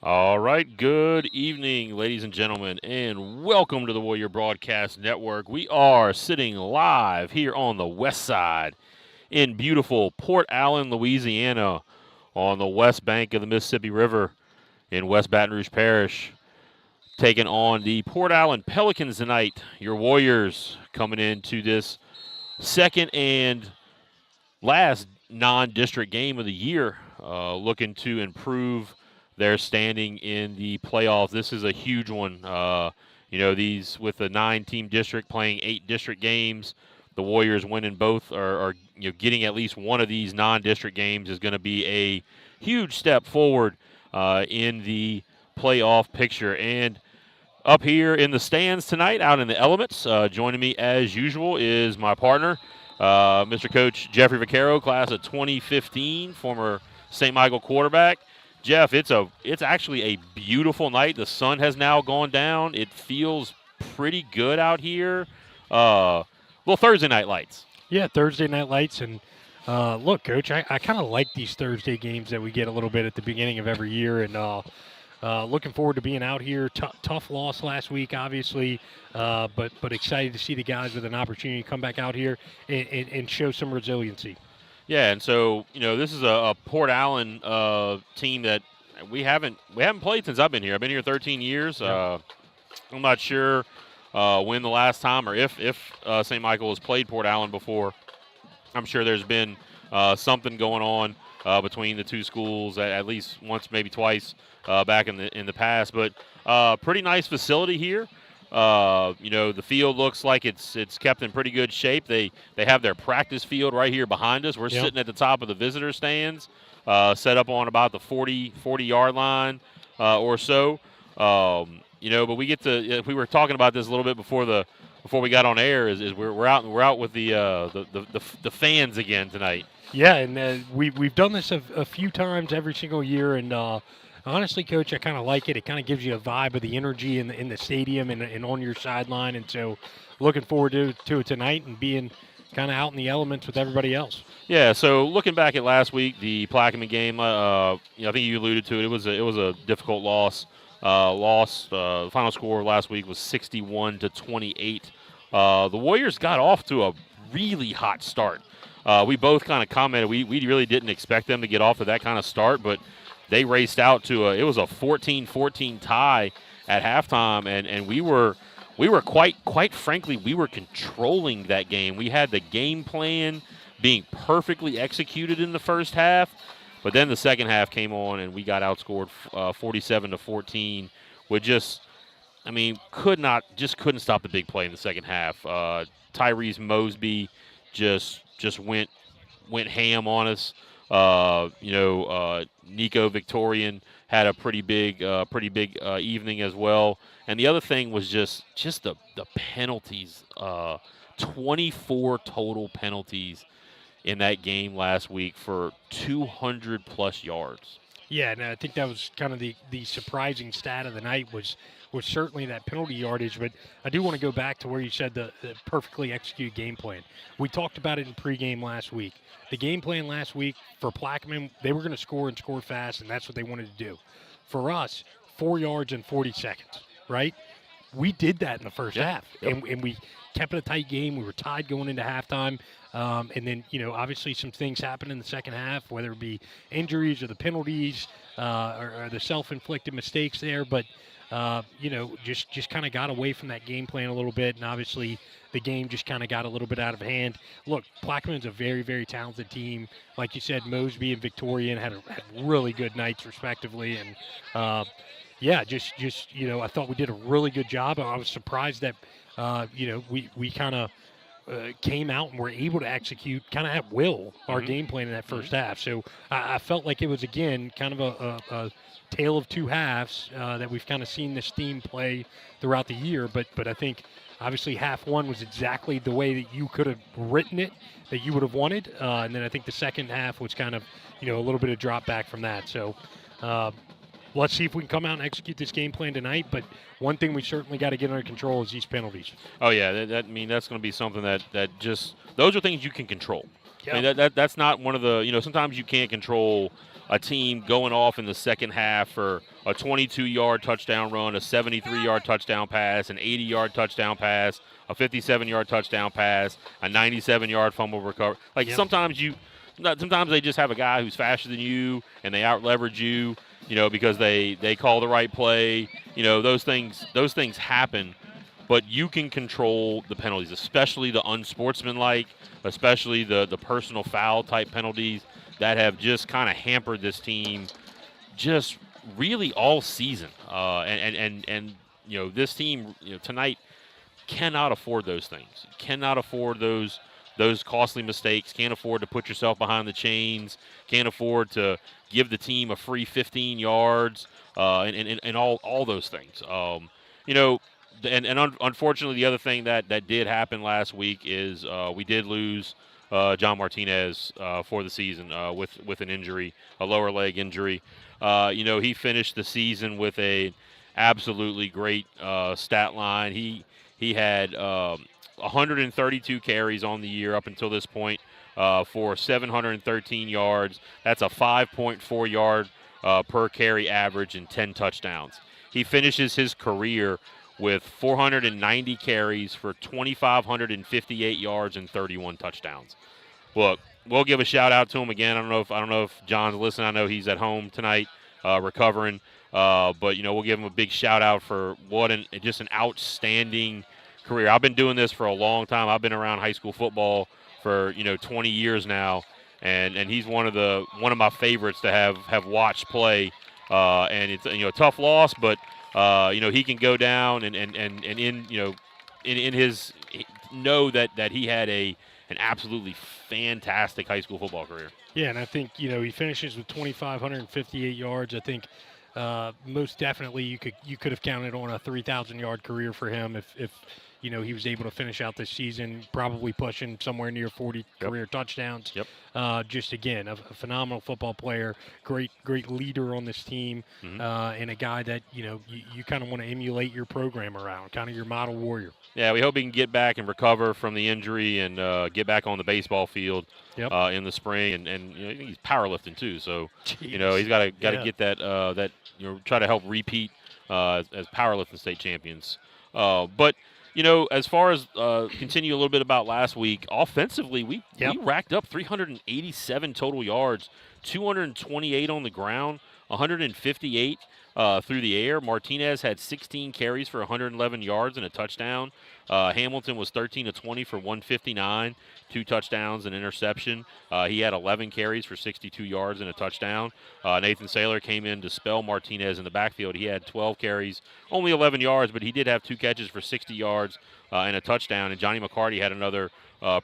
All right, good evening, ladies and gentlemen, and welcome to the Warrior Broadcast Network. We are sitting live here on the west side in beautiful Port Allen, Louisiana, on the west bank of the Mississippi River in West Baton Rouge Parish, taking on the Port Allen Pelicans tonight. Your Warriors coming into this second and last non-district game of the year, looking to improve their standing in the playoffs. This is a huge one. These with the 9-team district playing 8 district games, the Warriors winning both or getting at least one of these non-district games is going to be a huge step forward in the playoff picture. And up here in the stands tonight, out in the elements, joining me as usual is my partner, Mr. Coach Jeffrey Vaccaro, class of 2015, former St. Michael quarterback. Jeff, it's actually a beautiful night. The sun has now gone down. It feels pretty good out here. Little Thursday night lights. Yeah, Thursday night lights. And look, Coach, I kind of like these Thursday games that we get a little bit at the beginning of every year. And looking forward to being out here. Tough loss last week, obviously, but excited to see the guys with an opportunity to come back out here and show some resiliency. Yeah, and so this is a Port Allen team that we haven't played since I've been here. I've been here 13 years. Yep. I'm not sure when the last time or if St. Michael has played Port Allen before. I'm sure there's been something going on between the two schools at least once, maybe twice back in the past. But pretty nice facility here. The field looks like it's kept in pretty good shape. They have their practice field right here behind us. We're sitting at the top of the visitor stands, set up on about the 40-yard line or so. But we get to. We were talking about this a little bit before we got on air. Is we're out with the fans again tonight. Yeah, and we've done this a few times every single year, and honestly, Coach, I kind of like it. It kind of gives you a vibe of the energy in the stadium and on your sideline, and so looking forward to it tonight and being kind of out in the elements with everybody else. Yeah. So looking back at last week, the Plaquemine game, I think you alluded to it. It was a difficult loss. The final score last week was 61-28. The Warriors got off to a really hot start. We both kind of commented we really didn't expect them to get off to that kind of start, but they raced out to it was a 14-14 tie at halftime, and we were quite frankly, we were controlling that game. We had the game plan being perfectly executed in the first half, but then the second half came on and we got outscored 47-14 with couldn't stop the big play in the second half. Tyrese Mosby just went ham on us. Nico Victorian had a pretty big evening as well. And the other thing was just the penalties. 24 total penalties in that game last week for 200 plus yards. Yeah, and I think that was kind of the surprising stat of the night was certainly that penalty yardage. But I do want to go back to where you said the perfectly executed game plan. We talked about it in pregame last week. The game plan last week for Plaquemine, they were going to score and score fast, and that's what they wanted to do. For us, 4 yards in 40 seconds, right? We did that in the first half, and we kept it a tight game. We were tied going into halftime. And then, obviously some things happened in the second half, whether it be injuries or the penalties or the self-inflicted mistakes there. But, just kind of got away from that game plan a little bit. And obviously the game just kind of got a little bit out of hand. Look, Plaquemine's a very, very talented team. Like you said, Mosby and Victorian had really good nights respectively. And, I thought we did a really good job. I was surprised that, we kind of came out and were able to execute kind of at will our game plan in that first half. So I felt like it was, again, kind of a tale of two halves that we've kind of seen this team play throughout the year. But I think, obviously, half one was exactly the way that you could have written it, that you would have wanted. And then I think the second half was kind of, a little bit of drop back from that. So let's see if we can come out and execute this game plan tonight. But one thing we certainly got to get under control is these penalties. Oh yeah, that's going to be something that just those are things you can control. Yep. I mean, that's not one of the sometimes you can't control a team going off in the second half for a 22-yard touchdown run, a 73-yard touchdown pass, an 80-yard touchdown pass, a 57-yard touchdown pass, a 97-yard fumble recovery. Like Yep. sometimes they just have a guy who's faster than you and they out-leverage you, because they call the right play. Those things happen, but you can control the penalties, especially the unsportsmanlike, especially the personal foul type penalties that have just kind of hampered this team just really all season. And this team tonight cannot afford those things. Cannot afford those costly mistakes. Can't afford to put yourself behind the chains. Can't afford to give the team a free 15 yards. And all those things. Unfortunately, the other thing that did happen last week is we did lose John Martinez for the season with an injury, a lower leg injury. He finished the season with a absolutely great stat line. He had 132 carries on the year up until this point for 713 yards. That's a 5.4 yard per carry average and 10 touchdowns. He finishes his career with 490 carries for 2,558 yards and 31 touchdowns. Look, we'll give a shout out to him again. I don't know if John's listening. I know he's at home tonight recovering. But we'll give him a big shout out for just an outstanding career. I've been doing this for a long time. I've been around high school football for 20 years now, and he's one of my favorites to have watched play. And it's a tough loss, but he can go down and in his know that he had an absolutely fantastic high school football career. Yeah, and I think he finishes with 2,558 yards. I think most definitely you could have counted on a 3,000-yard career for him if he was able to finish out this season, probably pushing somewhere near 40 career touchdowns. Yep. Just again, a phenomenal football player, great leader on this team, and a guy that you kind of want to emulate your program around, kind of your model warrior. Yeah, we hope he can get back and recover from the injury and get back on the baseball field in the spring. And he's powerlifting too, so he's got to get that try to help repeat as powerlifting state champions. But as far as continue a little bit about last week, offensively we racked up 387 total yards, 228 on the ground, 158 through the air. Martinez had 16 carries for 111 yards and a touchdown. Hamilton was 13 of 20 for 159, 2 touchdowns and interception. He had 11 carries for 62 yards and a touchdown. Nathan Saylor came in to spell Martinez in the backfield. He had 12 carries, only 11 yards, but he did have 2 catches for 60 yards and a touchdown. And Johnny McCarty had another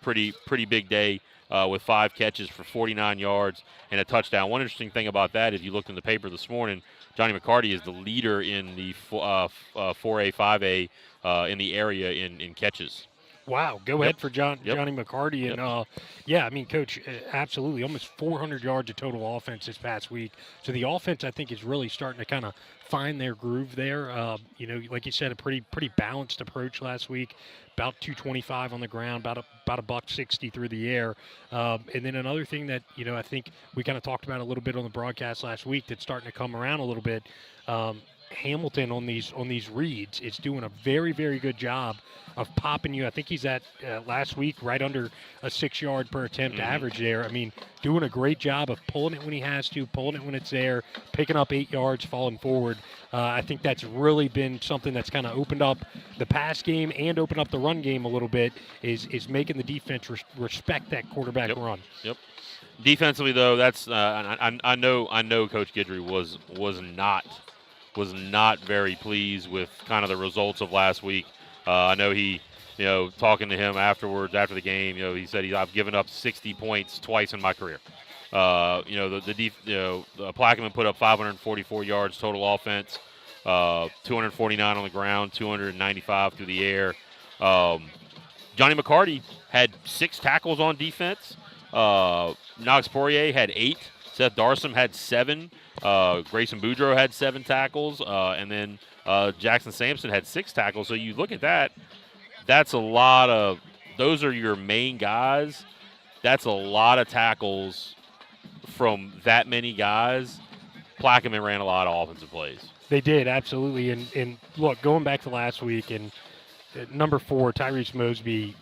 pretty big day with 5 catches for 49 yards and a touchdown. One interesting thing about that, if you looked in the paper this morning, Johnny McCarty is the leader in the 4A, 5A in the area in catches. Wow, go ahead for Johnny McCarty. And, Coach, absolutely, almost 400 yards of total offense this past week. So the offense, I think, is really starting to kind of find their groove there. Like you said, a pretty balanced approach last week. About 225 on the ground, about a $160 through the air. And then another thing that, I think we kind of talked about a little bit on the broadcast last week that's starting to come around a little bit. Hamilton on these reads is doing a very, very good job of popping you. I think he's at last week right under a 6-yard per attempt average there. I mean, doing a great job of pulling it when he has to, pulling it when it's there, picking up 8 yards, falling forward. I think that's really been something that's kind of opened up the pass game and opened up the run game a little bit, is making the defense respect that quarterback run. Yep. Defensively, though, that's I know Coach Guidry was not very pleased with kind of the results of last week. I know he, talking to him afterwards, after the game, he said I've given up 60 points twice in my career. Plaquemine put up 544 yards total offense, 249 on the ground, 295 through the air. Johnny McCarty had 6 tackles on defense. Knox Poirier had 8. Seth Darsom had 7. Grayson Boudreaux had 7 tackles. And then Jackson Sampson had 6 tackles. So you look at that, that's a lot of – those are your main guys. That's a lot of tackles from that many guys, Plaquemine ran a lot of offensive plays. They did, absolutely. And look, going back to last week, and number 4, Tyrese Mosby,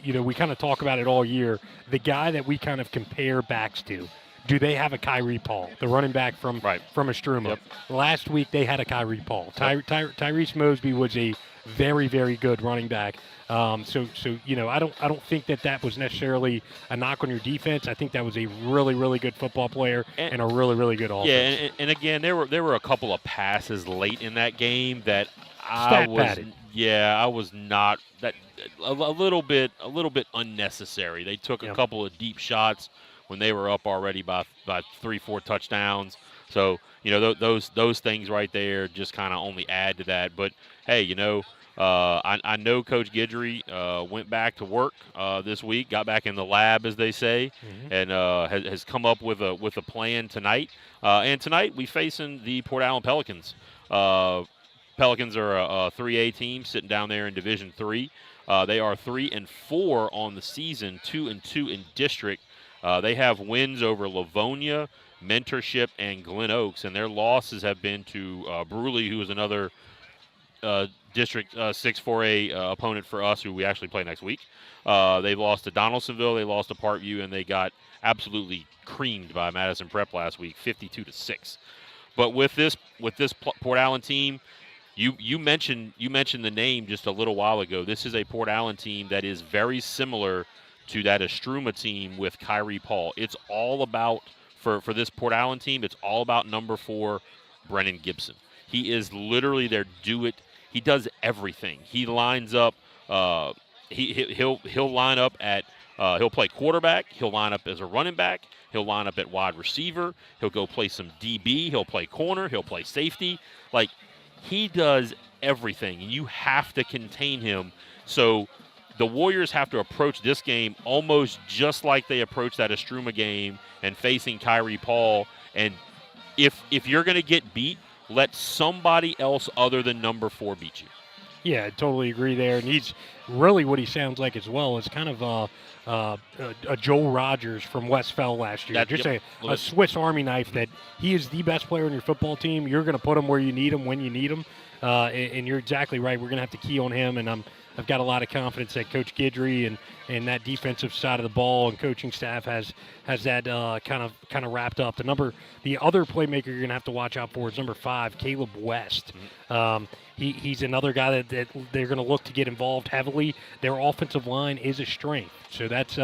we kind of talk about it all year. The guy that we kind of compare backs to, do they have a Kyrie Paul, the running back from Astruma? Yep. Last week they had a Kyrie Paul. Tyrese Mosby was a very, very good running back. So I don't think that was necessarily a knock on your defense. I think that was a really, really good football player and a really, really good offense. Yeah, and again, there were a couple of passes late in that game that I was not that a little bit unnecessary. They took a couple of deep shots when they were up already by 3-4 touchdowns. So those things right there just kind of only add to that. But hey, I know Coach Guidry went back to work this week, got back in the lab, as they say, and has come up with a plan tonight. And tonight we facing the Port Allen Pelicans. Pelicans are a 3A team sitting down there in Division III. They are 3-4 on the season, 2-2 in district. They have wins over Livonia, Mentorship, and Glen Oaks, and their losses have been to Bruley, who is another District 6 4A opponent for us, who we actually play next week. They lost to Donaldsonville, they lost to Parkview, and they got absolutely creamed by Madison Prep last week, 52-6. But with this Port Allen team, you mentioned the name just a little while ago. This is a Port Allen team that is very similar to that Astruma team with Kyrie Paul. It's all about, for this Port Allen team, it's all about number 4, Brennan Gibson. He is literally their do-it. He does everything. He lines up. He'll line up at. He'll play quarterback. He'll line up as a running back. He'll line up at wide receiver. He'll go play some DB. He'll play corner. He'll play safety. Like, he does everything, and you have to contain him. So the Warriors have to approach this game almost just like they approached that Astruma game and facing Kyrie Paul. And if you're going to get beat, let somebody else other than number 4 beat you. Yeah, I totally agree there. And he's really, what he sounds like as well is kind of a Joel Rogers from Westfell last year. A Swiss Army knife that he is the best player on your football team. You're going to put him where you need him when you need him. And you're exactly right. We're going to have to key on him. And I've got a lot of confidence that Coach Guidry and that defensive side of the ball and coaching staff has that kind of wrapped up. The other playmaker you're going to have to watch out for is number 5, Caleb West. He's another guy that they're going to look to get involved heavily. Their offensive line is a strength, so that's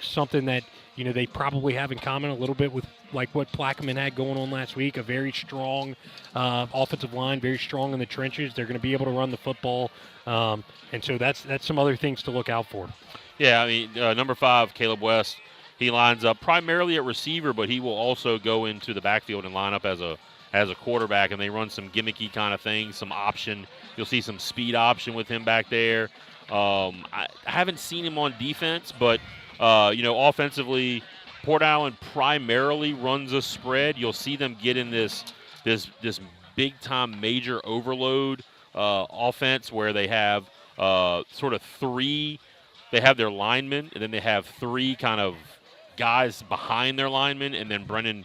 something that they probably have in common a little bit with like what Plaquemine had going on last week. A very strong offensive line, very strong in the trenches. They're going to be able to run the football, and so that's some other things to look out for. Yeah, I mean, number 5, Caleb West, he lines up primarily at receiver, but he will also go into the backfield and line up as a quarterback, and they run some gimmicky kind of things, some option. You'll see some speed option with him back there. I haven't seen him on defense, but offensively, Port Allen primarily runs a spread. You'll see them get in this big time major overload offense where they have sort of 3. They have their linemen, and then they have 3 kind of guys behind their linemen, and then Brennan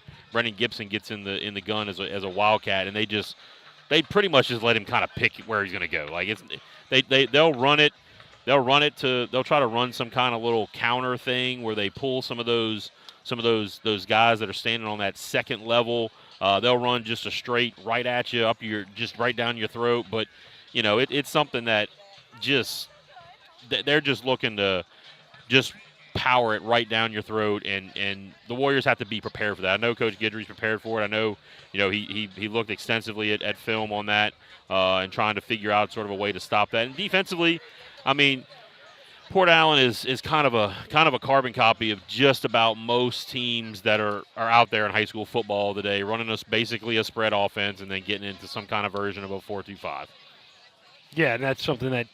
Gibson gets in the gun as a wildcat, and they pretty much just let him kind of pick where he's going to go. Like they'll run it. They'll try to run some kind of little counter thing where they pull some of those guys that are standing on that second level. They'll run just a straight right at you, just right down your throat. But it's something that they're just looking to just power it right down your throat, and the Warriors have to be prepared for that. I know Coach Guidry's prepared for it. I know he looked extensively at film on that and trying to figure out sort of a way to stop that. And defensively, I mean, Port Allen is kind of a carbon copy of just about most teams that are out there in high school football today, running us basically a spread offense and then getting into some kind of version of a 4-2-5. Yeah, and that's something that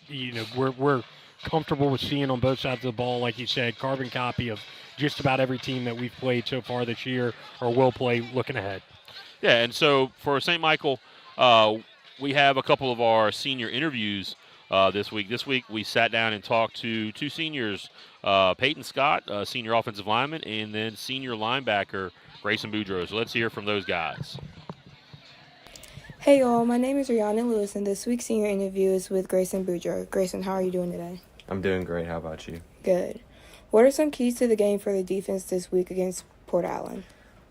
we're comfortable with seeing on both sides of the ball. Like you said, carbon copy of just about every team that we've played so far this year or will play looking ahead. Yeah, and so for St. Michael, we have a couple of our senior interviews this week. This week we sat down and talked to two seniors, Peyton Scott, senior offensive lineman, and then senior linebacker Grayson Boudreaux. So let's hear from those guys. Hey y'all, my name is Rihanna Lewis, and this week's senior interview is with Grayson Boudreaux. Grayson, how are you doing today? I'm doing great. How about you? Good. What are some keys to the game for the defense this week against Port Allen?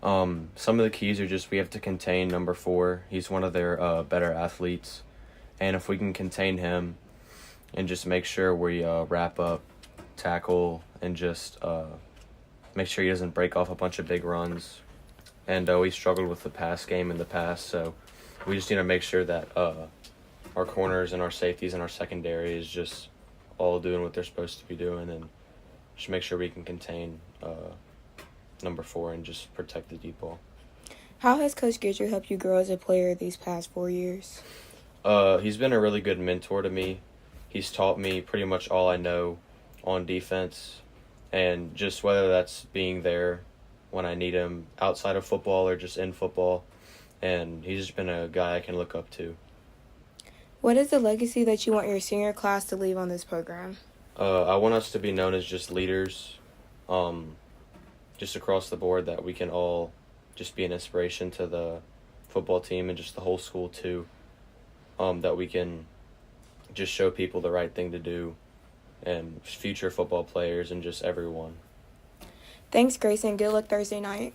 Some of the keys are just we have to contain number 4. He's one of their better athletes. And if we can contain him and just make sure we wrap up, tackle, and just make sure he doesn't break off a bunch of big runs. And we struggled with the pass game in the past, so we just need to make sure that our corners and our safeties and our secondary is just all doing what they're supposed to be doing, and just make sure we can contain number 4 and just protect the deep ball. How has Coach Gidger helped you grow as a player these past 4 years? He's been a really good mentor to me. He's taught me pretty much all I know on defense, and just whether that's being there when I need him outside of football or just in football. And he's just been a guy I can look up to. What is the legacy that you want your senior class to leave on this program? I want us to be known as just leaders, just across the board, that we can all just be an inspiration to the football team and just the whole school too, that we can just show people the right thing to do, and future football players and just everyone. Thanks, Grayson. Good luck Thursday night.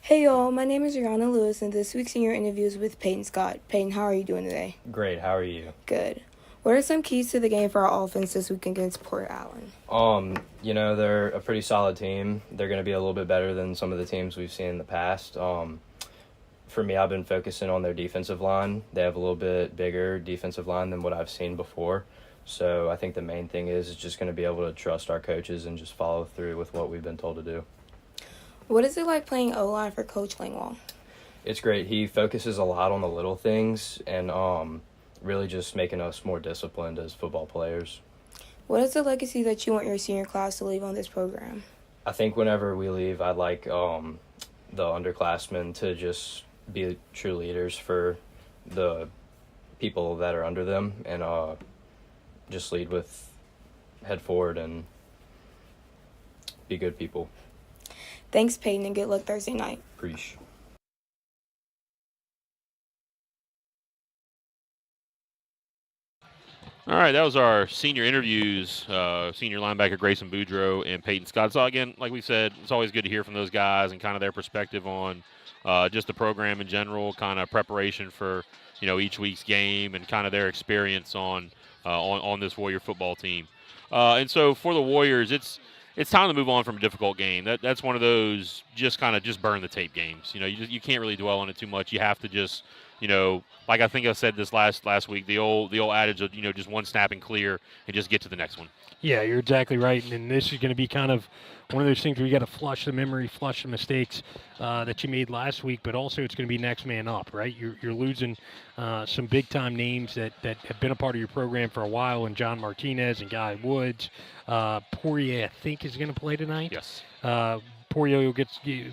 Hey y'all, my name is Rihanna Lewis, and this week's senior interview is with Peyton Scott. Peyton, how are you doing today? Great. How are you? Good. What are some keys to the game for our offense this week against Port Allen? They're a pretty solid team. They're going to be a little bit better than some of the teams we've seen in the past. For me, I've been focusing on their defensive line. They have a little bit bigger defensive line than what I've seen before. So I think the main thing is just going to be able to trust our coaches and just follow through with what we've been told to do. What is it like playing O-line for Coach Langwall? It's great. He focuses a lot on the little things and really just making us more disciplined as football players. What is the legacy that you want your senior class to leave on this program? I think whenever we leave, I'd like the underclassmen to just be true leaders for the people that are under them, and just lead with head forward and be good people. Thanks, Peyton, and good luck Thursday night. Preach. All right, that was our senior interviews, senior linebacker Grayson Boudreaux and Peyton Scott. So, again, like we said, it's always good to hear from those guys and kind of their perspective on just the program in general, kind of preparation for, each week's game and kind of their experience on this Warrior football team. And so for the Warriors, it's time to move on from a difficult game. That's one of those just burn the tape games. You can't really dwell on it too much. You have to just, like I think I said this last week, the old adage of just one snap and clear and just get to the next one. Yeah, you're exactly right. And this is going to be kind of one of those things where you got to flush the memory, flush the mistakes that you made last week, but also it's going to be next man up, right? You're losing some big-time names that have been a part of your program for a while, and John Martinez and Guy Woods. Poirier, I think, is going to play tonight. Yes. Poirier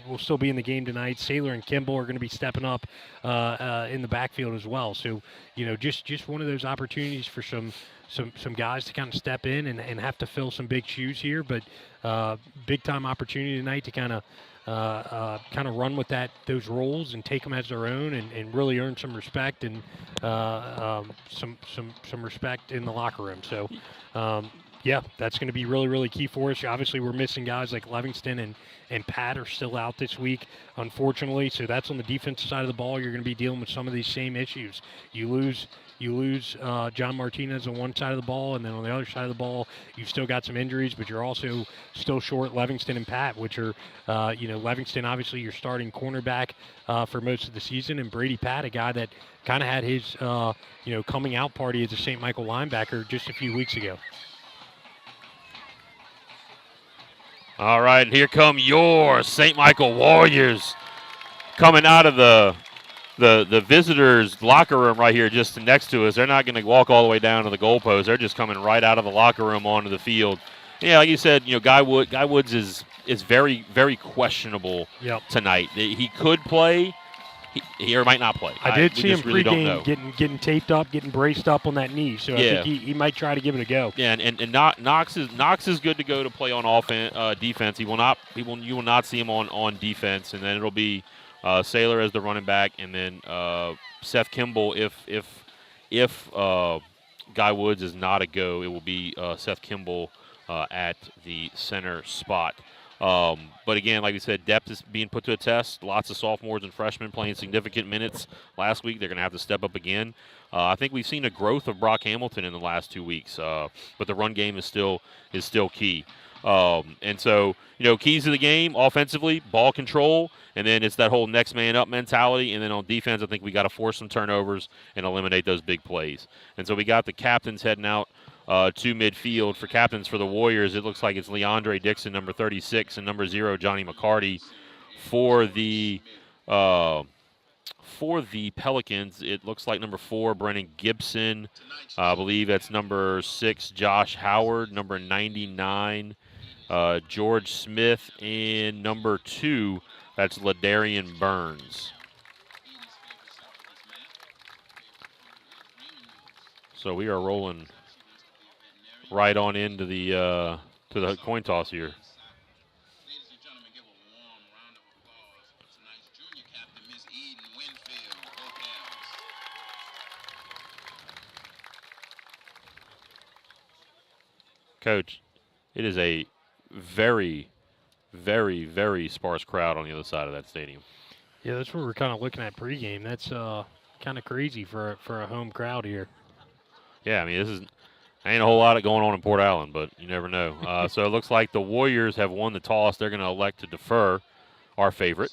will still be in the game tonight. Saylor and Kimball are going to be stepping up in the backfield as well. So, just one of those opportunities for some guys to kind of step in and have to fill some big shoes here. But big time opportunity tonight to kind of run with those roles and take them as their own and really earn some respect and some respect in the locker room. So. Yeah, that's going to be really, really key for us. Obviously, we're missing guys like Livingston and Pat are still out this week, unfortunately. So that's on the defensive side of the ball. You're going to be dealing with some of these same issues. You lose John Martinez on one side of the ball, and then on the other side of the ball, you've still got some injuries, but you're also still short Livingston and Pat, which are, Livingston, obviously, your starting cornerback for most of the season, and Brady Pat, a guy that kind of had his, coming out party as a St. Michael linebacker just a few weeks ago. All right, here come your St. Michael Warriors coming out of the visitors' locker room right here just next to us. They're not going to walk all the way down to the goalpost. They're just coming right out of the locker room onto the field. Yeah, like you said, Guy Woods is very, very questionable tonight. He could play. he might not play. I did we see him just really don't know. pregame getting taped up, getting braced up on that knee. So I think he might try to give it a go. Yeah, and Knox is good to go to play on defense. You will not see him on defense, and then it'll be Saylor as the running back, and then Seth Kimball if Guy Woods is not a go, it will be Seth Kimball at the center spot. But again, like we said, depth is being put to a test. Lots of sophomores and freshmen playing significant minutes last week. They're going to have to step up again. I think we've seen a growth of Brock Hamilton in the last 2 weeks, but the run game is still key. And so, keys to the game offensively, ball control, and then it's that whole next man up mentality. And then on defense, I think we got to force some turnovers and eliminate those big plays. And so we got the captains heading out to midfield. For captains for the Warriors, it looks like it's Leandre Dixon, number 36, and number 0, Johnny McCarty. For the Pelicans, it looks like number 4, Brennan Gibson. I believe that's number 6, Josh Howard. Number 99, George Smith. And number 2, that's Ladarian Burns. So we are rolling right on into the to the coin toss here. Coach, it is a very, very, very sparse crowd on the other side of that stadium. Yeah, that's what we're kind of looking at pregame. That's kind of crazy for a home crowd here. Yeah, I mean, ain't a whole lot going on in Port Allen, but you never know. So it looks like the Warriors have won the toss. They're going to elect to defer, our favorite.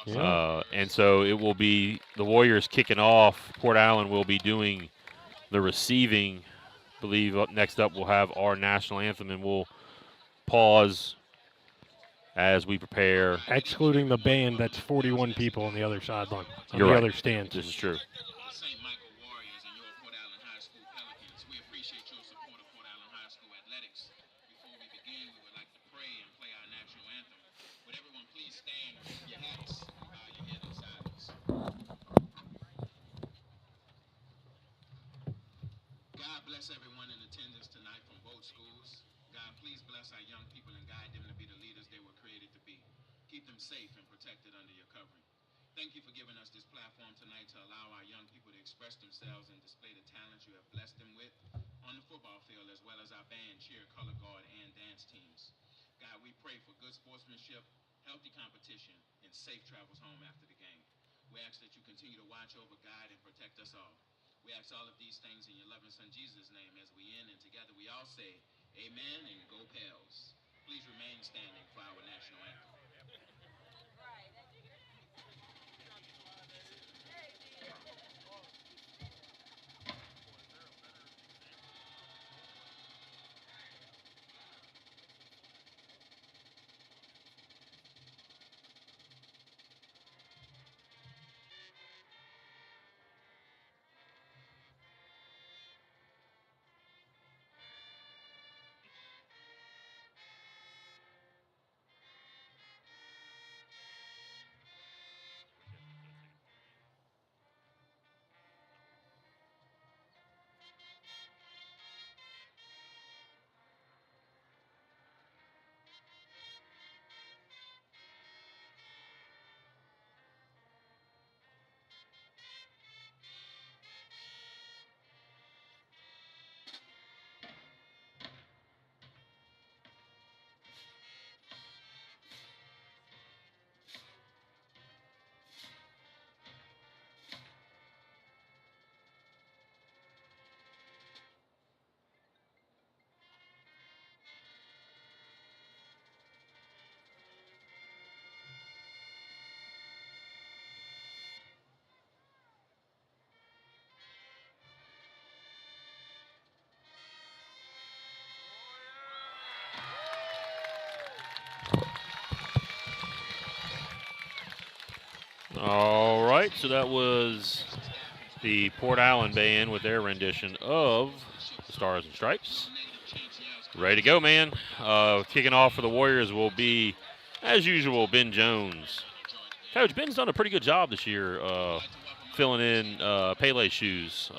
Yeah. And so it will be the Warriors kicking off. Port Allen will be doing the receiving. I believe next up we'll have our national anthem, and we'll pause as we prepare. Excluding the band, that's 41 people on the other sideline, on You're the right. other stands. This is true. St. Michael Warriors and your Port Allen High School Pelicans, we appreciate your support of Port Allen High School athletics. Before we begin, we would like to pray and play our national anthem. Would everyone please stand or lift your hats and bow your head in silence? God bless everyone in attendance tonight from both schools. God, please bless our young people and guide them to be the leaders they were created to be. Keep them safe and protected under your covering. Thank you for giving us this platform tonight to allow our young people to express themselves and display the talents you have blessed them with on the football field, as well as our band, cheer, color guard, and dance teams. God, we pray for good sportsmanship, healthy competition, and safe travels home after the game. We ask that you continue to watch over, guide, and protect us all. We ask all of these things in your loving son Jesus' name as we end, and together we all say, amen and go Pels. Please remain standing for our national anthem. All right, so that was the Port Allen band with their rendition of the Stars and Stripes. Ready to go, man. Kicking off for the Warriors will be, as usual, Ben Jones. Coach, Ben's done a pretty good job this year filling in Pele's shoes.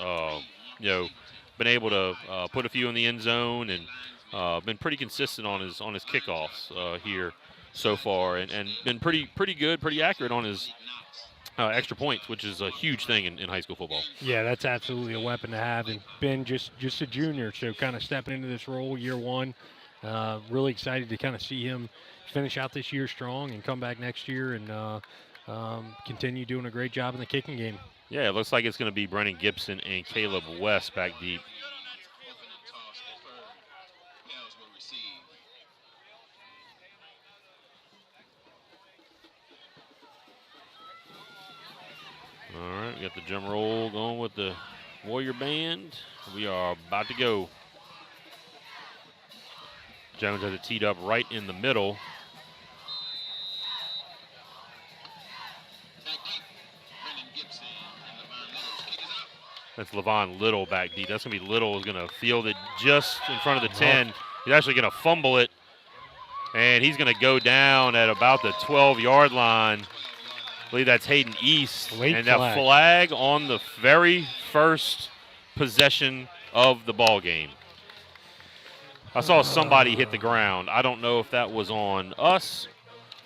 Been able to put a few in the end zone and been pretty consistent on his kickoffs here so far, and been pretty good, pretty accurate on his extra points, which is a huge thing in high school football. Yeah, that's absolutely a weapon to have. And Ben, just a junior, so kind of stepping into this role year one. Really excited to kind of see him finish out this year strong and come back next year and continue doing a great job in the kicking game. Yeah, it looks like it's going to be Brennan Gibson and Caleb West back deep. All right, we got the drum roll going with the Warrior Band. We are about to go. Jones has it teed up right in the middle. That's Levon Little back deep. That's going to be Little is going to field it just in front of the 10. He's actually going to fumble it, and he's going to go down at about the 12-yard line. I believe that's Hayden East. Late flag. A flag on the very first possession of the ball game. I saw somebody hit the ground. I don't know if that was on us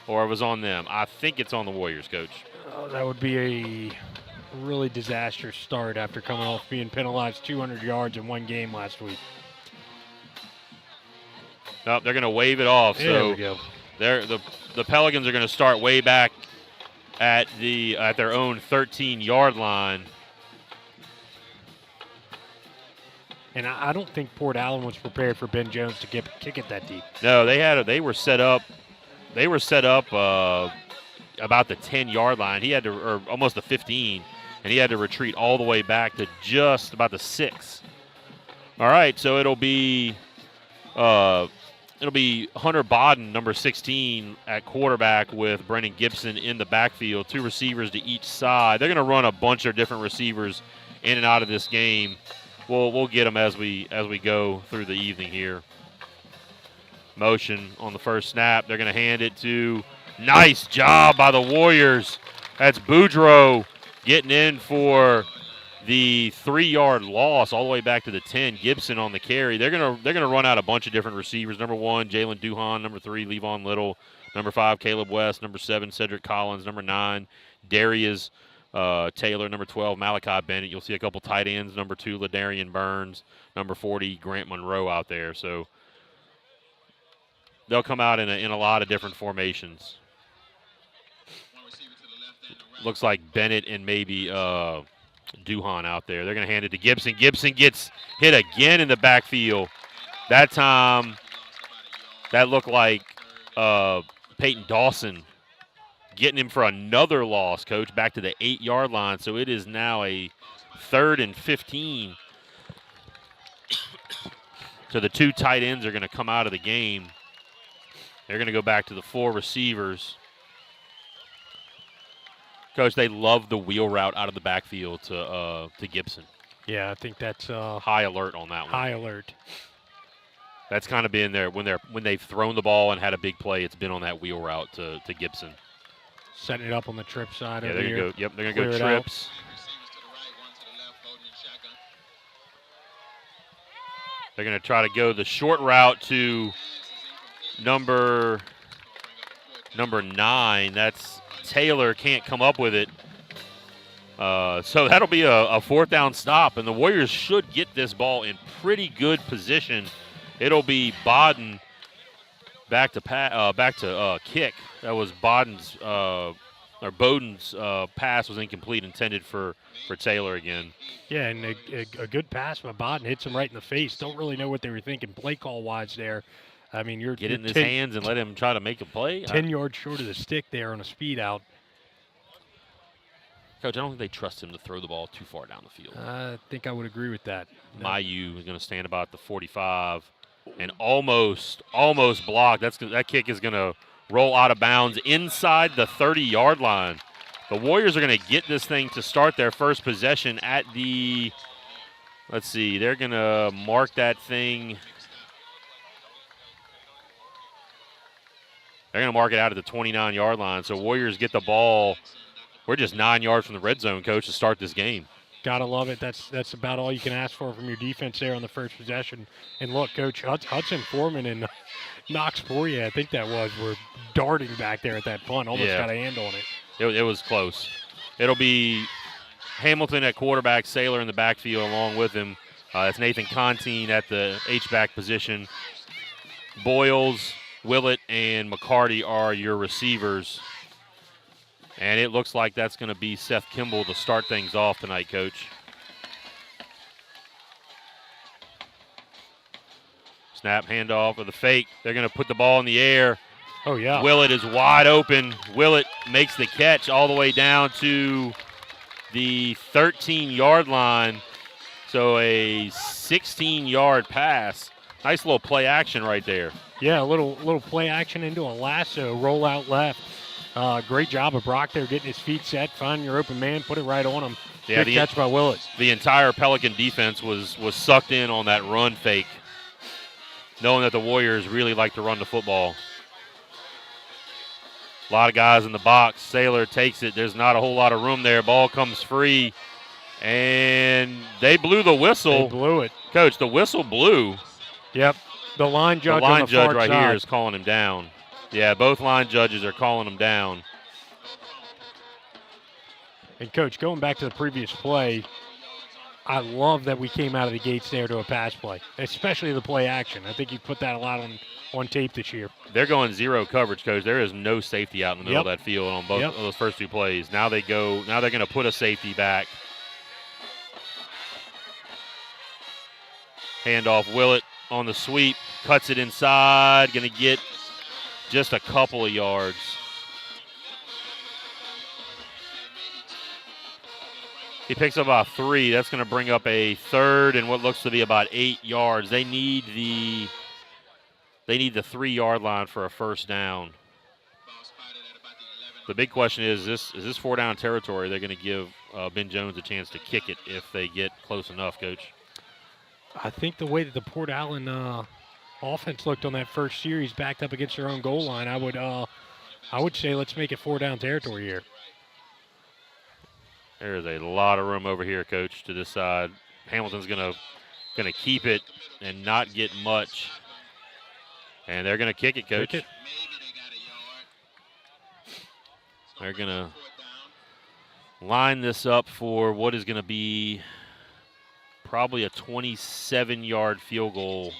or it was on them. I think it's on the Warriors, Coach. Oh, that would be a really disastrous start after coming off being penalized 200 yards in one game last week. No, they're going to wave it off. There we go. The Pelicans are going to start way back at their own 13-yard line. And I don't think Port Allen was prepared for Ben Jones to kick it that deep. No, they were set up. They were set up about the 10-yard line. Or almost the 15, and he had to retreat all the way back to just about the 6. All right, so it'll be Hunter Bodden, number 16, at quarterback with Brennan Gibson in the backfield. 2 receivers to each side. They're going to run a bunch of different receivers in and out of this game. We'll get them as we go through the evening here. Motion on the first snap. They're going to hand it to. Nice job by the Warriors. That's Boudreaux getting in for the 3-yard loss all the way back to the 10. Gibson on the carry. They're gonna run out a bunch of different receivers. Number 1, Jalen Duhan. Number 3, Levon Little. Number 5, Caleb West. Number 7, Cedric Collins. Number 9, Darius Taylor. Number 12, Malachi Bennett. You'll see a couple tight ends. Number 2, Ladarian Burns. Number 40, Grant Monroe out there. So they'll come out in a lot of different formations. Looks like Bennett and maybe Duhan out there. They're going to hand it to Gibson. Gibson gets hit again in the backfield. That time, that looked like Peyton Dawson getting him for another loss, Coach, back to the 8-yard line. So it is now a 3rd and 15. So the 2 tight ends are going to come out of the game. They're going to go back to the 4 receivers. Coach, they love the wheel route out of the backfield to Gibson. Yeah, I think that's high alert on that one. High alert. That's kind of been there when they've thrown the ball and had a big play. It's been on that wheel route to Gibson. Setting it up on the trip side. Yeah, over they're here. gonna go. Yep, they're gonna go trips. They're gonna try to go the short route to number 9. That's Taylor. Can't come up with it. So that'll be a 4th down stop, and the Warriors should get this ball in pretty good position. It'll be Bodden back to kick. That was Bowden's pass was incomplete, intended for Taylor again. Yeah, and a good pass by Bodden hits him right in the face. Don't really know what they were thinking play call wise there. I mean, you're get it in his hands and let him try to make a play. 10 yards short of the stick there on a speed out. Coach, I don't think they trust him to throw the ball too far down the field. I think I would agree with that. Mayu is going to stand about the 45 and almost blocked. That kick is going to roll out of bounds inside the 30-yard line. The Warriors are going to get this thing to start their first possession at the, let's see, they're going to mark that thing. They're going to mark it out at the 29-yard line. So Warriors get the ball. We're just 9 yards from the red zone, Coach, to start this game. Gotta love it. That's about all you can ask for from your defense there on the first possession. And look, Coach Hudson Foreman and Knox Poirier, I think that were darting back there at that punt. Almost got a hand on it. It was close. It'll be Hamilton at quarterback, Saylor in the backfield along with him. That's Nathan Contine at the H-back position. Boyles, Willett, and McCarty are your receivers. And it looks like that's going to be Seth Kimball to start things off tonight, Coach. Snap, handoff, or the fake. They're going to put the ball in the air. Oh, yeah. Willett is wide open. Willett makes the catch all the way down to the 13-yard line. So a 16-yard pass. Nice little play action right there. Yeah, a little play action into a lasso, roll out left. Great job of Brock there getting his feet set, finding your open man, put it right on him. Yeah, Good catch by Willett. The entire Pelican defense was sucked in on that run fake, knowing that the Warriors really like to run the football. A lot of guys in the box. Saylor takes it. There's not a whole lot of room there. Ball comes free, and they blew the whistle. They blew it. Coach, the whistle blew. Yep. The line judge the line on the judge far right side. here is calling him down. Yeah, both line judges are calling him down. And, Coach, going back to the previous play, I love that we came out of the gates there to a pass play, especially the play action. I think you put that a lot on tape this year. They're going zero coverage, Coach. There is no safety out in the middle of that field on both of those first two plays. Now they're going to put a safety back. Handoff, Willett on the sweep, cuts it inside, going to get just a couple of yards. He picks up about 3. That's going to bring up a third and what looks to be about 8 yards. They need the 3-yard line for a first down. The big question is this 4-down territory? They're going to give Ben Jones a chance to kick it if they get close enough, Coach. I think the way that the Port Allen offense looked on that first series, backed up against their own goal line, I would say let's make it 4-down territory here. There is a lot of room over here, Coach, to this side. Hamilton's gonna keep it and not get much, and they're gonna kick it, Coach. Kick it. They're gonna line this up for what is gonna be probably a 27-yard field goal.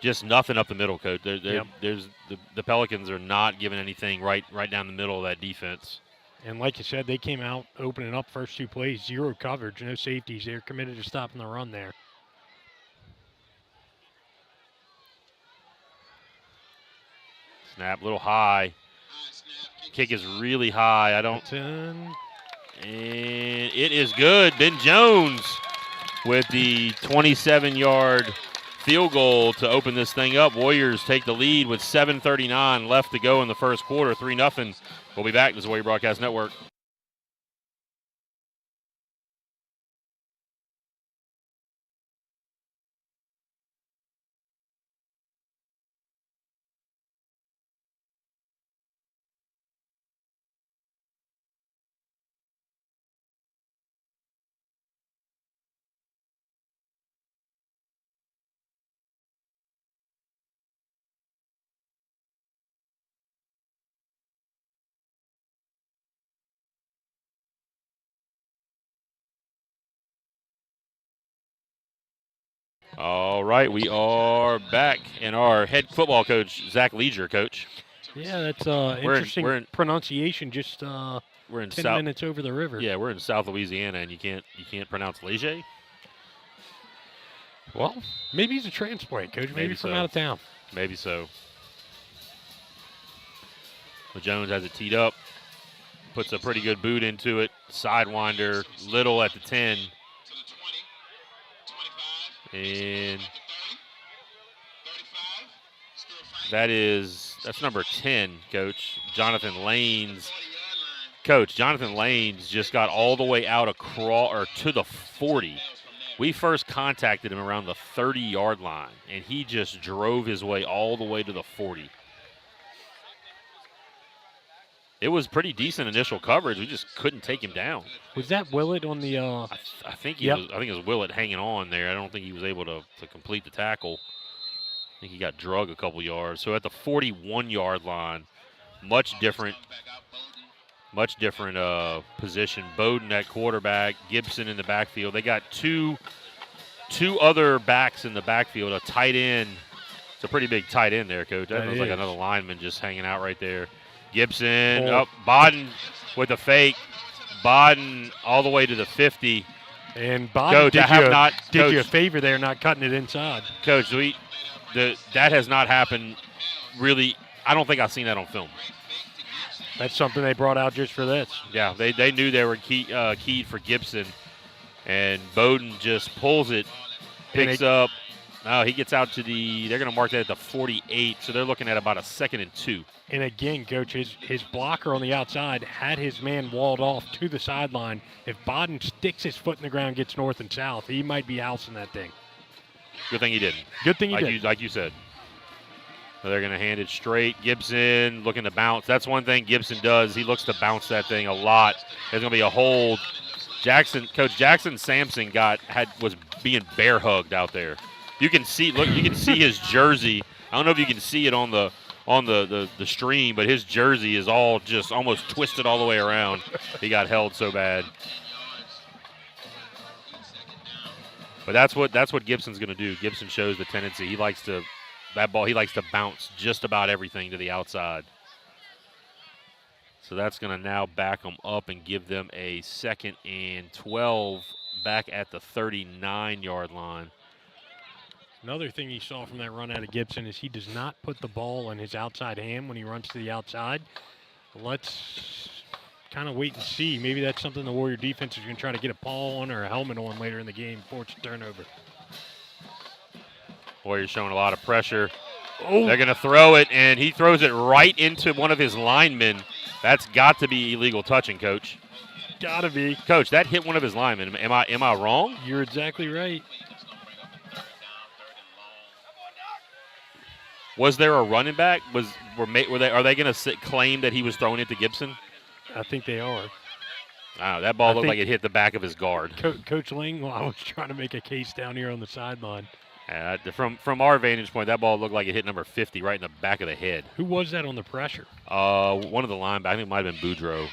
Just nothing up the middle, Coach. There's the Pelicans are not giving anything right down the middle of that defense. And like you said, they came out opening up first 2 plays, zero coverage, no safeties. They're committed to stopping the run there. Snap, a little high. Kick is really high. And it is good. Ben Jones with the 27-yard field goal to open this thing up. Warriors take the lead with 7:39 left to go in the first quarter, 3-0. We'll be back. This is Warrior Broadcast Network. All right, we are back, and our head football coach, Zach Leisure, Coach. Yeah, that's interesting pronunciation. Just we're in 10 minutes over the river. Yeah, we're in South Louisiana, and you can't pronounce Leger. Well, maybe he's a transplant, Coach. Maybe from out of town. Maybe so. But Jones has it teed up, puts a pretty good boot into it. Sidewinder, Little at the 10. And that's number 10, Coach. Jonathan Lanes. Coach, Jonathan Lanes just got all the way out to the 40 We first contacted him around the 30-yard line, and he just drove his way all the way to the 40. It was pretty decent initial coverage. We just couldn't take him down. Was that Willett on the? I think Yep. I think it was Willett hanging on there. I don't think he was able to complete the tackle. I think he got drug a couple yards. So at the 41-yard line, much different position. Bowden at quarterback, Gibson in the backfield. They got two other backs in the backfield. A tight end. It's a pretty big tight end there, Coach. That was like another lineman just hanging out right there. Gibson, Bodden with a fake. Bodden all the way to the 50. And Bodden Coach, did you a favor there, not cutting it inside. Coach, that has not happened really. I don't think I've seen that on film. That's something they brought out just for this. Yeah, they knew they were keyed for Gibson, and Bowden just pulls it, picks up. He gets out to they're going to mark that at the 48, so they're looking at about a 2nd and 2. And again, Coach, his blocker on the outside had his man walled off to the sideline. If Bodden sticks his foot in the ground, gets north and south, he might be housing that thing. Good thing he didn't. Good thing he did. Like you said. So they're going to hand it straight. Gibson looking to bounce. That's one thing Gibson does. He looks to bounce that thing a lot. There's going to be a hold. Coach Jackson Sampson was being bear hugged out there. You can see his jersey. I don't know if you can see it on the stream, but his jersey is all just almost twisted all the way around. He got held so bad. But that's what Gibson's going to do. Gibson shows the tendency. He likes to bounce just about everything to the outside. So that's going to now back them up and give them a 2nd and 12 back at the 39-yard line. Another thing you saw from that run out of Gibson is he does not put the ball in his outside hand when he runs to the outside. Let's kind of wait and see. Maybe that's something the Warrior defense is going to try to get a paw on or a helmet on later in the game before it's a turnover. Warriors showing a lot of pressure. Oh. They're going to throw it, and he throws it right into one of his linemen. That's got to be illegal touching, Coach. Gotta be. Coach, that hit one of his linemen. Am I wrong? You're exactly right. Was there a running back? Are they going to claim that he was throwing it to Gibson? I think they are. That ball looked like it hit the back of his guard. Coach Langlaw was trying to make a case down here on the sideline. From our vantage point, that ball looked like it hit number 50 right in the back of the head. Who was that on the pressure? One of the linebackers. I think it might have been Boudreaux.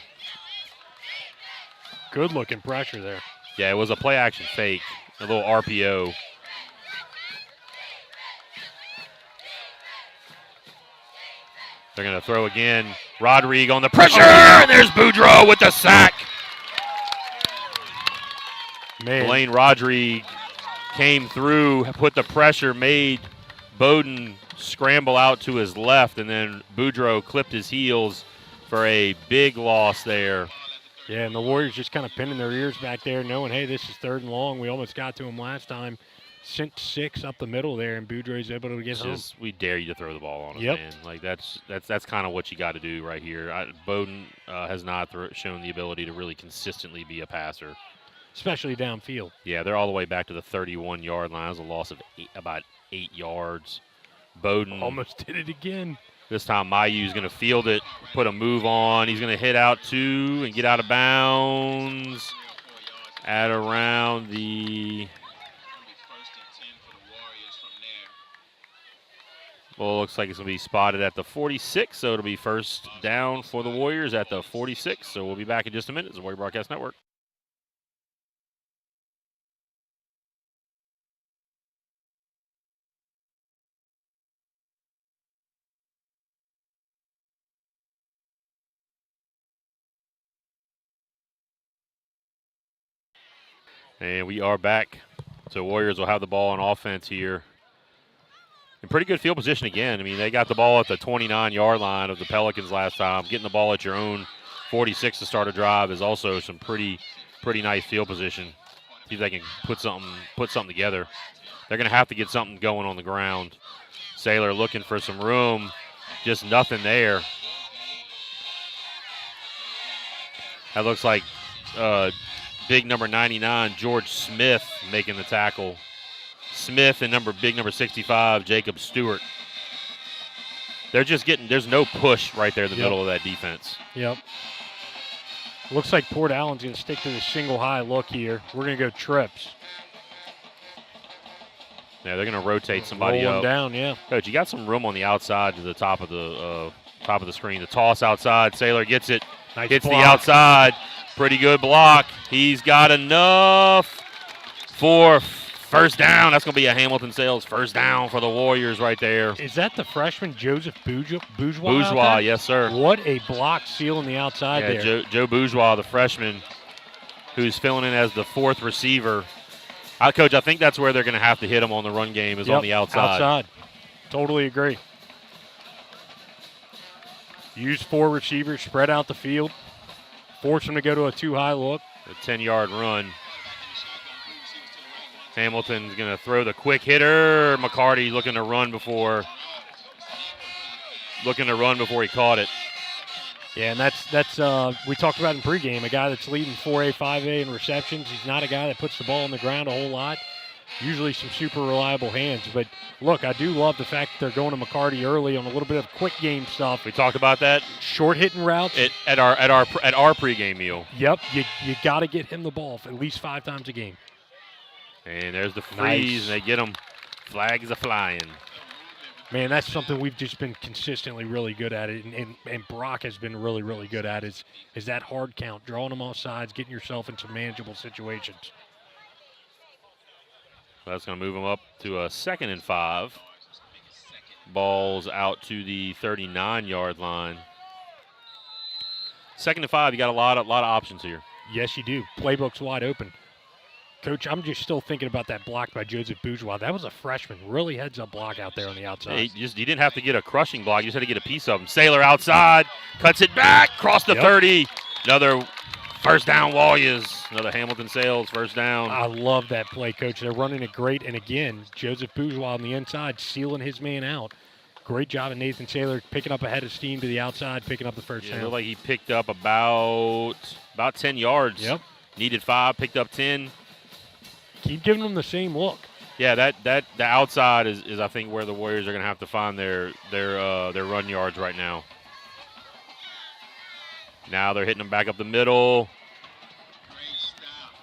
Good looking pressure there. Yeah, it was a play action fake, a little RPO. They're going to throw again. Rodrigue on the pressure, and there's Boudreaux with the sack. Man. Blaine Rodrigue came through, put the pressure, made Bowden scramble out to his left, and then Boudreaux clipped his heels for a big loss there. Yeah, and the Warriors just kind of pinning their ears back there, knowing, hey, this is 3rd and long. We almost got to him last time. Sent 6 up the middle there, and Boudreaux's able to get home. We dare you to throw the ball on him, Yep. man. Like that's kind of what you got to do right here. Bowden has not shown the ability to really consistently be a passer, especially downfield. Yeah, they're all the way back to the 31-yard line. It was a loss of about 8 yards. Bowden almost did it again. This time Mayu's going to field it, put a move on. He's going to hit out 2 and get out of bounds at around the. Well, it looks like it's going to be spotted at the 46, so it'll be first down for the Warriors at the 46. So we'll be back in just a minute. It's the Warrior Broadcast Network. And we are back. So Warriors will have the ball on offense here. In pretty good field position again. I mean, they got the ball at the 29-yard line of the Pelicans last time. Getting the ball at your own 46 to start a drive is also some pretty nice field position. See if they can put something together. They're going to have to get something going on the ground. Saylor looking for some room. Just nothing there. That looks like big number 99, George Smith, making the tackle. Smith and big number 65, Jacob Stewart. They're just there's no push right there in the middle of that defense. Yep. Looks like Port Allen's going to stick to the single high look here. We're going to go trips. Yeah, they're going to rotate somebody Roll up. down, yeah. Coach, you got some room on the outside to the top of the screen. The toss outside. Saylor gets it. Nice hits block. the outside. Pretty good block. He's got enough for first down. That's going to be a Hamilton Sales first down for the Warriors right there. Is that the freshman Joseph Bourgeois? Bourgeois, yes, sir. What a block seal on the outside there. Joe Bourgeois, the freshman, who's filling in as the fourth receiver. Coach, I think that's where they're going to have to hit him on the run game is on the outside. Outside. Totally agree. Use 4 receivers, spread out the field, force them to go to a too-high look. A 10-yard run. Hamilton's going to throw the quick hitter. McCarty looking to run before he caught it. Yeah, and that's we talked about in pregame, a guy that's leading 4A, 5A in receptions. He's not a guy that puts the ball on the ground a whole lot. Usually some super reliable hands. But, look, I do love the fact that they're going to McCarty early on a little bit of quick game stuff. We talked about that. Short hitting routes. At our pregame meal. Yep, you got to get him the ball at least 5 times a game. And there's the freeze, and they get him. Flags are flying. Man, that's something we've just been consistently really good at it, and Brock has been really, really good at is that hard count, drawing them off sides, getting yourself into manageable situations. That's going to move them up to a 2nd and 5. Ball's out to the 39-yard line. 2nd and 5, you got a lot of options here. Yes, you do. Playbook's wide open. Coach, I'm just still thinking about that block by Joseph Bourgeois. That was a freshman. Really heads-up block out there on the outside. You didn't have to get a crushing block. You just had to get a piece of him. Saylor outside, cuts it back, cross the 30. Another first down, Warriors. Another Hamilton Sales first down. I love that play, Coach. They're running it great. And, again, Joseph Bourgeois on the inside, sealing his man out. Great job of Nathan Saylor picking up a head of steam to the outside, picking up the first down. It looked like he picked up about 10 yards. Yep. Needed 5, picked up 10. Keep giving them the same look. Yeah, the outside is I think where the Warriors are going to have to find their run yards right now. Now they're hitting them back up the middle. Great stop.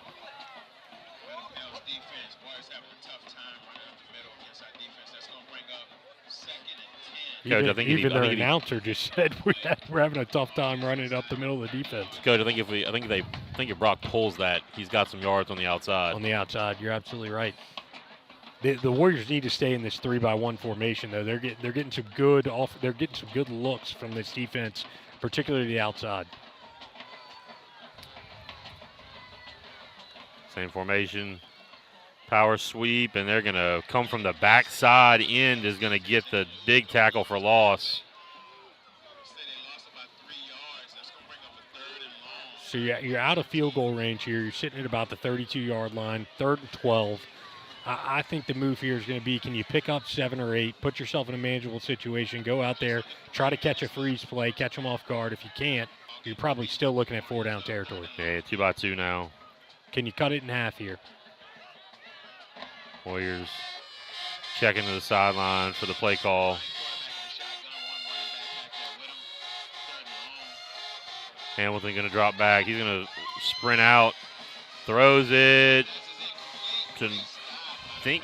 Bell's defense. Warriors having a tough time running up the middle against our defense. That's going to bring up 2nd and 10. Coach, I think even their announcer just said we're having a tough time running it up the middle of the defense. Coach, I think if Brock pulls that, he's got some yards on the outside. On the outside, you're absolutely right. The Warriors need to stay in this 3-by-1 formation, though. They're getting some good looks from this defense, particularly the outside. Same formation, power sweep, and they're going to come from the backside. End is going to get the big tackle for loss. So you're out of field goal range here. You're sitting at about the 32-yard line, 3rd and 12. I think the move here is going to be, can you pick up 7 or 8, put yourself in a manageable situation, go out there, try to catch a freeze play, catch them off guard. If you can't, you're probably still looking at 4-down territory. Yeah, 2-by-2 now. Can you cut it in half here? Warriors checking to the sideline for the play call. Hamilton going to drop back. He's going to sprint out, throws it. To think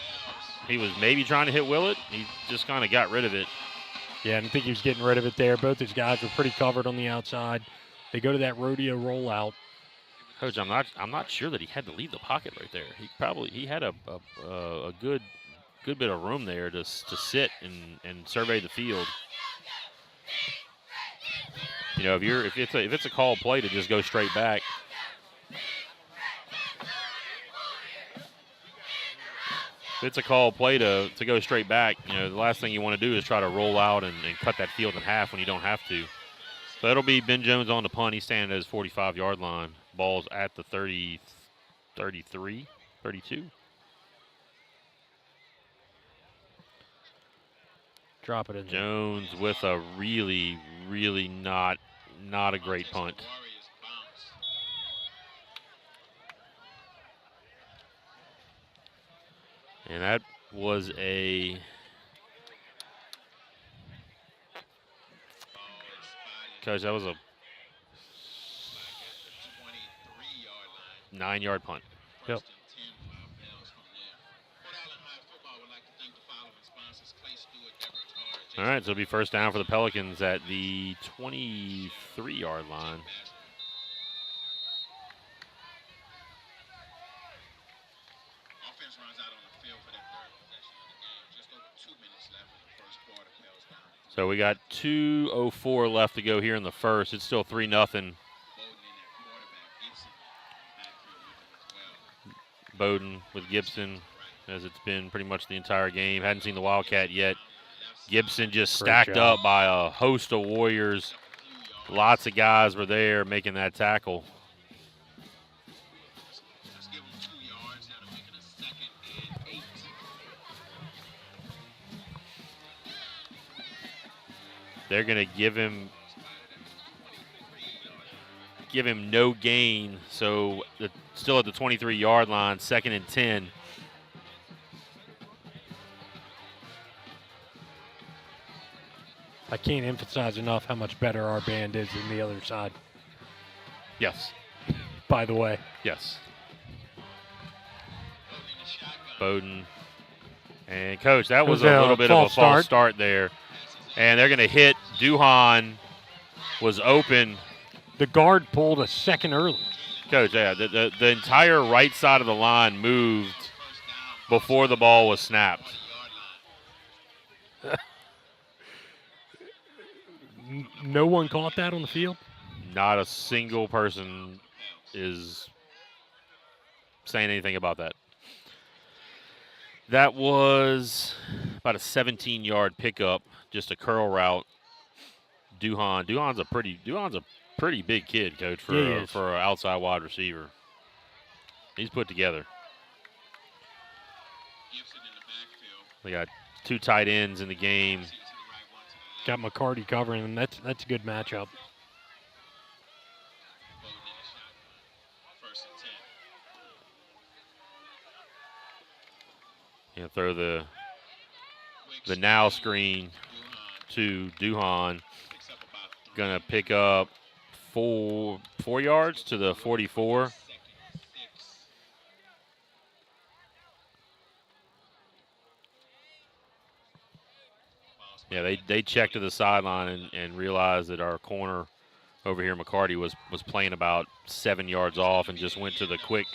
he was maybe trying to hit Willett. He just kind of got rid of it. Yeah, I didn't think he was getting rid of it there. Both these guys were pretty covered on the outside. They go to that rodeo rollout. Coach, I'm not sure that he had to leave the pocket right there. He had a good bit of room there to sit and survey the field. You know, if it's a called play to just go straight back. If it's a called play to go straight back, you know, the last thing you want to do is try to roll out and cut that field in half when you don't have to. So it'll be Ben Jones on the punt. He's standing at his 45-yard line. Ball's at the 30, 33, 32. Drop it in. Jones with a really, really not a great punt. And that was a Coach, that was a 9-yard punt. Yep. All right, so it'll be first down for the Pelicans at the 23-yard line. Offense runs out on the field for that third possession of the game. Just over 2 minutes left in the first quarter. Pels down. So we got 2:04 left to go here in the first. It's still 3-0. Bowden in that quarterback. Gibson backfield with him as well. Bowden with Gibson, as it's been pretty much the entire game. Hadn't seen the Wildcat yet. Gibson just Great stacked job. up by a host of Warriors. Lots of guys were there making that tackle. Let's give him 2 yards. That'll make it a 2nd and 8. They're going to give him no gain. So still at the 23-yard line, 2nd and 10. I can't emphasize enough how much better our band is than the other side, Yes, by the way. yes. Bowden. And, Coach, that was a little bit of a false start there. And they're going to hit. Duhan was open. The guard pulled a second early. Coach, yeah, the entire right side of the line moved before the ball was snapped. No one caught that on the field? Not a single person is saying anything about that. That was about a 17-yard pickup, just a curl route. Duhan's a pretty big kid, Coach, for an outside wide receiver. He's put together. They got 2 tight ends in the game. Got McCarty covering him. That's a good matchup. You throw the now screen to Duhan. Gonna pick up 4 yards to the 44. Yeah, they checked to the sideline and realized that our corner over here, McCarty, was playing about 7 yards off and just went to the quick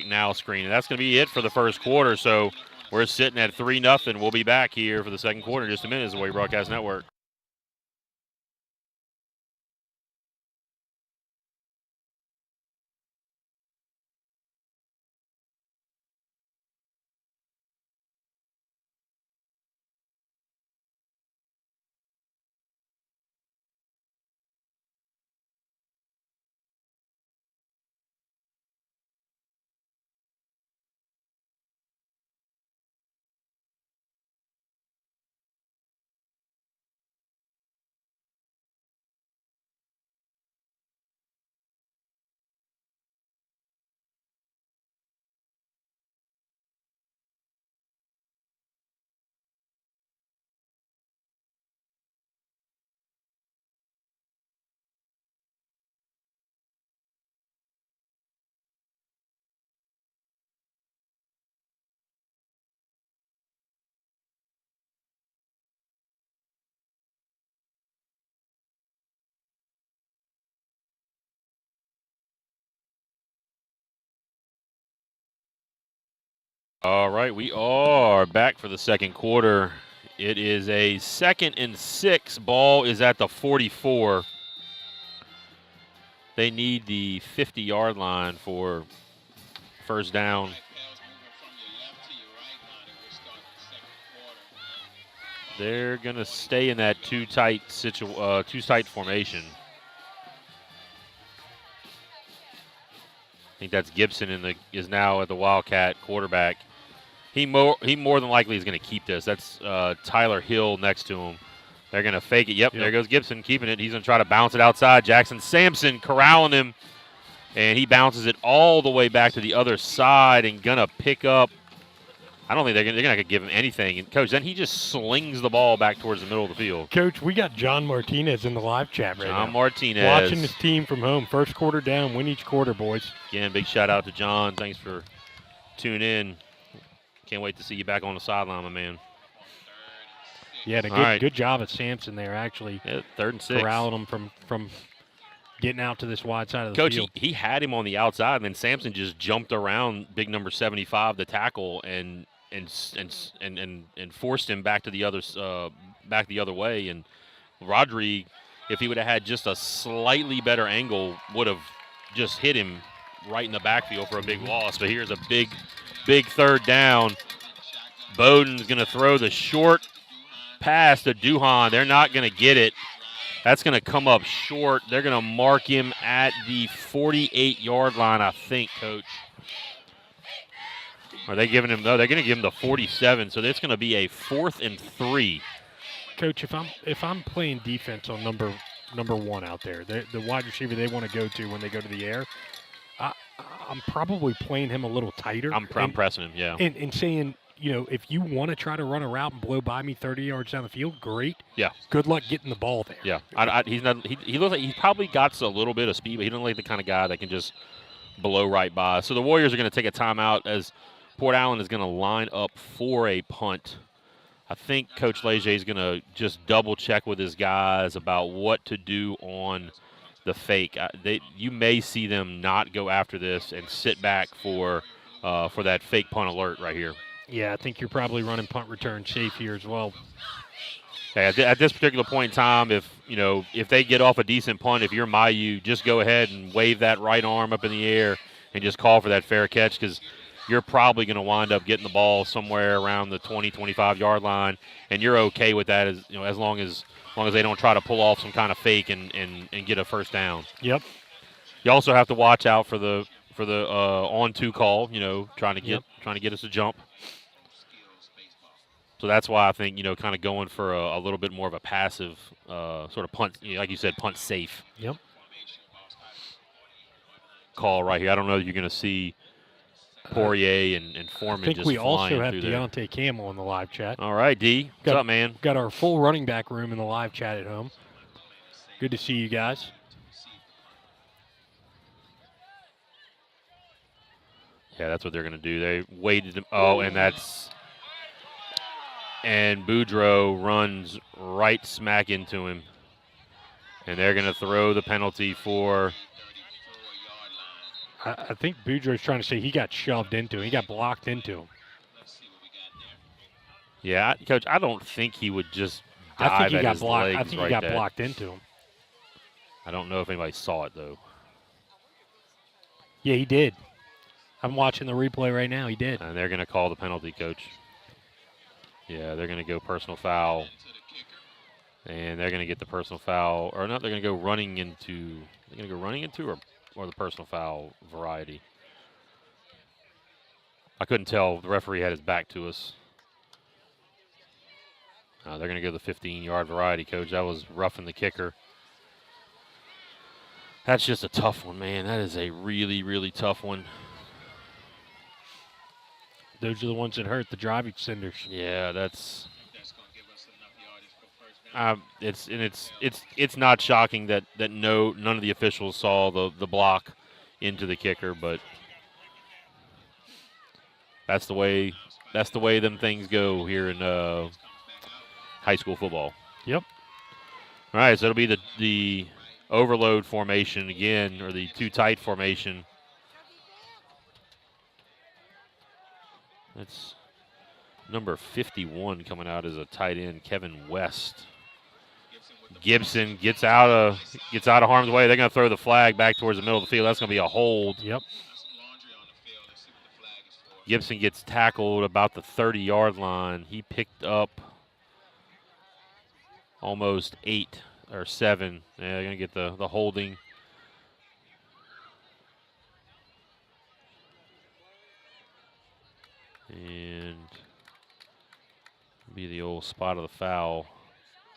now screen. And that's going to be it for the first quarter. So we're sitting at 3-0. We'll be back here for the second quarter in just a minute as the Warrior Broadcast Network. All right, we are back for the second quarter. It is a 2nd and 6. Ball is at the 44. They need the 50-yard line for first down. They're going to stay in that too tight formation. I think that's Gibson is now at the Wildcat quarterback. He more than likely is going to keep this. That's Tyler Hill next to him. They're going to fake it. Yep, there goes Gibson keeping it. He's going to try to bounce it outside. Jackson Sampson corralling him, and he bounces it all the way back to the other side and going to pick up I don't think they're not gonna give him anything. And coach, then he just slings the ball back towards the middle of the field. Coach, we got John Martinez in the live chat right now. John Martinez watching his team from home. First quarter down, win each quarter, boys. Again, big shout out to John. Thanks for tuning in. Can't wait to see you back on the sideline, my man. Yeah, and a good job at Sampson there, actually. Yeah, 3rd and 6. Corralling him from getting out to this wide side of the Coach, field. he had him on the outside, and then Sampson just jumped around big number 75, the tackle, and forced him back to the other way. And Rodri, if he would have had just a slightly better angle, would have just hit him right in the backfield for a big loss. But here's a big 3rd down. Bowden's going to throw the short pass to Duhan. They're not going to get it. That's going to come up short. They're going to mark him at the 48-yard line, I think, Coach. Are they giving him? No, they're going to give him the 47. So it's going to be a 4th and 3. Coach, if I'm playing defense on number 1 out there, the wide receiver they want to go to when they go to the air, I'm probably playing him a little tighter. I'm pressing him, yeah. And saying, if you want to try to run a route and blow by me 30 yards down the field, great. Yeah. Good luck getting the ball there. Yeah. He's not. He looks like he probably got a little bit of speed, but he doesn't like the kind of guy that can just blow right by. So the Warriors are going to take a timeout as Port Allen is going to line up for a punt. I think Coach Leger is going to just double check with his guys about what to do on the fake. You may see them not go after this and sit back for that fake punt alert right here. Yeah, I think you're probably running punt return safe here as well. Okay, at this particular point in time, if they get off a decent punt, if you're Mayu, just go ahead and wave that right arm up in the air and just call for that fair catch, because you're probably going to wind up getting the ball somewhere around the 20, 25-yard line, and you're okay with that as long as they don't try to pull off some kind of fake and get a first down. Yep. You also have to watch out for the on-2 call, trying to get us a jump. So that's why I think, kind of going for a little bit more of a passive sort of punt, like you said, punt safe. Yep. Call right here. I don't know if you're going to see Poirier and Foreman just flying through there. I think we also have Deontay Campbell in the live chat. All right, D. What's up, man? Got our full running back room in the live chat at home. Good to see you guys. Yeah, that's what they're going to do. They waited him. Oh, and Boudreaux runs right smack into him. And they're going to throw the penalty for. I think Boudreaux's trying to say he got shoved into him. He got blocked into him. Yeah, Coach, I don't think he would just dive I think he at got his blocked. legs I think right he got there. blocked into him. I don't know if anybody saw it, though. Yeah, he did. I'm watching the replay right now. He did. And they're going to call the penalty, Coach. Yeah, they're going to go personal foul. And they're going to get the personal foul. Or not, they're going to go running into. They're going to go running into or the personal foul variety. I couldn't tell. The referee had his back to us. They're going to go the 15-yard variety, Coach. That was roughing the kicker. That's just a tough one, man. That is a really, really tough one. Those are the ones that hurt, the drive extenders. Yeah, that's it's not shocking that none of the officials saw the block into the kicker, but that's the way them things go here in high school football. Yep. All right, so it'll be the overload formation again, or the too tight formation. That's number 51 coming out as a tight end, Kevin West. Gibson gets out of harm's way. They're going to throw the flag back towards the middle of the field. That's going to be a hold. Yep. Gibson gets tackled about the 30-yard line. He picked up almost 8 or 7. Yeah, they're going to get the holding. And be the old spot of the foul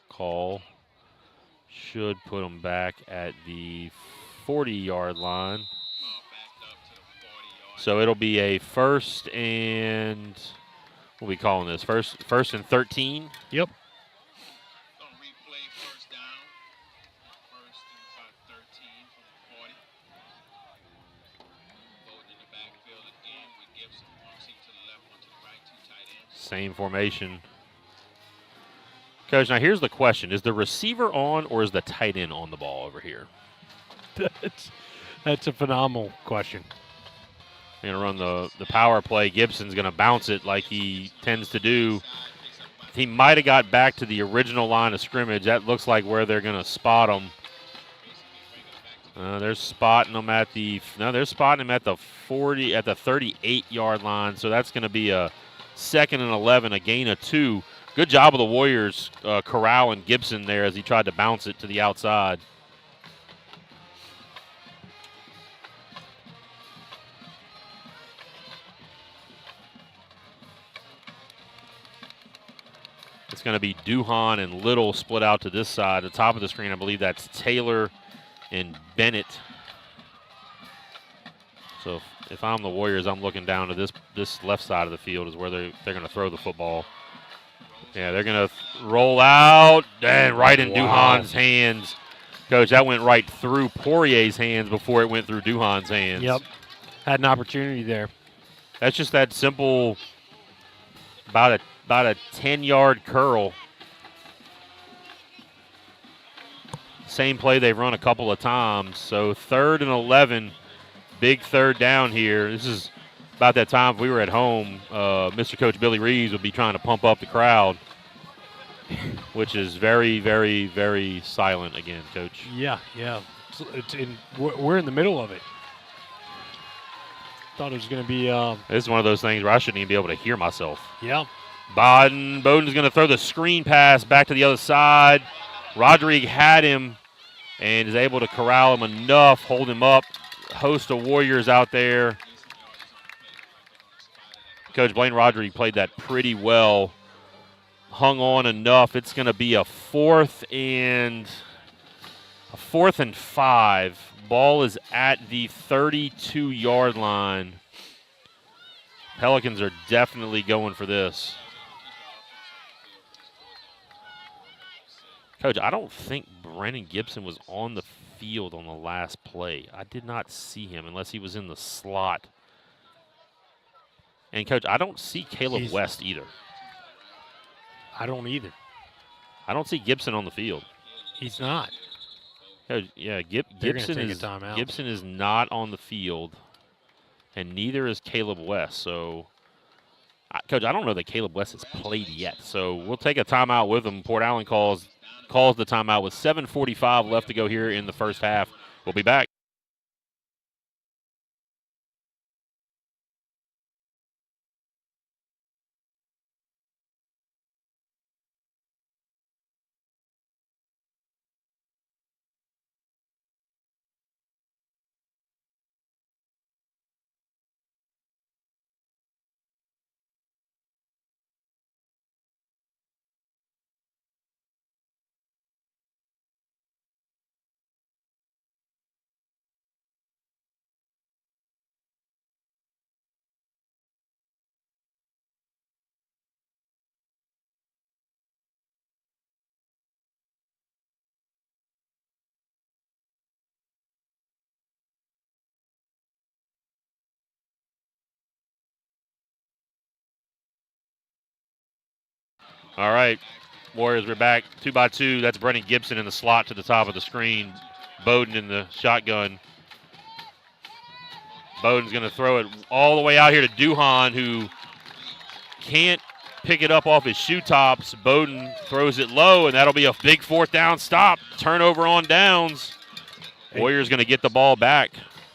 call. Should put them back at the 40-yard line. So it'll be a 1st and What are we calling this? First and 13? Yep. Gonna replay first down. First and about 13 from the 40. Bowden in the backfield again with Gibson. One seat to the left, one to the right, two tight ends. Same formation. Coach, now here's the question. Is the receiver on or is the tight end on the ball over here? That's a phenomenal question. They're going to run the power play. Gibson's going to bounce it like he tends to do. He might have got back to the original line of scrimmage. That looks like where they're going to spot him. They're spotting him at the 40, at the 38-yard line. So that's going to be a 2nd and 11, a gain of 2. Good job of the Warriors corralling Gibson there as he tried to bounce it to the outside. It's going to be Duhan and Little split out to this side. The top of the screen, I believe that's Taylor and Bennett. So if I'm the Warriors, I'm looking down to this left side of the field is where they're going to throw the football. Yeah, they're going to roll out and right in Duhan's hands. Coach, that went right through Poirier's hands before it went through Duhan's hands. Yep. Had an opportunity there. That's just that simple, about a 10-yard curl. Same play they've run a couple of times. So 3rd and 11, big third down here. This is about that time if we were at home, Mr. Coach Billy Reeves would be trying to pump up the crowd, which is very, very, very silent again, Coach. Yeah. We're in the middle of it. Thought it was going to be. This is one of those things where I shouldn't even be able to hear myself. Yeah. Bowden's going to throw the screen pass back to the other side. Rodrigue had him and is able to corral him enough, hold him up. Host of Warriors out there. Coach Blaine Rodrigue played that pretty well. Hung on enough. It's going to be a 4th and 5. Ball is at the 32-yard line. Pelicans are definitely going for this. Coach, I don't think Brennan Gibson was on the field on the last play. I did not see him unless he was in the slot. And, Coach, I don't see Caleb West either. I don't either. I don't see Gibson on the field. He's not. Coach, yeah, Gibson is not on the field, and neither is Caleb West. So, Coach, I don't know that Caleb West has played yet. So we'll take a timeout with him. Port Allen calls the timeout with 7:45 left to go here in the first half. We'll be back. All right, Warriors, we're back 2-by-2. That's Brennan Gibson in the slot to the top of the screen. Bowden in the shotgun. Bowden's going to throw it all the way out here to Duhan, who can't pick it up off his shoe tops. Bowden throws it low, and that'll be a big 4th down stop. Turnover on downs. Warriors going to get the ball back.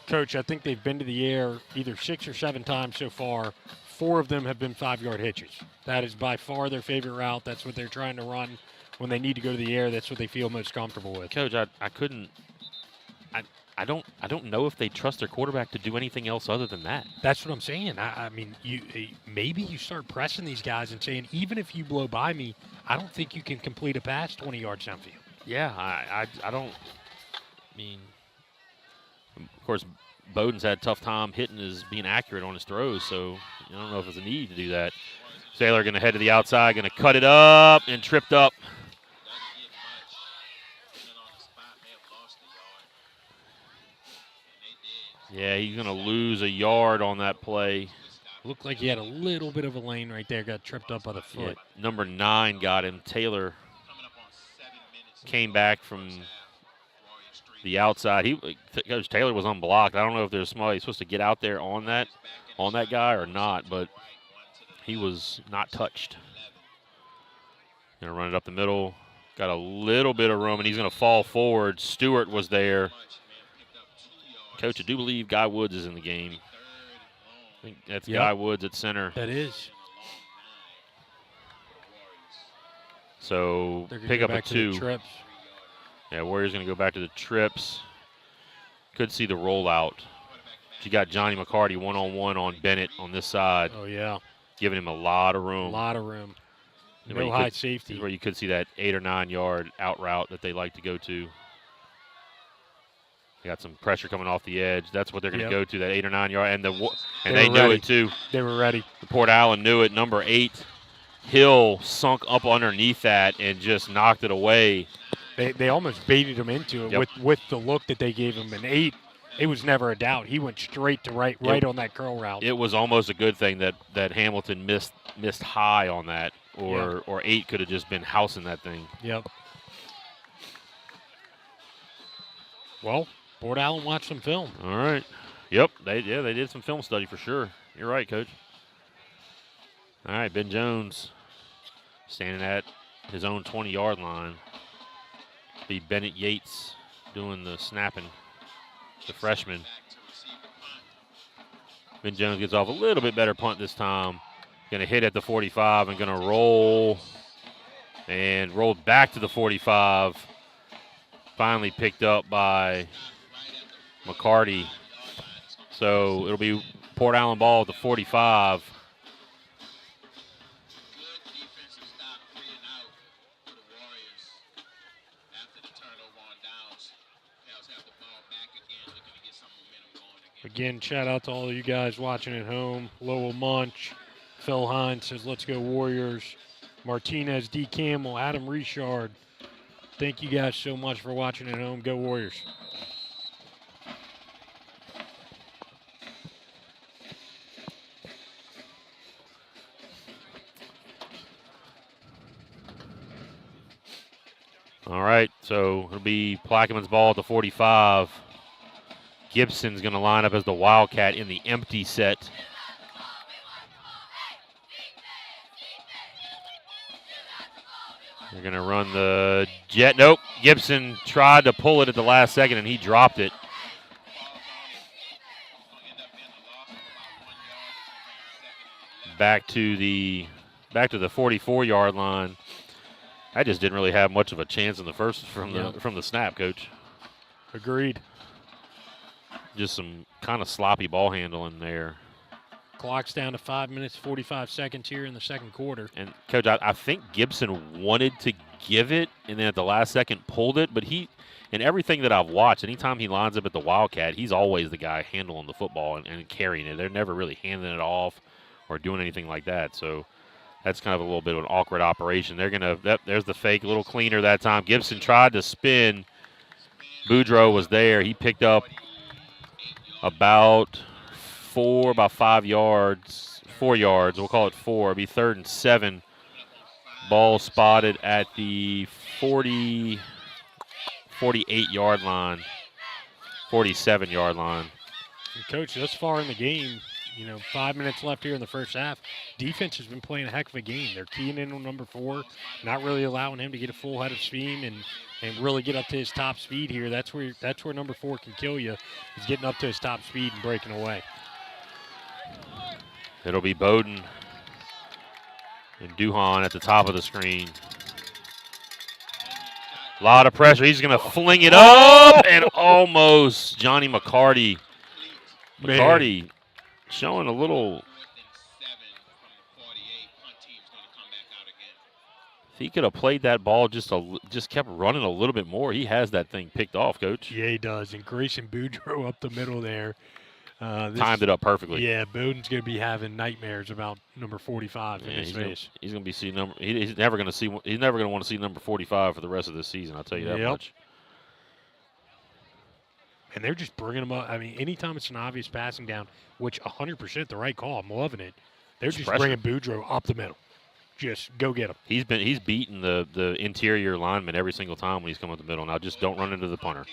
Coach, I think they've been to the air either 6 or 7 times so far. 4 of them have been 5-yard hitches. That is by far their favorite route. That's what they're trying to run when they need to go to the air. That's what they feel most comfortable with. Coach, I don't know if they trust their quarterback to do anything else other than that. That's what I'm saying. I mean, maybe you start pressing these guys and saying, even if you blow by me, I don't think you can complete a pass 20 yards downfield. Yeah, I don't. I mean, of course, Bowden's had a tough time being accurate on his throws, so I don't know if there's a need to do that. Taylor going to head to the outside, going to cut it up and tripped up. Yeah, he's going to lose a yard on that play. Looked like he had a little bit of a lane right there. Got tripped up by the foot. Yeah, number 9 got him. Taylor came back from the outside. Coach Taylor was unblocked. I don't know if there's somebody supposed to get out there on that guy or not, but he was not touched. Going to run it up the middle. Got a little bit of room, and he's going to fall forward. Stewart was there. Coach, I do believe Guy Woods is in the game. I think that's Guy Woods at center. That is. So pick up a 2. Trips. Yeah, Warriors going to go back to the trips. Could see the rollout. You got Johnny McCarty one-on-one on Bennett on this side. Oh, yeah. Giving him a lot of room. A lot of room. No high safety. This is where you could see that 8 or 9 yard out route that they like to go to. They got some pressure coming off the edge. That's what they're going to go to, that 8 or 9 yard. And they knew it, too. They were ready. Port Allen knew it. Number 8, Hill, sunk up underneath that and just knocked it away. They almost baited him into it with the look that they gave him. An 8, it was never a doubt. He went straight to right on that curl route. It was almost a good thing that Hamilton missed high on that, or 8 could have just been housing that thing. Yep. Well, Port Allen watched some film. All right. Yep. They did some film study for sure. You're right, Coach. All right, Ben Jones standing at his own 20-yard line. Be Bennett Yates doing the snapping, the freshman. Ben Jones gets off a little bit better punt this time. Going to hit at the 45 and going to roll. And rolled back to the 45. Finally picked up by McCarty. So it'll be Port Allen ball at the 45. Again, shout out to all of you guys watching at home. Lowell Munch, Phil Hines says, let's go Warriors. Martinez, D. Campbell, Adam Richard. Thank you guys so much for watching at home. Go Warriors. All right, so it'll be Plaquemines ball at the 45. Gibson's going to line up as the Wildcat in the empty set. They're going to run the jet. Nope, Gibson tried to pull it at the last second, and he dropped it. Back to the 44-yard line. I just didn't really have much of a chance in the first from the snap, Coach. Agreed. Just some kind of sloppy ball handling there. Clock's down to 5 minutes, 45 seconds here in the second quarter. And, Coach, I think Gibson wanted to give it and then at the last second pulled it. But in everything that I've watched, anytime he lines up at the Wildcat, he's always the guy handling the football and carrying it. They're never really handing it off or doing anything like that. So that's kind of a little bit of an awkward operation. There's the fake, a little cleaner that time. Gibson tried to spin. Boudreaux was there. He picked up about 5 yards, 4 yards. We'll call it 4. It'll be 3rd and 7. Ball spotted at the 48-yard line, 47-yard line. Coach, thus far in the game, 5 minutes left here in the first half. Defense has been playing a heck of a game. They're keying in on number 4, not really allowing him to get a full head of steam and really get up to his top speed here. That's where number 4 can kill you, is getting up to his top speed and breaking away. It'll be Bowden and Duhan at the top of the screen. A lot of pressure. He's going to fling it up and almost Johnny McCarty. McCarty showing a little. If he could have played that ball, just kept running a little bit more, he has that thing picked off, Coach. Yeah, he does. And Grayson Boudreaux up the middle there. Timed it up perfectly. Yeah, Bowden's going to be having nightmares about number 45 in his face. He's going to be seeing number. He's never going to see. He's never going to want to see number 45 for the rest of this season. I'll tell you that much. And they're just bringing him up. I mean, anytime it's an obvious passing down, which 100% the right call. I'm loving it. They're just bringing Boudreaux up the middle. Just go get him. He's beaten the interior lineman every single time when he's come up the middle. Now just don't run into the punter.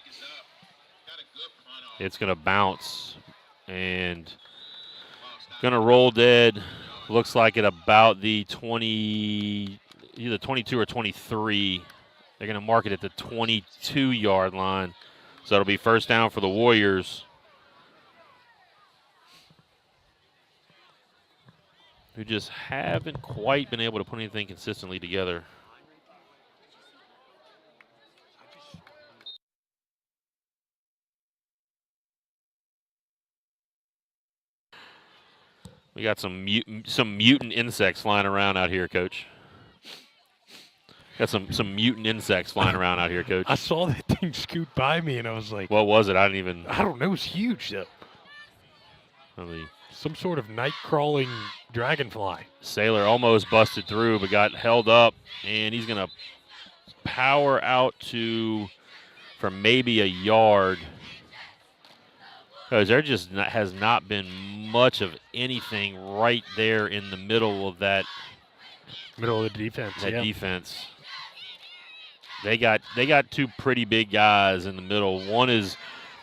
It's going to bounce and going to roll dead. Looks like at about the 20, either 22 or 23. They're going to mark it at the 22-yard line. So it'll be first down for the Warriors, who just haven't quite been able to put anything consistently together. We got some mutant insects flying around out here, Coach. Got some mutant insects flying around out here, Coach. I saw that thing scoot by me, and I was like, what was it? I don't know. It's huge, though. Some sort of night-crawling dragonfly. Sailor almost busted through, but got held up, and he's going to power out for maybe a yard. Because there just has not been much of anything right there in the middle of that. Middle of the defense. Defense. They got two pretty big guys in the middle. One is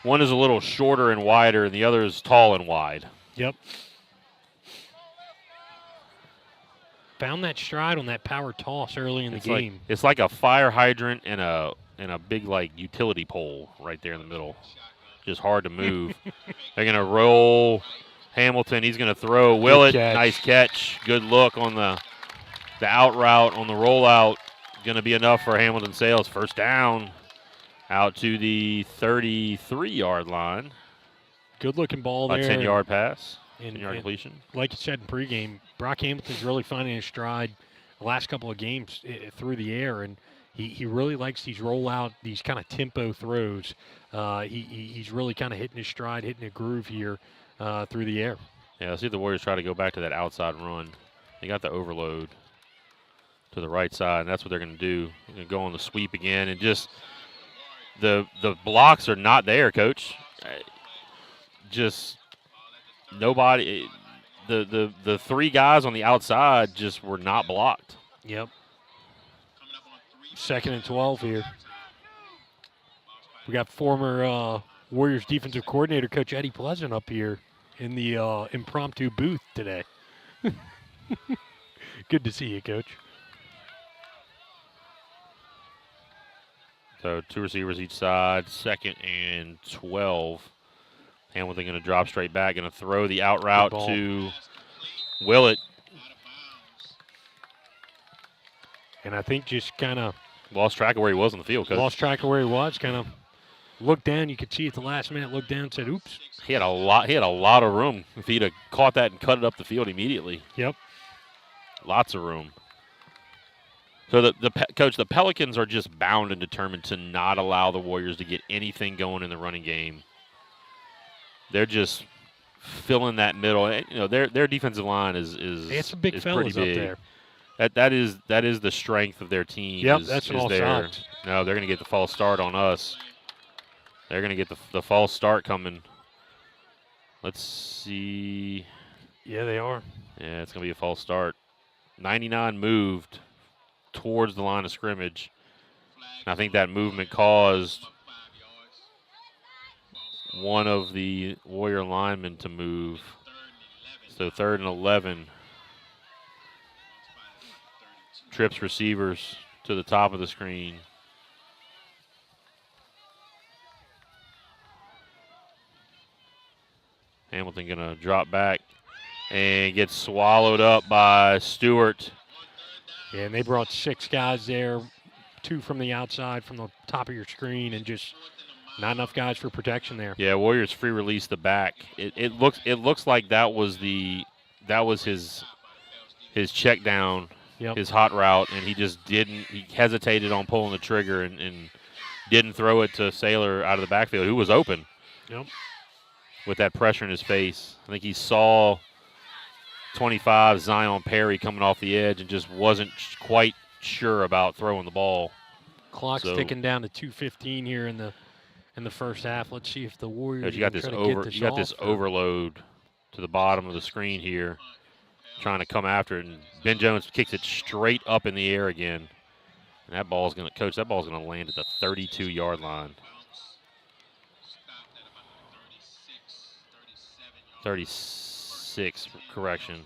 a little shorter and wider, and the other is tall and wide. Yep. Found that stride on that power toss early in the game. It's like a fire hydrant and a big utility pole right there in the middle. Just hard to move. They're gonna roll Hamilton. He's gonna throw. Will it? Nice catch. Good look on the out route on the rollout. Going to be enough for Hamilton Sales. First down out to the 33-yard line. Good-looking ball there. A 10-yard pass, 10-yard completion. Like you said in pregame, Brock Hamilton's really finding his stride the last couple of games through the air, and he really likes these rollout, these kind of tempo throws. He's really kind of hitting his stride, hitting a groove here through the air. Yeah, let's see if the Warriors try to go back to that outside run. They got the overload to the right side, and that's what they're going to do. They're going to go on the sweep again, and just the blocks are not there, Coach. Just nobody. The three guys on the outside just were not blocked. Yep. 2nd and 12 here. We got former Warriors defensive coordinator, Coach Eddie Pleasant, up here in the impromptu booth today. Good to see you, Coach. So 2 receivers each side, 2nd and 12. Hamilton going to drop straight back, going to throw the out route to Willett. And I think just kind of lost track of where he was on the field, Coach. Lost track of where he was, kind of looked down. You could see at the last minute, looked down and said, oops. He had a lot of room. If he'd have caught that and cut it up the field immediately. Yep. Lots of room. So, Coach, the Pelicans are just bound and determined to not allow the Warriors to get anything going in the running game. They're just filling that middle. You know, their defensive line is it's some big fellas up there. That is the strength of their team. Yep, that's an all sides. No, they're going to get the false start on us. They're going to get the false start coming. Let's see. Yeah, they are. Yeah, it's going to be a false start. 99 moved towards the line of scrimmage. And I think that movement caused one of the Warrior linemen to move. So 3rd and 11. Trips receivers to the top of the screen. Hamilton going to drop back and get swallowed up by Stewart. Yeah, and they brought 6 guys there, 2 from the outside, from the top of your screen, and just not enough guys for protection there. Yeah, Warriors free release the back. It looks like that was his check down, his hot route, and he hesitated on pulling the trigger and didn't throw it to Sailor out of the backfield, who was open. Yep. with that pressure in his face. I think he saw 25 Zion Perry coming off the edge and just wasn't quite sure about throwing the ball. Clock's So- ticking down to 2:15 here in the first half. Let's see if the Warriors You got can this try to get this you got this off or- overload to the bottom of the screen here, trying to come after it, and Ben Jones kicks it straight up in the air again. And that ball's gonna, Coach, that ball's gonna land at the 32-yard line. 36, correction.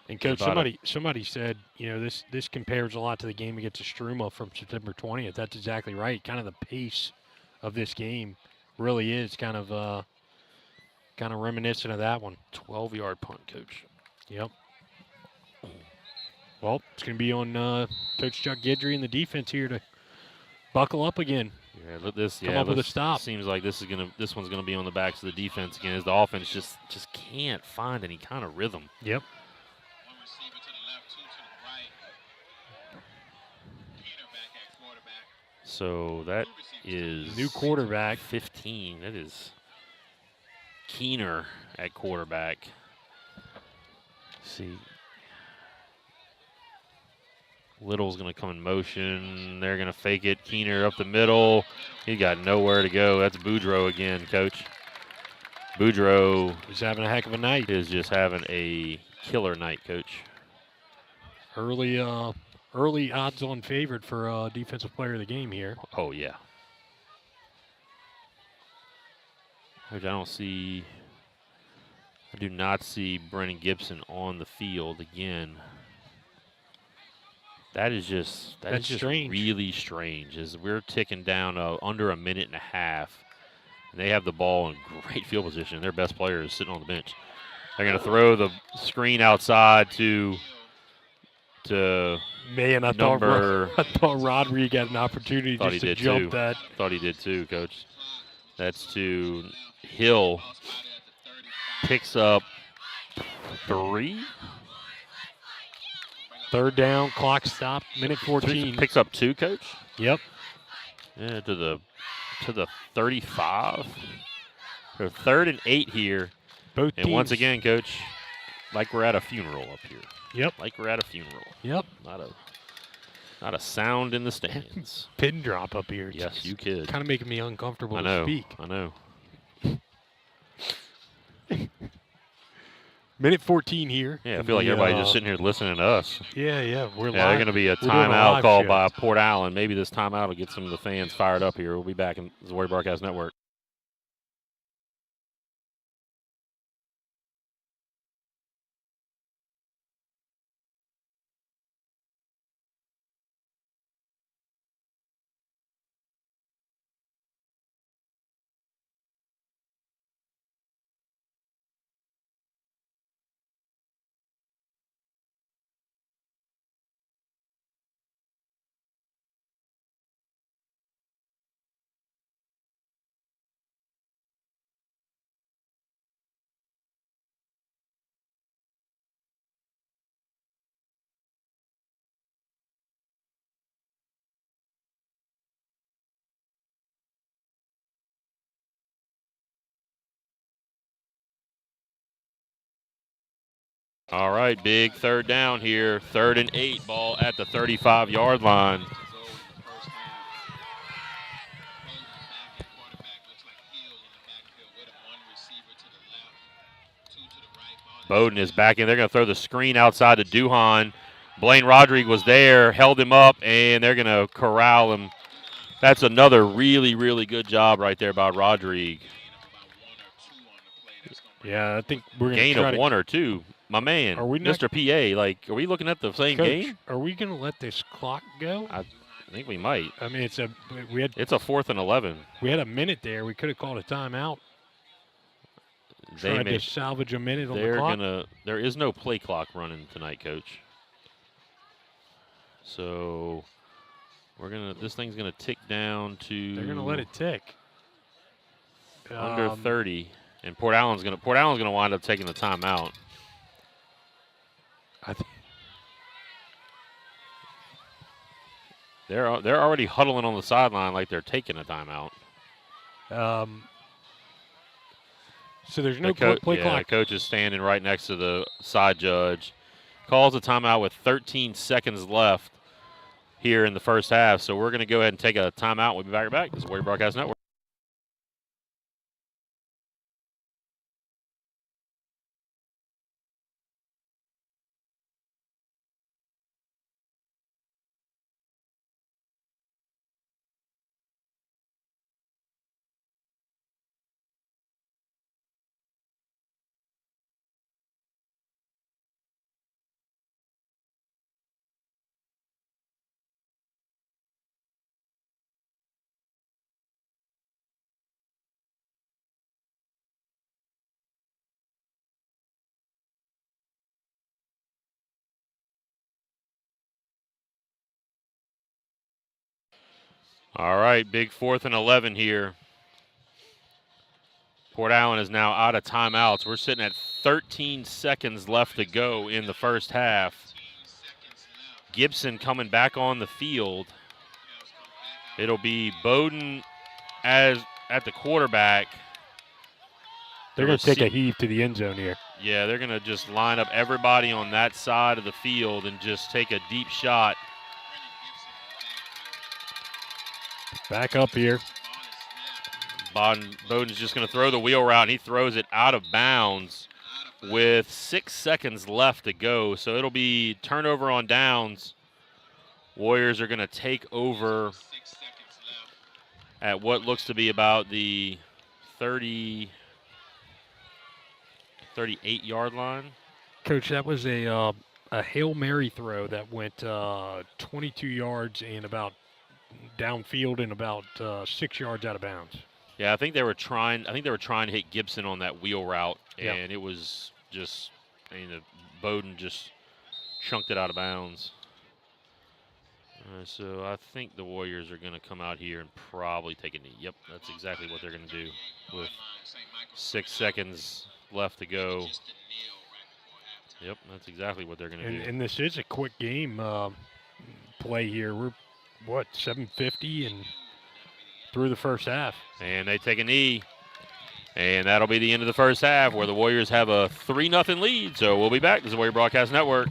And Coach, About somebody said, this compares a lot to the game against Struma from September 20th. That's exactly right. Kind of the pace of this game really is kind of reminiscent of that one. 12-yard punt, Coach. Yep. Well, it's going to be on Coach Chuck Guidry and the defense here to buckle up again. Yeah, let this Come up with a stop. Seems like this one's gonna be on the backs of the defense again, as the offense just can't find any kind of rhythm. Yep. One receiver to the left, two to the right. Keener back at quarterback. So that is New quarterback. 15. That is Keener at quarterback. Let's see. Little's going to come in motion. They're going to fake it. Keener up the middle. He got nowhere to go. That's Boudreaux again, Coach. Boudreaux He's having a heck of a night. is just having a killer night, Coach. Early odds-on favorite for defensive player of the game here. Oh, yeah. Coach, I do not see Brennan Gibson on the field again. That's just strange. really strange. As we're ticking down under a minute and a half, and they have the ball in great field position. Their best player is sitting on the bench. They're going to throw the screen outside to Man, I thought Rodriguez had an opportunity Thought just he to did jump too. that. Thought he did too, Coach. That's to Hill. Picks up 3. Third down, clock stopped, minute 14. Picks up 2, Coach. Yep. Yeah, to the 35. So 3rd and 8 here. Both And teams. once again, Coach, like we're at a funeral up here. Yep. Like we're at a funeral. Yep. Not a sound in the stands. Pin drop up here. Yes, you kid. Kind of making me uncomfortable I know. to speak. I know. Minute 14 here. Yeah, I feel like everybody's just sitting here listening to us. Yeah, we're live. Yeah, they're going to be a We're doing a timeout live called show. by Port Allen. Maybe this timeout will get some of the fans fired up here. We'll be back in the Warrior Broadcast Network. All right, big third down here. 3rd and 8, ball at the 35-yard line. Bowden is back in. They're going to throw the screen outside to Duhan. Blaine Rodriguez was there, held him up, and they're going to corral him. That's another really, really good job right there by Rodriguez. Yeah, I think we're going to Gain try of to 1 or 2. My man, Are we not- Mr. PA, like, are we looking at the same Coach, game? are we going to let this clock go? I think we might. I mean, it's a It's a 4th and 11. we had a minute there. We could have called a timeout. Tried to salvage a minute on the clock. There is no play clock running tonight, Coach. So this thing's gonna tick down to. They're going to let it tick. Under 30, and Port Allen's gonna wind up taking the timeout. They're already huddling on the sideline like they're taking a timeout. So there's no play clock. The coach is standing right next to the side judge. Calls a timeout with 13 seconds left here in the first half. So we're going to go ahead and take a timeout. We'll be right back. This is Warrior Broadcast Network. All right, big 4th and 11 here. Port Allen is now out of timeouts. We're sitting at 13 seconds left to go in the first half. Gibson coming back on the field. It'll be Bowden at the quarterback. They're going to take a heave to the end zone here. Yeah, they're going to just line up everybody on that side of the field and just take a deep shot. Back up here. Bowden's just going to throw the wheel route, and he throws it out of bounds with 6 seconds left to go. So it'll be turnover on downs. Warriors are going to take over at what looks to be about the 38-yard line. Coach, that was a Hail Mary throw that went 22 yards and about downfield and about 6 yards out of bounds. Yeah, I think they were trying to hit Gibson on that wheel route, Yep. and it was just, Bowden just chunked it out of bounds. So I think the Warriors are going to come out here and probably take a knee. Yep, that's exactly what they're going to do with 6 seconds left to go. Yep, that's exactly what they're going to do. And this is a quick game play here. We're, 7:50 and through the first half. And they take a knee. And that'll be the end of the first half where the Warriors have a 3-0 lead. So we'll be back. This is Warrior Broadcast Network.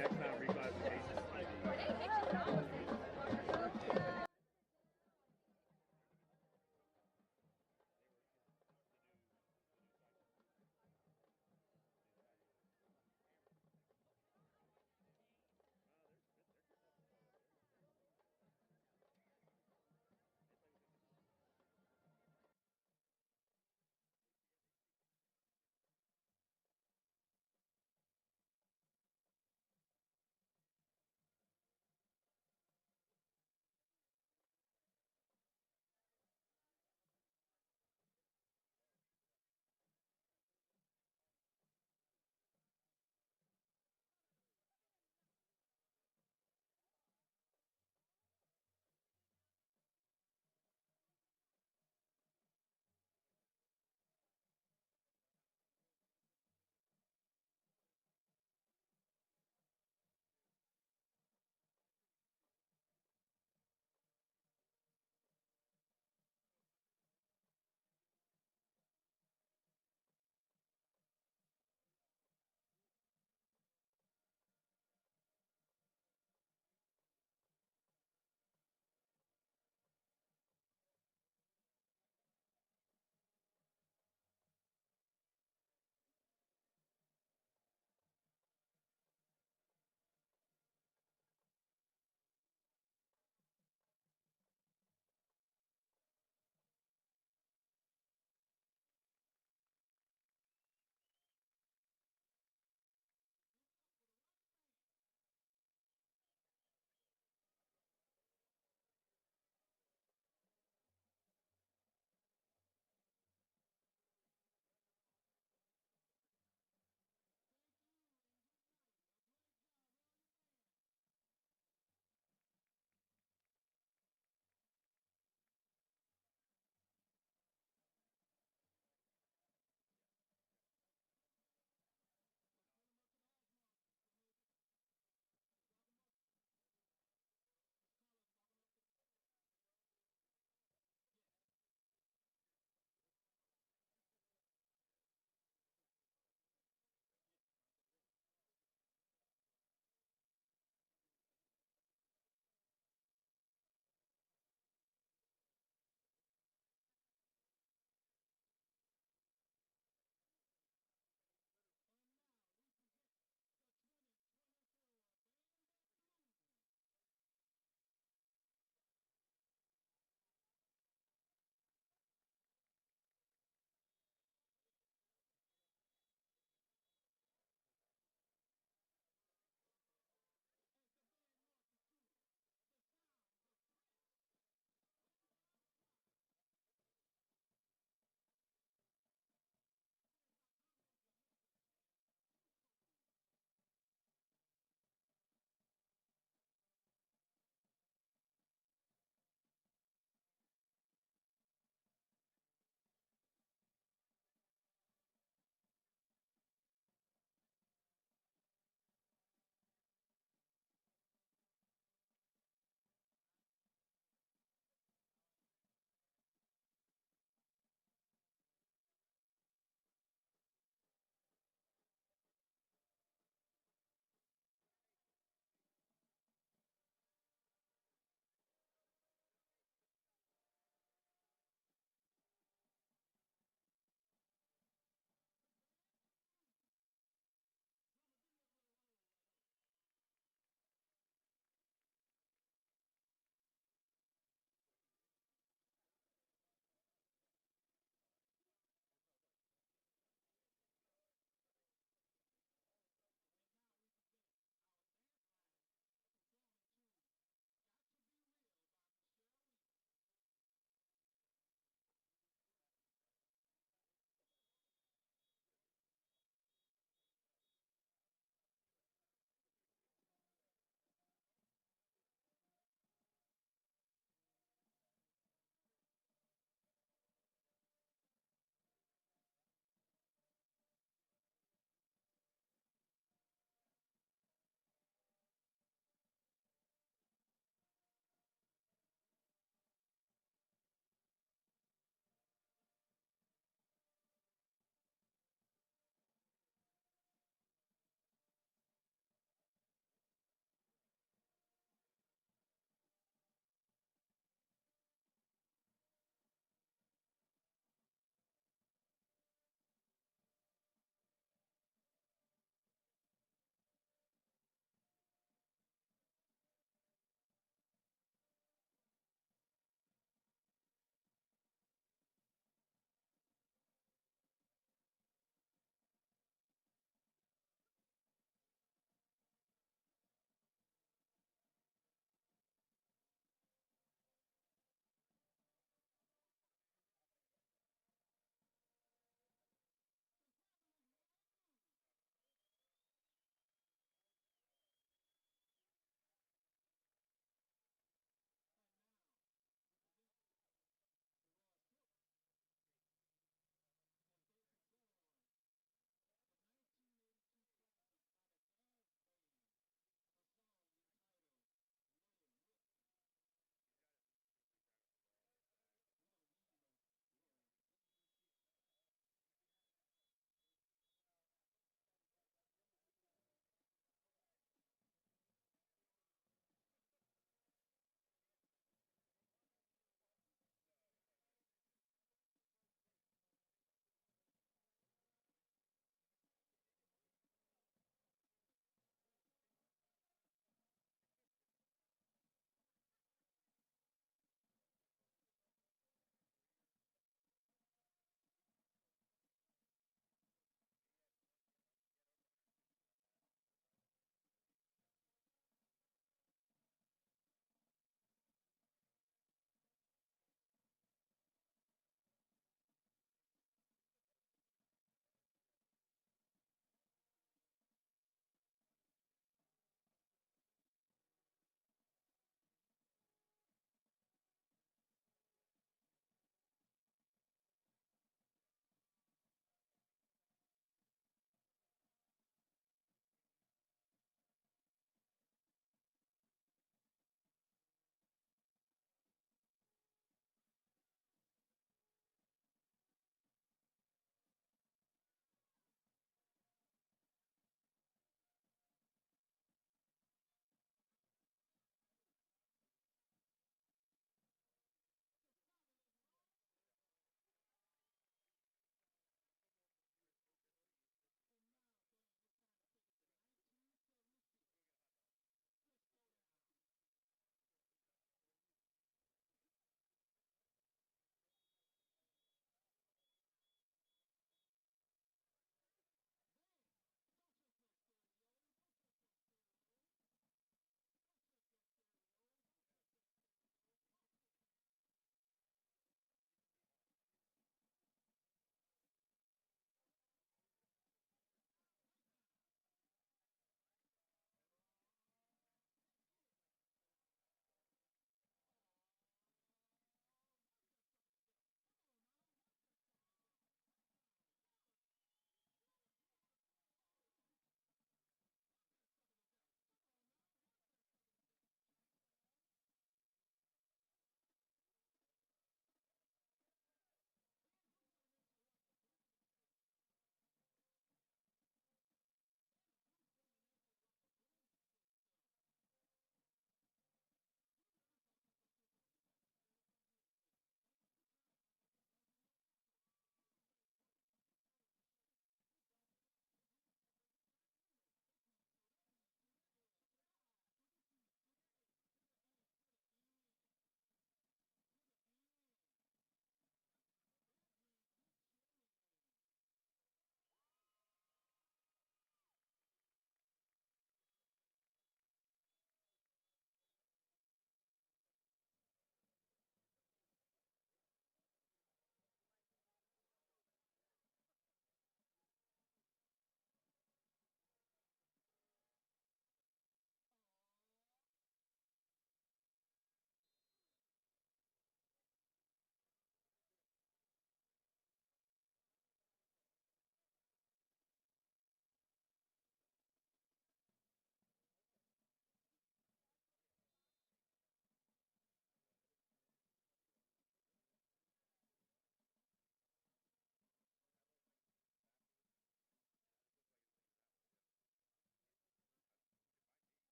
next time reclassification.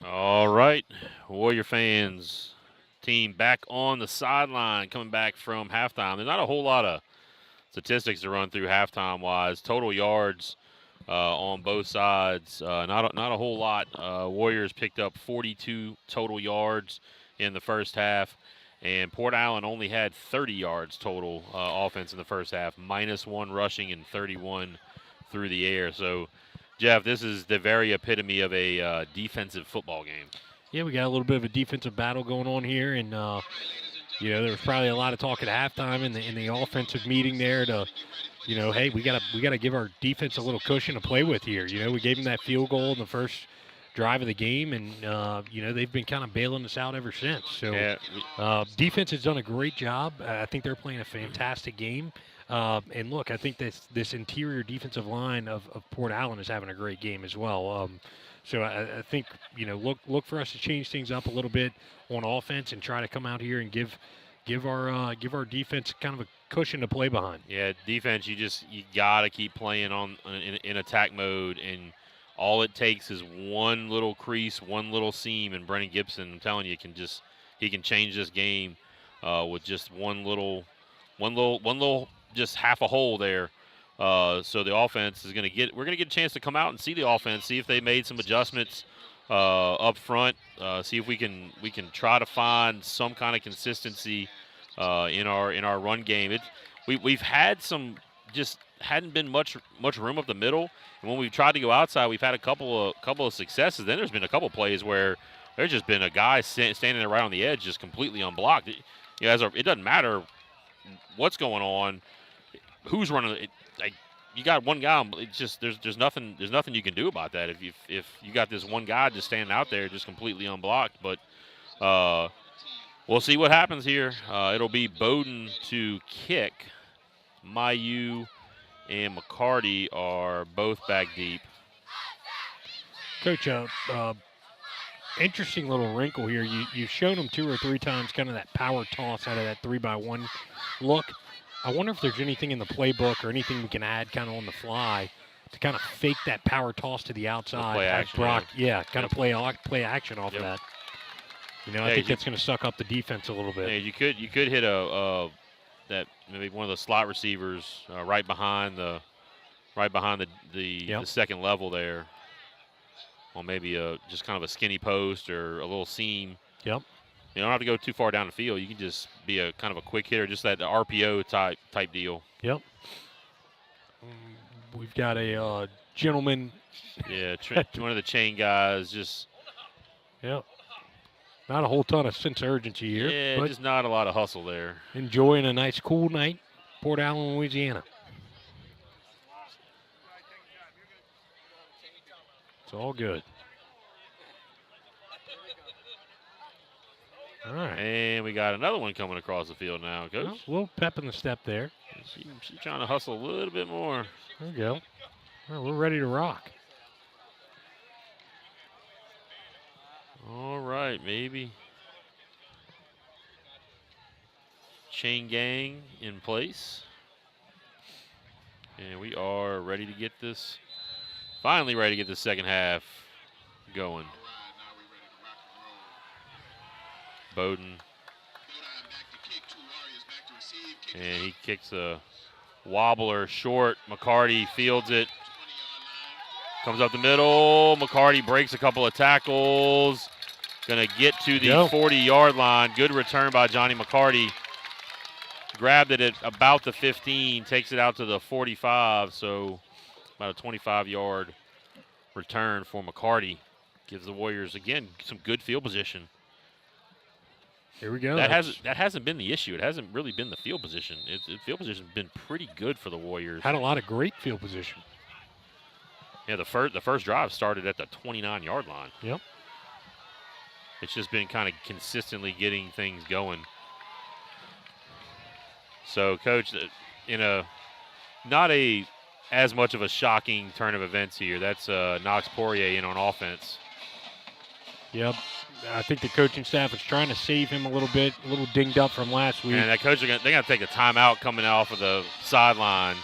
All right, Warrior fans, team back on the sideline, coming back from halftime. There's not a whole lot of statistics to run through halftime-wise. Total yards on both sides, not a whole lot. Warriors picked up 42 total yards in the first half, and Port Allen only had 30 yards total offense in the first half, -1 rushing and 31 through the air. So, Jeff, this is the very epitome of a defensive football game. Yeah, we got a little bit of a defensive battle going on here, and there was probably a lot of talk at halftime in the offensive meeting there to, hey, we gotta give our defense a little cushion to play with here. We gave them that field goal in the first drive of the game, and they've been kind of bailing us out ever since. So defense has done a great job. I think they're playing a fantastic game. And look, I think this interior defensive line of Port Allen is having a great game as well. So I think look for us to change things up a little bit on offense and try to come out here and give our defense kind of a cushion to play behind. Yeah, defense, you gotta keep playing in attack mode, and all it takes is one little crease, one little seam, and Brennan Gibson, I'm telling you, he can change this game with just one little, just half a hole there. So the offense is we're gonna get a chance to come out and see the offense, see if they made some adjustments up front, see if we can try to find some kind of consistency in our run game. We've had some, just hadn't been much room up the middle, and when we've tried to go outside, we've had a couple of successes. Then there's been a couple plays where there's just been a guy standing there right on the edge, just completely unblocked. It doesn't matter what's going on, who's running it. Like, you got one guy, it's just there's nothing you can do about that if you got this one guy just standing out there just completely unblocked. But we'll see what happens here. It'll be Bowden to kick. Mayu and McCarty are both back deep. Coach, interesting little wrinkle here. You've shown them 2 or 3 times kind of that power toss out of that 3-by-1 look. I wonder if there's anything in the playbook or anything we can add kind of on the fly to kind of fake that power toss to the outside. Play action, Brock, kind of play action off of that. I think that's going to suck up the defense a little bit. Yeah, you could hit that maybe one of the slot receivers right behind the second level there, or maybe just kind of a skinny post or a little seam. Yep. You don't have to go too far down the field. You can just be a kind of a quick hitter, just that RPO type deal. Yep. We've got a gentleman. Yeah, one of the chain guys. Just. Yep. Not a whole ton of sense of urgency here. Yeah, but just not a lot of hustle there. Enjoying a nice cool night, Port Allen, Louisiana. It's all good. All right. And we got another one coming across the field now, Coach. Well, a little pep in the step there. She's trying to hustle a little bit more. There we go. Well, we're ready to rock. All right, maybe. Chain gang in place. And we are ready to get this, finally ready to get the second half going. Bowden. And he kicks a wobbler short. McCarty fields it. Comes up the middle. McCarty breaks a couple of tackles. Going to get to the 40-yard line. Good return by Johnny McCarty. Grabbed it at about the 15. Takes it out to the 45. So about a 25-yard return for McCarty. Gives the Warriors, again, some good field position. Here we go. That hasn't been the issue. It hasn't really been the field position. The field position has been pretty good for the Warriors. Had a lot of great field position. Yeah, the first drive started at the 29-yard line. Yep. It's just been kind of consistently getting things going. So, Coach, not as much of a shocking turn of events here. That's Knox Poirier in on offense. Yep. I think the coaching staff is trying to save him a little bit, a little dinged up from last week. And that coach, they're going to take a timeout coming off of the sideline.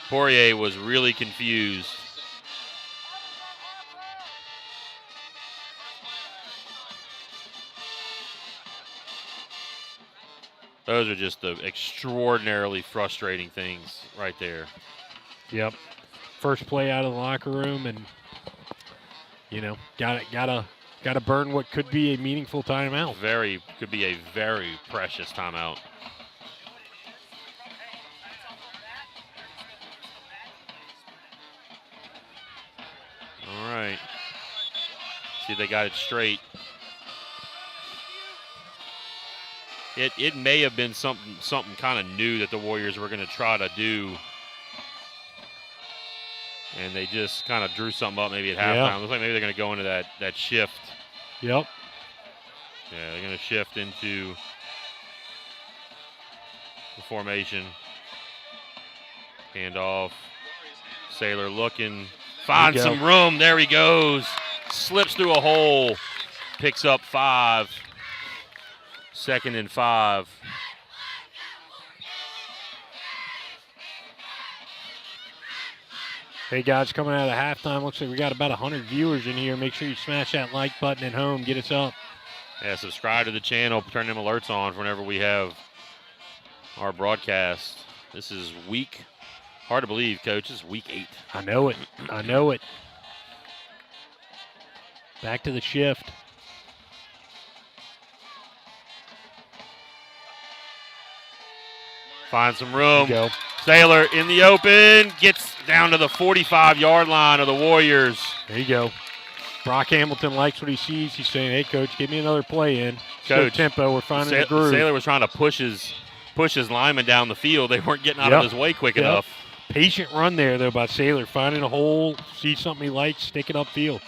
Poirier was really confused. Those are just the extraordinarily frustrating things right there. Yep. First play out of the locker room, and gotta burn what could be a meaningful timeout. Could be a very precious timeout. All right. See if they got it straight. It may have been something kind of new that the Warriors were going to try to do. And they just kind of drew something up maybe at halftime. Looks like maybe they're going to go into that shift. Yep. Yeah, they're going to shift into the formation. Handoff. Saylor looking. Finds some room. There he goes. Slips through a hole. Picks up 5. 2nd and 5. Hey guys, coming out of halftime, looks like we got about 100 viewers in here. Make sure you smash that like button at home. Get us up. Yeah, subscribe to the channel. Turn them alerts on whenever we have our broadcast. This is hard to believe, Coach, this is week 8. I know it. I know it. Back to the shift. Find some room. Go. Saylor in the open. Gets down to the 45-yard line of the Warriors. There you go. Brock Hamilton likes what he sees. He's saying, hey, Coach, give me another play in. Coach, Slow tempo. We're finding the groove. Saylor was trying to push his lineman down the field. They weren't getting out of his way quick enough. Patient run there, though, by Saylor. Finding a hole, see something he likes, stick it upfield.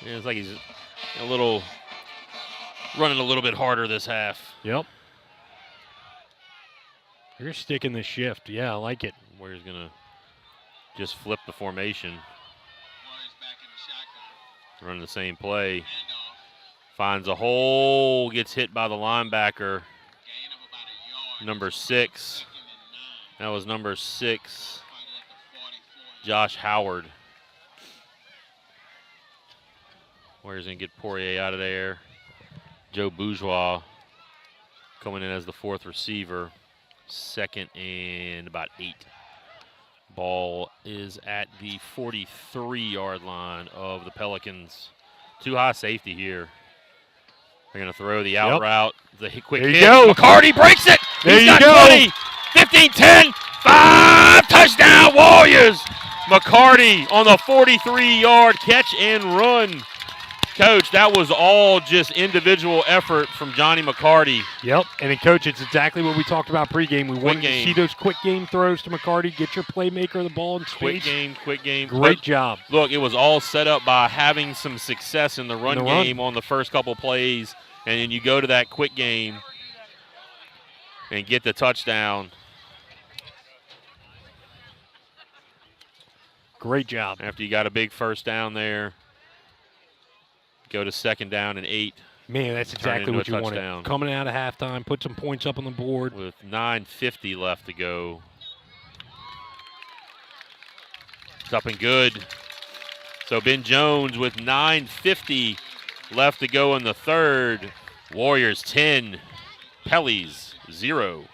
Yeah, it's like he's running a little bit harder this half. Yep. You're sticking the shift. Yeah, I like it. Warriors going to just flip the formation. Running the same play. Finds a hole, gets hit by the linebacker. Number 6. That was number 6, Josh Howard. Warriors going to get Poirier out of there. Joe Bourgeois coming in as the 4th receiver. 2nd and about 8. Ball is at the 43-yard line of the Pelicans. Too high safety here. They're going to throw the out route. The quick hit. McCarty breaks it. He's got 20, 15, 10, 5. Touchdown, Warriors. McCarty on the 43-yard catch and run. Coach, that was all just individual effort from Johnny McCarty. Yep, and then, Coach, it's exactly what we talked about pregame. We wanted to see those quick game throws to McCarty, get your playmaker the ball in space. Quick game. Great job. Look, it was all set up by having some success in the run game on the first couple plays, and then you go to that quick game and get the touchdown. Great job. After you got a big first down there. Go to 2nd down and 8. Man, that's exactly what you wanted. Coming out of halftime, put some points up on the board. With 9:50 left to go. It's up and good. So Ben Jones with 9:50 left to go in the 3rd. Warriors 10, Pellies 0.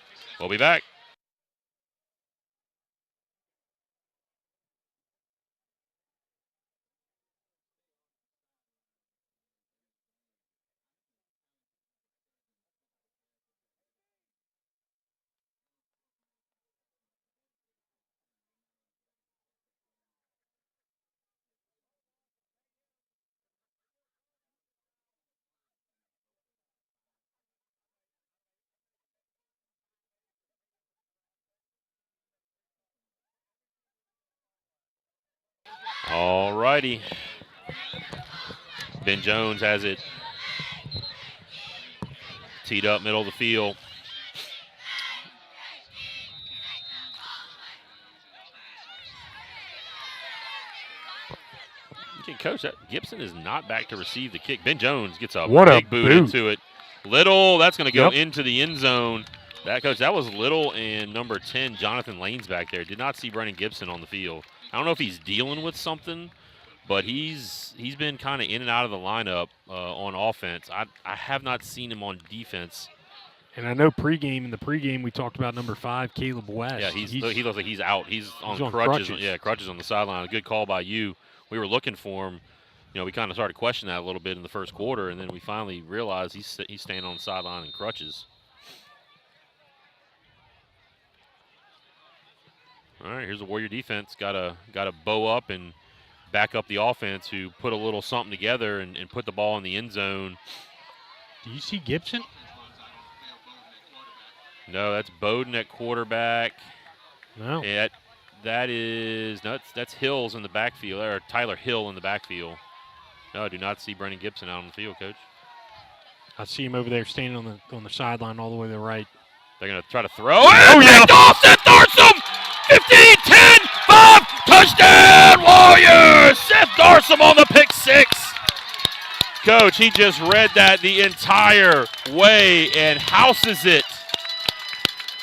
We'll be back. All righty. Ben Jones has it teed up middle of the field. Okay, Coach, that Gibson is not back to receive the kick. Ben Jones gets a big boot into it. Little, that's going to go into the end zone. Coach, that was Little and number 10, Jonathan Lanes back there. Did not see Brennan Gibson on the field. I don't know if he's dealing with something, but he's been kind of in and out of the lineup on offense. I have not seen him on defense. And I know in the pregame we talked about number 5, Caleb West. Yeah, he looks like he's out. He's on crutches. Yeah, crutches on the sideline. A good call by you. We were looking for him. You know, we kind of started questioning that a little bit in the first quarter, and then we finally realized he's standing on the sideline in crutches. All right, here's the Warrior defense. Got to bow up and back up the offense, who put a little something together and put the ball in the end zone. Do you see Gibson? No, that's Bowden at quarterback. No. That's Hills in the backfield, or Tyler Hill in the backfield. No, I do not see Brennan Gibson out on the field, Coach. I see him over there standing on the sideline all the way to the right. They're going to try to throw. Oh, yeah! Off Seth Darsom! 15, 10, 5, touchdown Warriors! Seth Darsom on the pick 6. Coach, he just read that the entire way and houses it.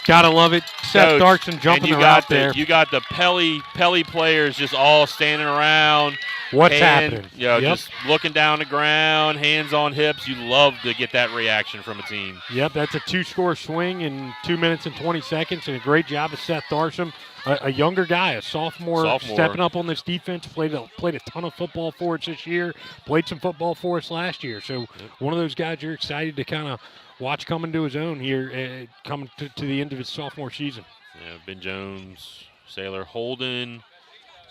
Gotta love it. Seth Darson jumping around there. You got the Pelly players just all standing around. What's happening? You know, just looking down the ground, hands on hips. You love to get that reaction from a team. Yep, that's a 2-score swing in 2 minutes and 20 seconds, and a great job of Seth Darsom, a younger guy, a sophomore stepping up on this defense. Played a ton of football for us this year. Played some football for us last year. So one of those guys you're excited to kind of watch coming to his own here, coming to the end of his sophomore season. Yeah, Ben Jones, Sailor, Holden,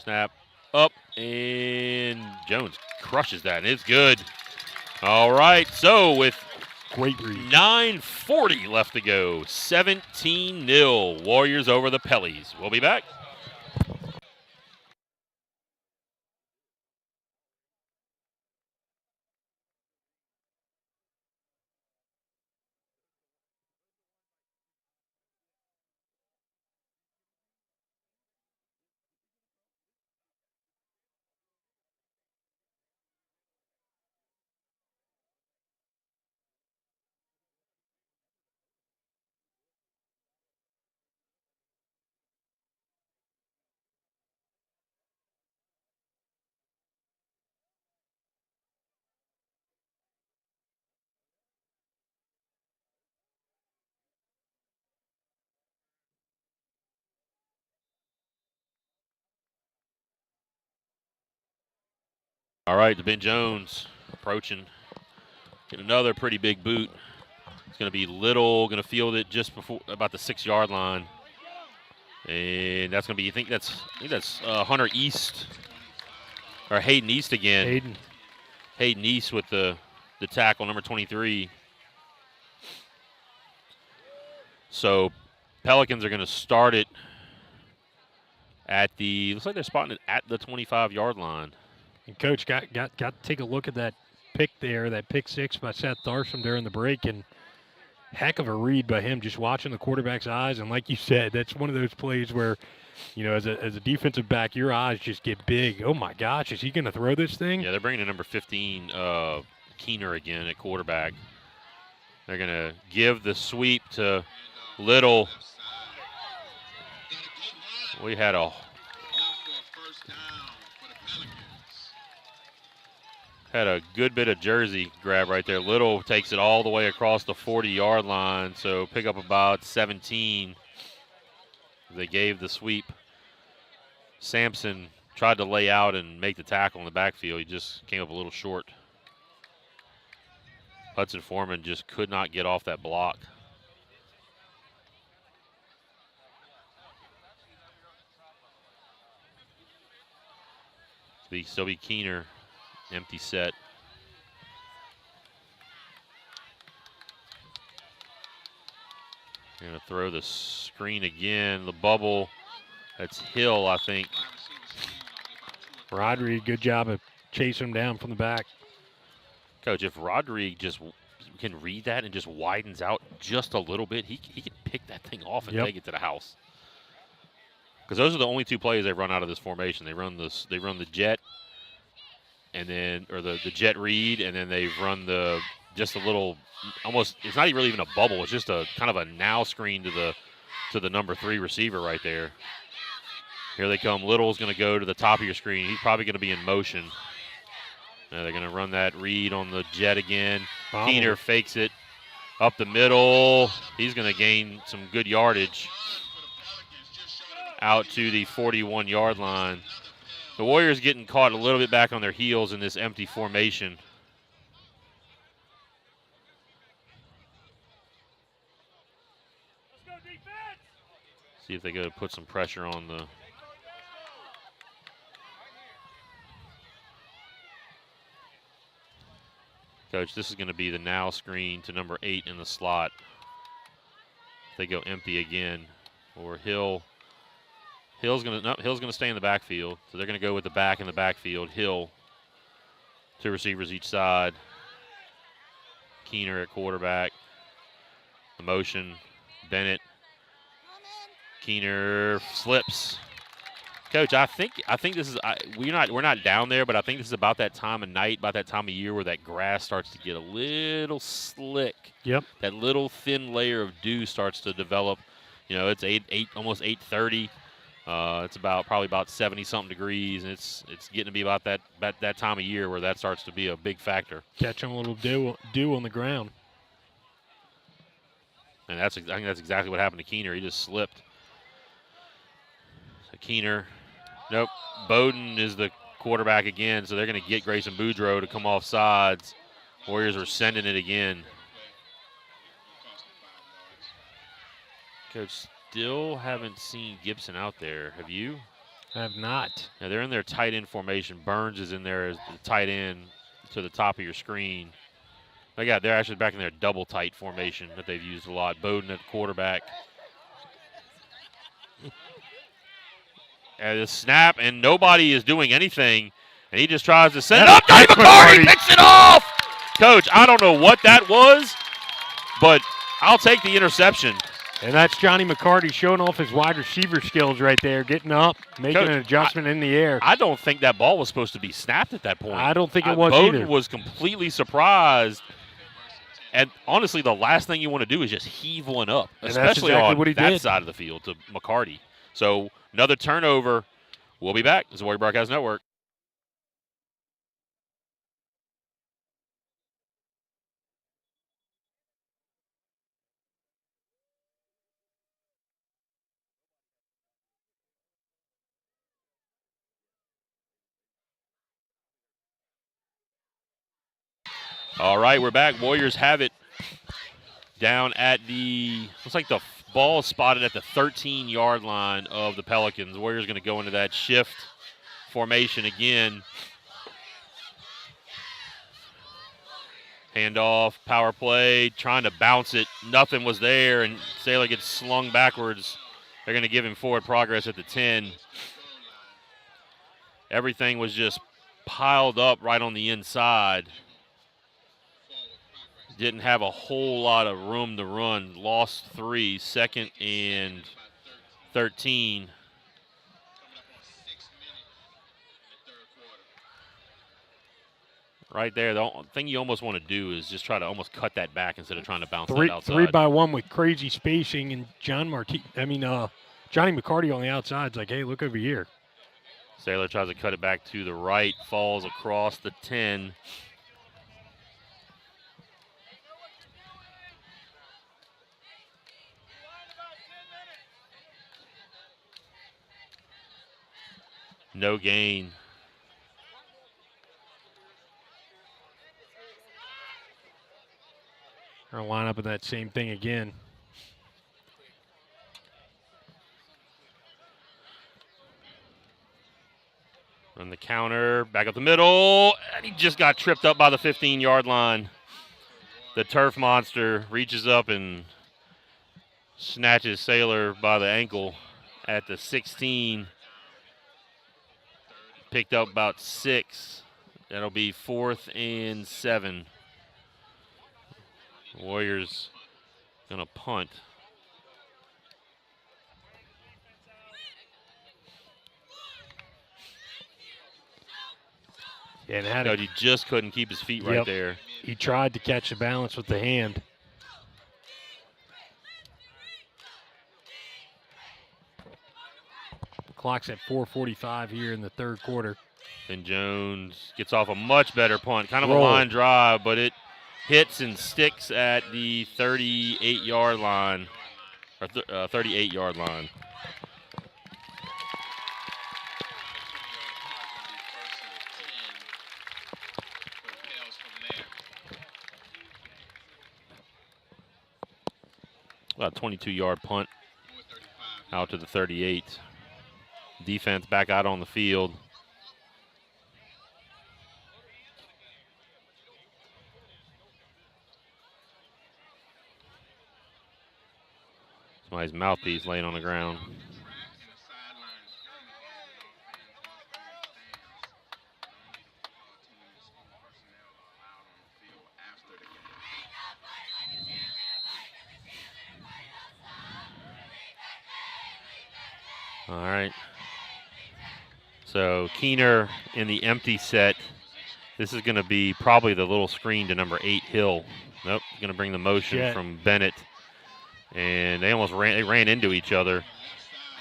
snap up, and Jones crushes that, and it's good. All right, so with great read. 9:40 left to go, 17-0, Warriors over the Pellies. We'll be back. All right, Ben Jones approaching. Get another pretty big boot. It's going to be Little, going to field it just before about the 6-yard line. And that's going to be, I think that's Hunter East, or Hayden East again. Hayden East with the tackle, number 23. So Pelicans are going to start it at looks like they're spotting it at the 25-yard line. And Coach got to take a look at that pick there, that pick 6 by Seth Darsom during the break, and heck of a read by him, just watching the quarterback's eyes. And like you said, that's one of those plays where, you know, as a defensive back, your eyes just get big. Oh my gosh, is he going to throw this thing? Yeah, they're bringing in number 15, Keener again at quarterback. They're going to give the sweep to Little. We had a good bit of jersey grab right there. Little takes it all the way across the 40-yard line, so pick up about 17. They gave the sweep. Sampson tried to lay out and make the tackle in the backfield. He just came up a little short. Hudson Foreman just could not get off that block. Still be Keener. Empty set. Going to throw the screen again. The bubble. That's Hill, I think. Rodriguez, good job of chasing him down from the back. Coach, if Rodriguez just can read that and just widens out just a little bit, he can pick that thing off and take it to the house. Because those are the only two plays they've run out of this formation. They run the jet, and then, or the jet read, and then they've run just a little, almost, it's not really even a bubble. It's just a kind of a now screen to the number 3 receiver right there. Here they come. Little's going to go to the top of your screen. He's probably going to be in motion. Now they're going to run that read on the jet again. Keener fakes it, Up the middle. He's going to gain some good yardage out to the 41-yard line. The Warriors getting caught a little bit back on their heels in this empty formation. See if they go to put some pressure on the. Coach, this is going to be the now screen to number 8 in the slot. They go empty again, or Hill's going to stay in the backfield, so they're going to go with the back in the backfield. Hill, 2 receivers each side. Keener at quarterback. The motion, Bennett. Keener slips. Coach, I think this is we're not down there, but I think this is about that time of night, about that time of year where that grass starts to get a little slick. Yep. That little thin layer of dew starts to develop. You know, it's almost 8:30. It's probably about 70-something degrees, and it's getting to be about that time of year where that starts to be a big factor. Catching a little dew on the ground. And I think that's exactly what happened to Keener. He just slipped. So Keener, nope. Bowden is the quarterback again, so they're going to get Grayson Boudreaux to come off sides. Warriors are sending it again. Coach, still haven't seen Gibson out there. Have you? I have not. Yeah, they're in their tight end formation. Burns is in there as the tight end to the top of your screen. They're actually back in their double tight formation that they've used a lot. Bowden at quarterback. And the snap, and nobody is doing anything, and he just tries to send it up. Johnny McCarty picks it off! Coach, I don't know what that was, but I'll take the interception. And that's Johnny McCarty showing off his wide receiver skills right there, getting up, making Coach, an adjustment in the air. I don't think that ball was supposed to be snapped at that point. I don't think it was Bowden either. was completely surprised. And honestly, the last thing you want to do is just heave one up, And that's especially exactly on what he that did. side of the field to McCarty. So another turnover. We'll be back. This is Warrior Broadcast Network. All right, we're back. Warriors have it down at looks like the ball is spotted at the 13-yard line of the Pelicans. Warriors going to go into that shift formation again. Handoff, power play, trying to bounce it. Nothing was there, and Saylor gets slung backwards. They're going to give him forward progress at the 10. Everything was just piled up right on the inside. Didn't have a whole lot of room to run. Lost 3, 2nd and 13. Right there, the thing you almost want to do is just try to almost cut that back instead of trying to bounce that outside. 3-by-1 with crazy spacing, and Johnny McCarty on the outside is like, hey, look over here. Saylor tries to cut it back to the right, falls across the 10. No gain. They're going to line up with that same thing again. Run the counter, back up the middle, and he just got tripped up by the 15-yard line. The turf monster reaches up and snatches Saylor by the ankle at the 16. Picked up about 6. That'll be 4th and 7. Warriors gonna punt. Yeah, and He just couldn't keep his feet right there. He tried to catch the balance with the hand. Clock's at 4:45 here in the third quarter. And Jones gets off a much better punt. Kind of a line drive, but it hits and sticks at the 38-yard line, or 38-yard line. About a 22-yard punt out to the 38. Defense back out on the field. Somebody's mouthpiece laying on the ground. All right. So Keener in the empty set. This is going to be probably the little screen to number 8, Hill. Nope, going to bring the motion from Bennett. And they almost ran into each other.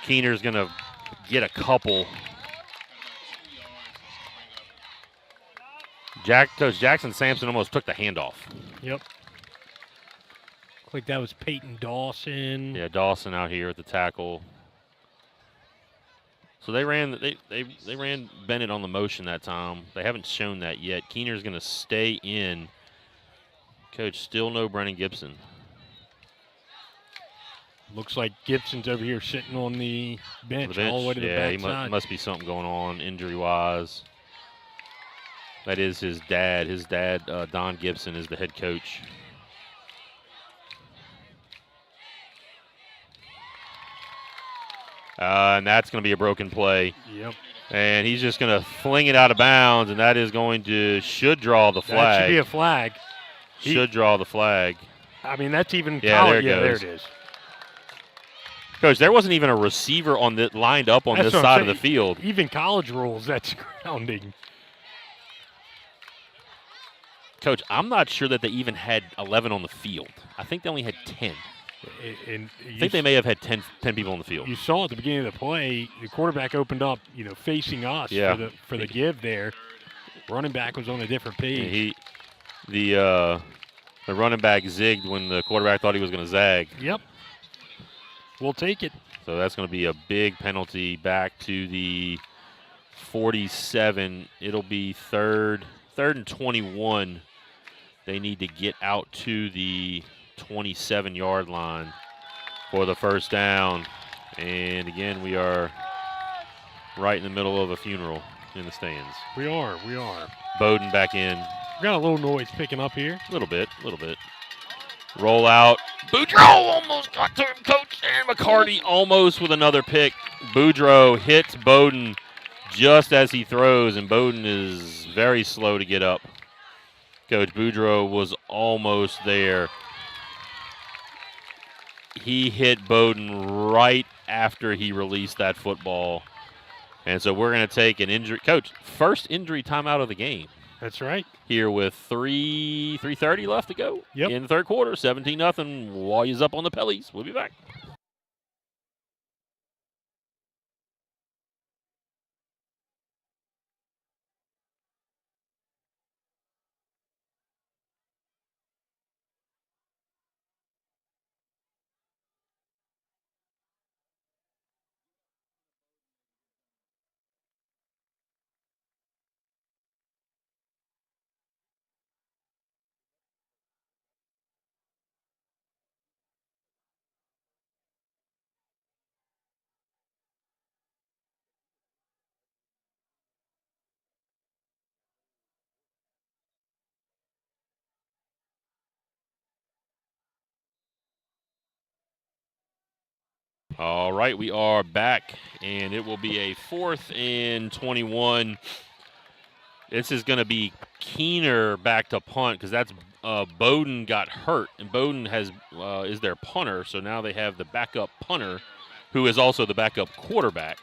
Keener's going to get a couple. Coach Jackson Sampson almost took the handoff. Yep. Looks like that was Peyton Dawson. Yeah, Dawson out here at the tackle. So they ran Bennett on the motion that time. They haven't shown that yet. Keener's going to stay in. Coach, still no Brennan Gibson. Looks like Gibson's over here sitting on the bench all the way to the backside. Yeah, he must be something going on injury-wise. That is his dad. His dad, Don Gibson, is the head coach. And that's going to be a broken play. Yep. And he's just going to fling it out of bounds, and that is going to should draw the flag. That should be a flag. Should draw the flag. I mean, that's even college. Yeah, there it is. Coach, there wasn't even a receiver lined up on this side of the field. Even college rules, that's grounding. Coach, I'm not sure that they even had 11 on the field. I think they only had 10. And I think they may have had 10 people on the field. You saw at the beginning of the play, the quarterback opened up, facing us for the give there. Running back was on a different page. The running back zigged when the quarterback thought he was going to zag. Yep. We'll take it. So that's going to be a big penalty back to the 47. It'll be third and 21. They need to get out to the 27-yard line for the first down. And again, we are right in the middle of a funeral in the stands. We are. Bowden back in. We got a little noise picking up here. A little bit. Roll out. Boudreaux almost got to him, Coach. And McCarty almost with another pick. Boudreaux hits Bowden just as he throws, and Bowden is very slow to get up. Coach, Boudreaux was almost there. He hit Bowden right after he released that football. And so we're going to take an injury. Coach, first injury timeout of the game. That's right. Here with 3:30 left to go in the third quarter. 17-0. Warriors up on the Pellies. We'll be back. All right, we are back, and it will be a 4th and 21. This is going to be Keener back to punt because that's Bowden got hurt, and Bowden is their punter, so now they have the backup punter, who is also the backup quarterback.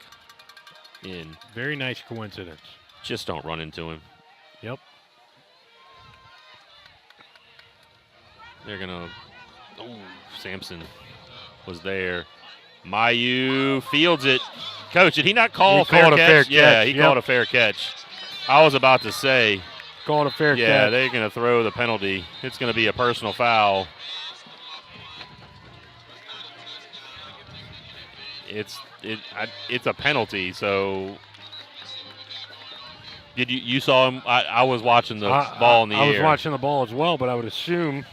In very nice coincidence. Just don't run into him. Yep. They're gonna. Oh, Sampson was there. Mayu fields it. Coach, did he not call a fair catch? Yeah, he called a fair catch. I was about to say, Call it a fair Yeah, catch. they're going to throw the penalty. It's going to be a personal foul. It's a penalty, so did you saw him? I was watching the ball in the air. I was watching the ball as well, but I would assume.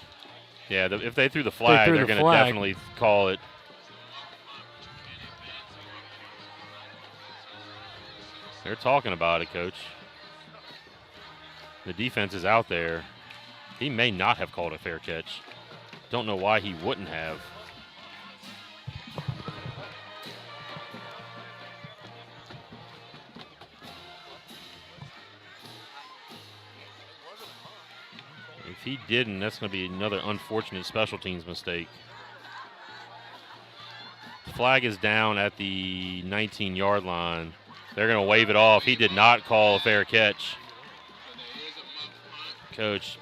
Yeah, if they threw the flag, they're going to definitely call it. They're talking about it, Coach. The defense is out there. He may not have called a fair catch. Don't know why he wouldn't have. If he didn't, that's going to be another unfortunate special teams mistake. The flag is down at the 19-yard line. They're going to wave it off. He did not call a fair catch. Coach,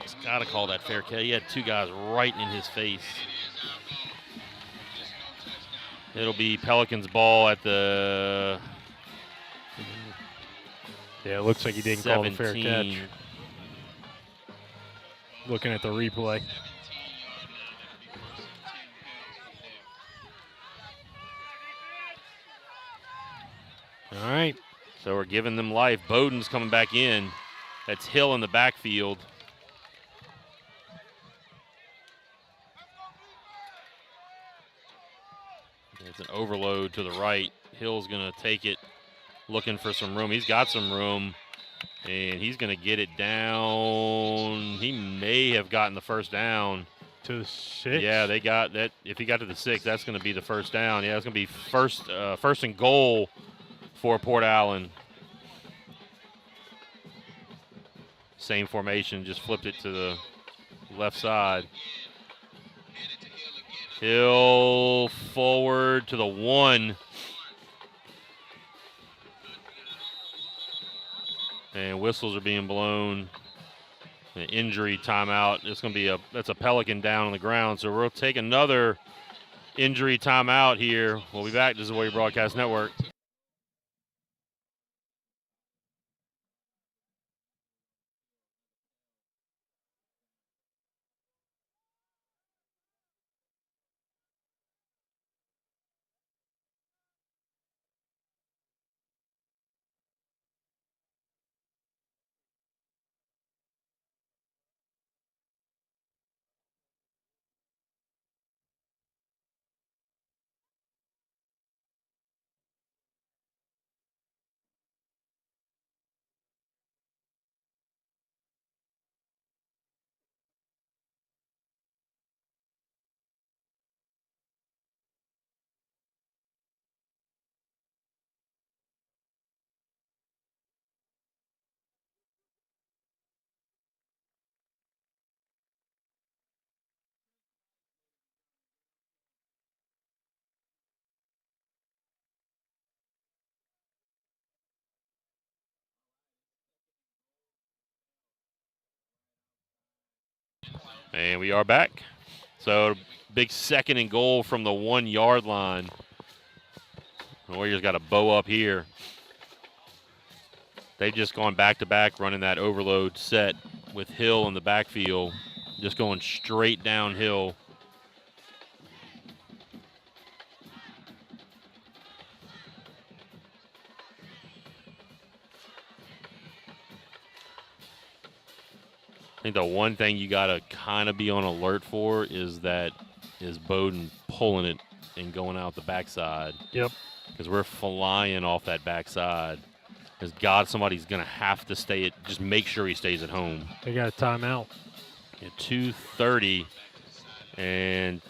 he's got to call that fair catch. He had two guys right in his face. It'll be Pelicans ball at the Yeah, it looks like he didn't 17. call the fair catch. Looking at the replay. All right. So we're giving them life. Bowden's coming back in. That's Hill in the backfield. It's an overload to the right. Hill's going to take it, looking for some room. He's got some room, and he's going to get it down. He may have gotten the first down. To the 6? Yeah, they got that. If he got to the 6, that's going to be the first down. Yeah, it's going to be first and goal for Port Allen. Same formation, just flipped it to the left side. Hill forward to the 1. And whistles are being blown. An injury timeout. It's going to be that's a Pelican down on the ground. So we'll take another injury timeout here. We'll be back. This is Warrior Broadcast Network. And we are back. So big second and goal from the 1-yard line. The Warriors got a bow up here. They've just gone back-to-back running that overload set with Hill in the backfield, just going straight downhill. I think the one thing you got to kind of be on alert for is Bowden pulling it and going out the backside. Yep. Because we're flying off that backside. Somebody's going to have to stay just make sure he stays at home. They got a timeout. At 2:30, and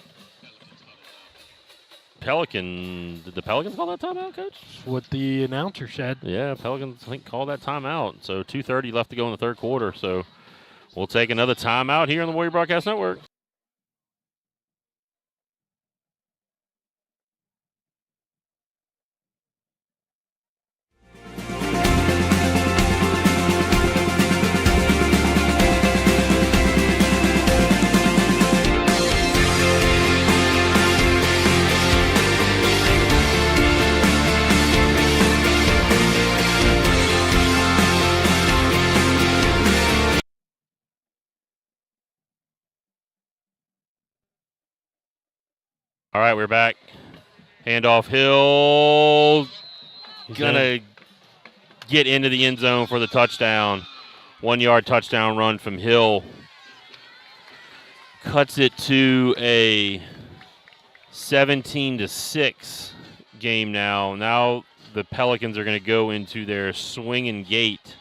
did the Pelicans call that timeout, Coach? That's what the announcer said. Yeah, Pelicans, I think, called that timeout. So 2:30 left to go in the third quarter. So we'll take another timeout here on the Warrior Broadcast Network. All right, we're back. Handoff Hill. Gonna get into the end zone for the touchdown. 1 yard touchdown run from Hill. Cuts it to a 17-6 game now. Now the Pelicans are going to go into their swing and gate.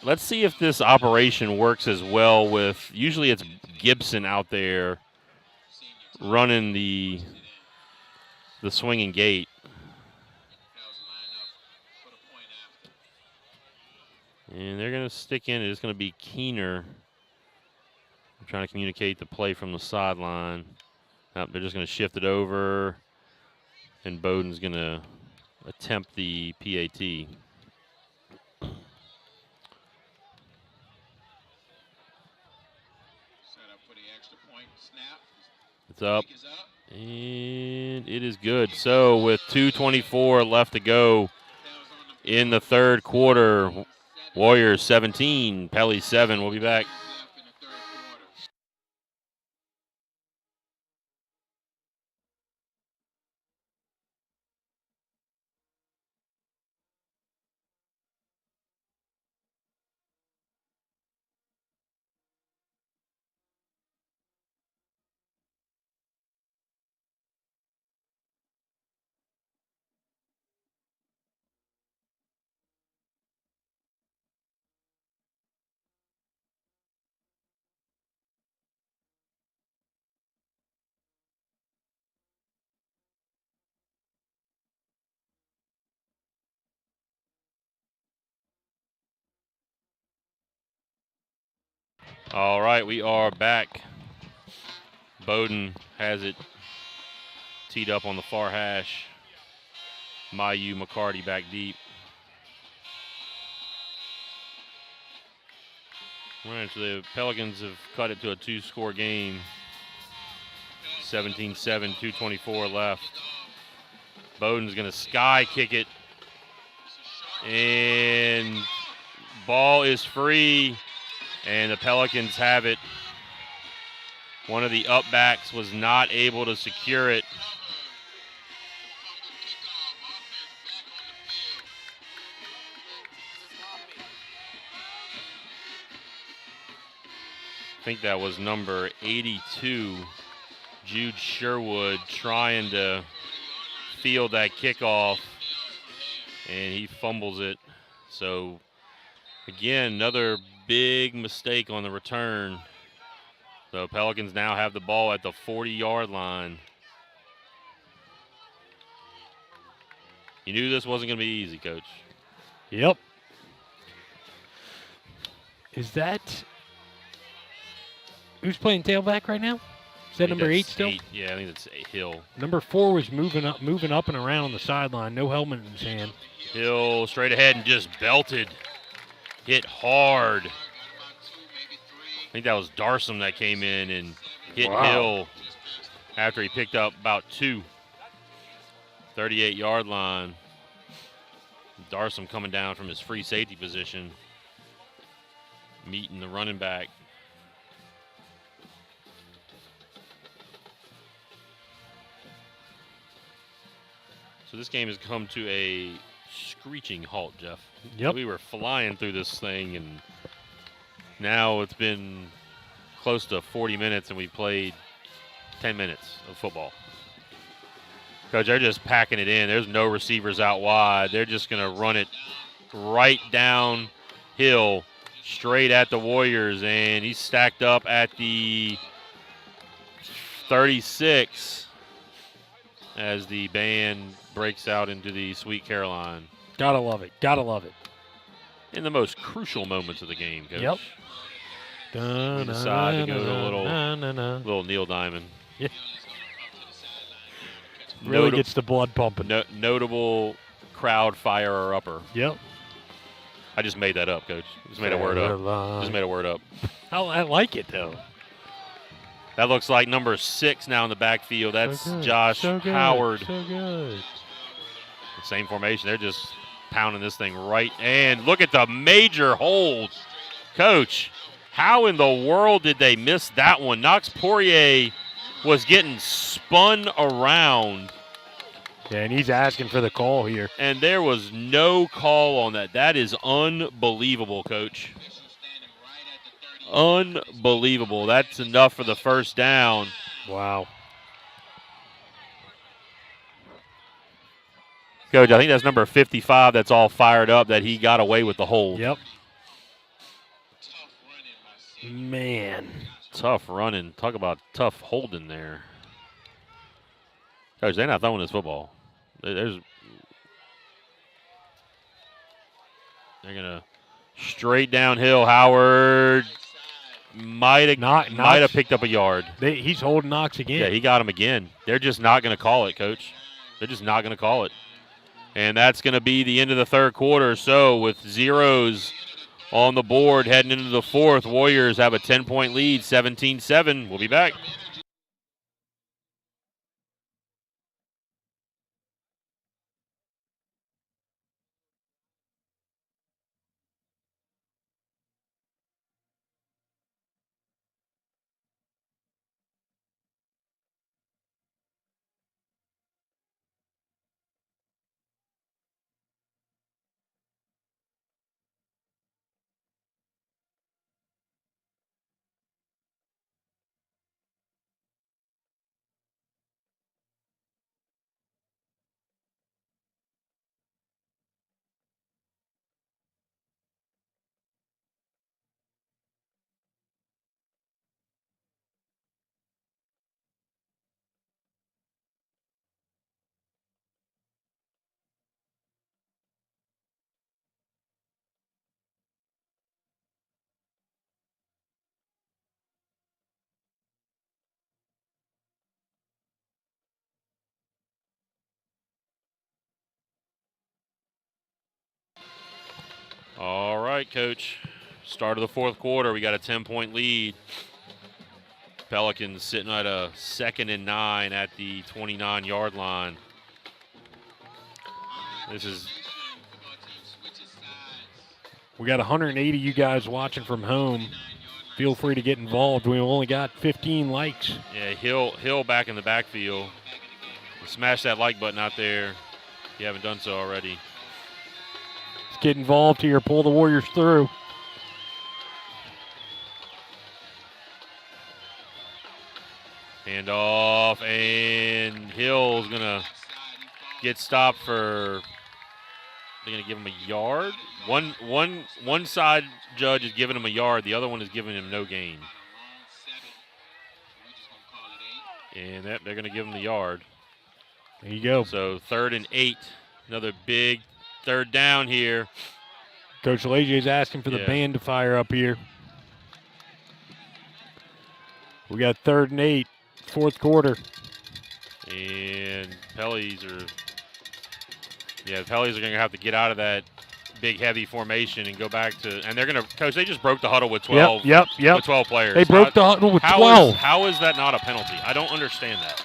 Let's see if this operation works as well with, usually it's Gibson out there running the swinging gate. And they're going to stick in. It's going to be Keener. I'm trying to communicate the play from the sideline. Nope, they're just going to shift it over. And Bowden's going to attempt the PAT. It's up. And it is good. So with 2:24 left to go in the third quarter, Warriors 17, Pelly 7. We'll be back. All right, we are back. Bowden has it teed up on the far hash. Mayu McCarty back deep. All right, so the Pelicans have cut it to a 2-score game. 17-7, 2:24 left. Bowden's going to sky kick it. And ball is free. And the Pelicans have it. One of the upbacks was not able to secure it. I think that was number 82, Jude Sherwood, trying to field that kickoff, and he fumbles it. So, again, another big mistake on the return. So Pelicans now have the ball at the 40-yard line. You knew this wasn't going to be easy, Coach. Yep. Is that who's playing tailback right now? Is that number 8 still? 8. Yeah, I think it's Hill. Number 4 was moving up and around on the sideline. No helmet in his hand. Hill straight ahead and just belted. Hit hard. I think that was Darsom that came in and hit Hill after he picked up about 2. 38-yard line. Darsom coming down from his free safety position, meeting the running back. So this game has come to a screeching halt, Jeff. Yep. We were flying through this thing, and now it's been close to 40 minutes, and we played 10 minutes of football. Coach, they're just packing it in. There's no receivers out wide. They're just going to run it right downhill, straight at the Warriors, and he's stacked up at the 36 as the band breaks out into the Sweet Caroline. Gotta love it. Gotta love it. In the most crucial moments of the game, Coach. Yep. We decide to go to a little Neil Diamond. Yeah. Really gets the blood pumping. Notable crowd firer-upper. Yep. I just made that up, Coach. Just made a word up. Just made a word up. I like it, though. That looks like number 6 now in the backfield. That's Josh Howard. So good. Same formation. They're just pounding this thing right. And look at the major hold. Coach, How in the world did they miss that one? Knox Poirier was getting spun around. Yeah, and he's asking for the call here. And there was no call on that. That is unbelievable, Coach. Unbelievable. That's enough for the first down. Wow. Coach, I think that's number 55 that's all fired up that he got away with the hold. Yep. Man. Tough running. Talk about tough holding there. Coach, they're not throwing this football. They're going to straight downhill. Howard might have picked up a yard. He's holding Knox again. Yeah, he got him again. They're just not going to call it, Coach. They're just not going to call it. And that's going to be the end of the third quarter. So with zeros on the board heading into the fourth, Warriors have a 10-point lead, 17-7. We'll be back. All right, Coach. Start of the fourth quarter. We got a 10-point lead. Pelicans sitting at a 2nd and 9 at the 29-yard line. We got 180 you guys watching from home. Feel free to get involved. We've only got 15 likes. Yeah, Hill back in the backfield. Smash that like button out there if you haven't done so already. Let's get involved here. Pull the Warriors through. Hand off, and Hill's going to get stopped for, they're going to give him a yard. One side judge is giving him a yard. The other one is giving him no gain. And they're going to give him the yard. There you go. So 3rd and 8. Another big third down here. Coach Legier's asking for the band to fire up here. We got 3rd and 8, fourth quarter. And Pellies are going to have to get out of that big, heavy formation and go back to, and they're going to, Coach, they just broke the huddle with 12. Yep. With 12 players. They broke the huddle with 12. How is that not a penalty? I don't understand that.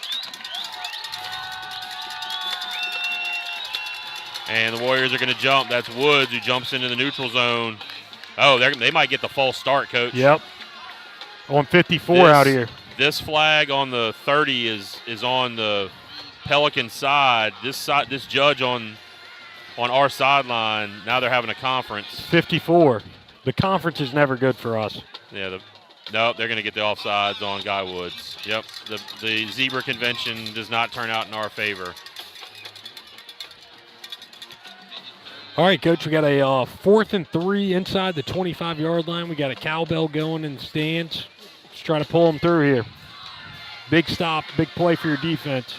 And the Warriors are going to jump. That's Woods who jumps into the neutral zone. Oh, they might get the false start, Coach. Yep. On 54 out here. This flag on the 30 is on the Pelican side. This judge on our sideline. Now they're having a conference. 54. The conference is never good for us. Yeah. Nope, they're going to get the offsides on Guy Woods. Yep. The zebra convention does not turn out in our favor. All right, Coach, we got a 4th and 3 inside the 25-yard line. We got a cowbell going in the stands. Let's try to pull them through here. Big stop, big play for your defense.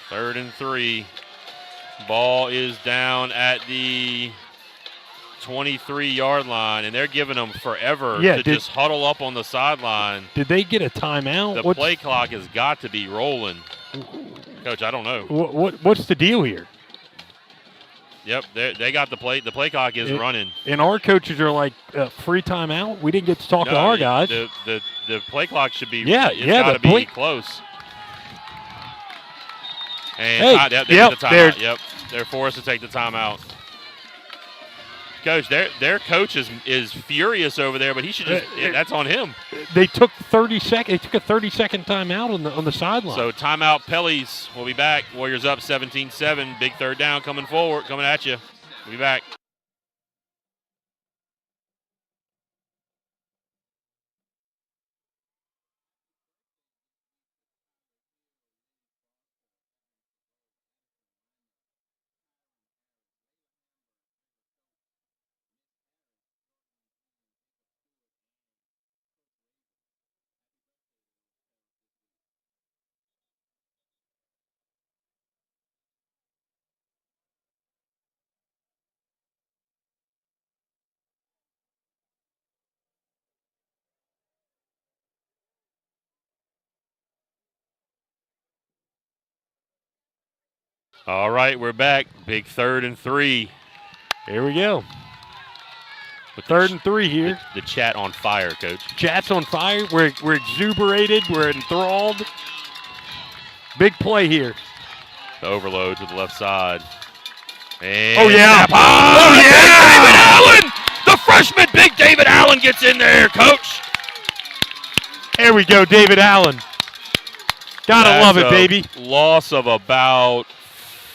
3rd and 3. Ball is down at the 23-yard line, and they're giving them forever to just huddle up on the sideline. Did they get a timeout? The play clock has got to be rolling. Coach, I don't know. What's the deal here? Yep, they got the play. The play clock is running. And our coaches are like, free timeout? We didn't get to talk to our guys. The play clock should be it's got to be close. And they get the timeout. Yep, they're forced to take the timeout. Coach, their coach is furious over there, but he should just that's on him. They took 30 seconds. They took a 30-second timeout on the sideline. So timeout. Pellies will be back. Warriors up 17-7. Big third down coming forward, coming at you. We'll be back. All right, we're back. Big 3rd and 3. Here we go. With 3rd and 3 here. The chat on fire, Coach. Chat's on fire. We're exuberated. We're enthralled. Big play here. The overload to the left side. And Oh, yeah. Oh, yeah! David Allen! The freshman, big David Allen gets in there, Coach. There we go, David Allen. Gotta love it, baby. Loss of about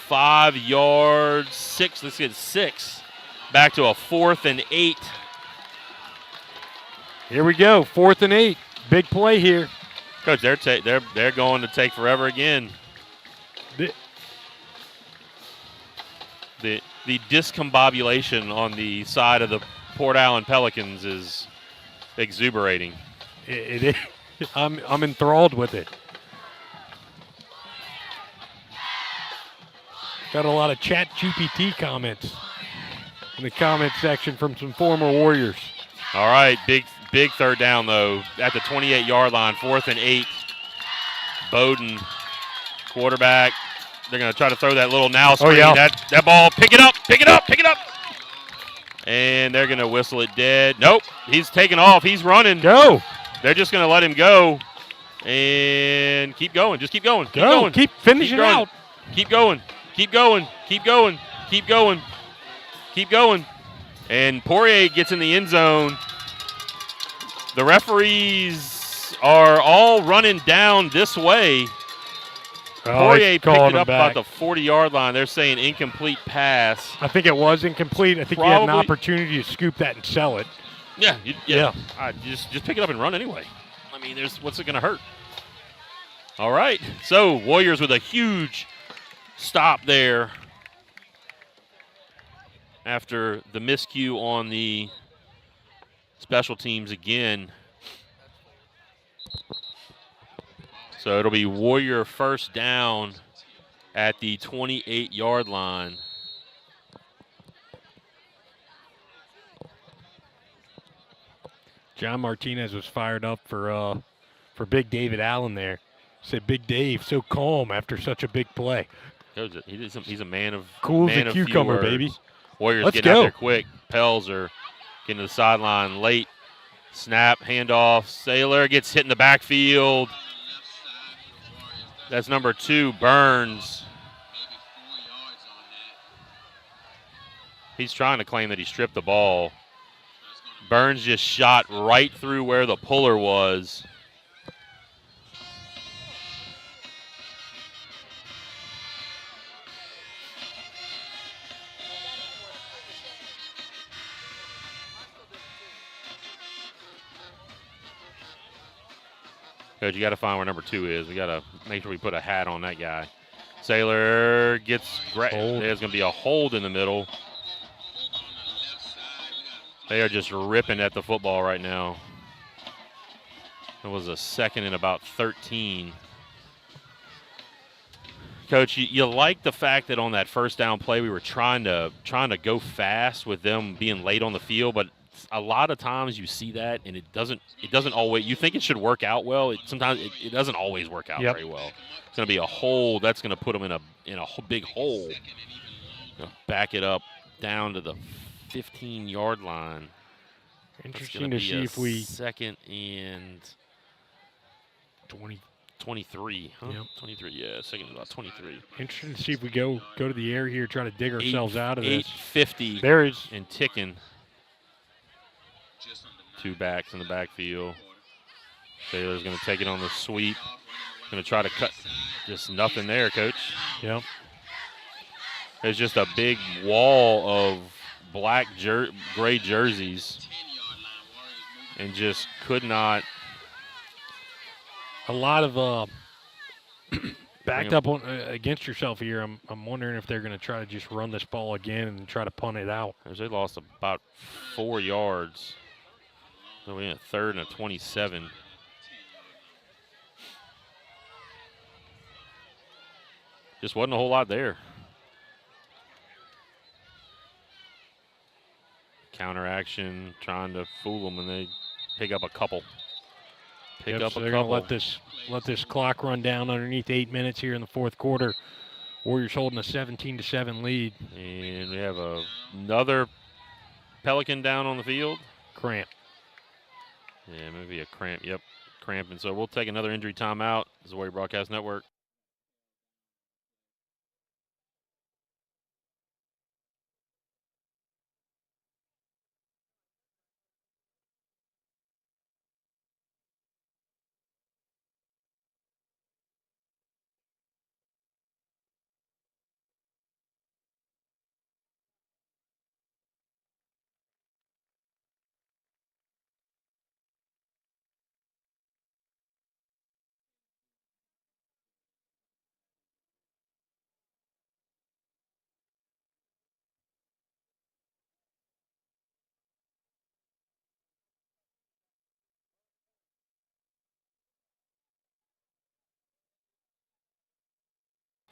5 yards. 6. Let's get 6. Back to a 4th and 8. Here we go, 4th and 8. Big play here. Coach, they're going to take forever again. The discombobulation on the side of the Port Allen Pelicans is exuberating. It is. I'm enthralled with it. Got a lot of chat GPT comments in the comment section from some former Warriors. All right, big third down though at the 28-yard line, 4th and 8. Bowden, quarterback. They're going to try to throw that little now screen. Oh, yeah. That ball, pick it up. And they're going to whistle it dead. Nope, he's taking off. He's running. Go. They're just going to let him go and keep going. Just keep going. Keep Go. going. Keep finishing out. Keep going. And Poirier gets in the end zone. The referees are all running down this way. Poirier picked it up about the 40-yard line. They're saying incomplete pass. I think it was incomplete. I think he had an opportunity to scoop that and sell it. Yeah. Yeah. Just pick it up and run anyway. I mean, what's it going to hurt? All right. So Warriors with a huge stop there after the miscue on the special teams again. So it'll be Warrior first down at the 28-yard line. John Martinez was fired up for Big David Allen there. Said Big Dave, so calm after such a big play. He's a man of cool man as a cucumber, of few baby. words. Warriors Let's getting go. out there quick. Pels are getting to the sideline late. Snap, handoff. Saylor gets hit in the backfield. That's number 2, Burns. He's trying to claim that he stripped the ball. Burns just shot right through where the puller was. Coach, you got to find where number 2 is. We got to make sure we put a hat on that guy. Saylor gets there's going to be a hold in the middle. They are just ripping at the football right now. It was a 2nd and about 13. Coach, you like the fact that on that first down play we were trying to go fast with them being late on the field, but a lot of times you see that and it doesn't always. You think it should work out well. Sometimes it doesn't always work out very well. It's going to be a hole that's going to put them in a big hole. Back it up down to the 15-yard line. Interesting to see if we 2nd and 20. 23, huh? Yep. 23, yeah, second about 23. Interesting to see if we go to the air here, try to dig ourselves out of this. 8:50 There is and ticking. Two backs in the backfield. Taylor's going to take it on the sweep. Going to try to cut. Just nothing there, Coach. Yep. There's just a big wall of black gray jerseys and just could not. A lot of backed up on against yourself here. I'm wondering if they're going to try to just run this ball again and try to punt it out. They lost about 4 yards. So we're in a 3rd and a 27. Just wasn't a whole lot there. Counter action, trying to fool them, and they pick up a couple. So they're going to let this clock run down underneath 8 minutes here in the fourth quarter. Warriors holding a 17-7 lead. And we have another Pelican down on the field. Cramp. Yeah, maybe a cramp. Yep, cramp. And so we'll take another injury timeout. This is the Warrior Broadcast Network.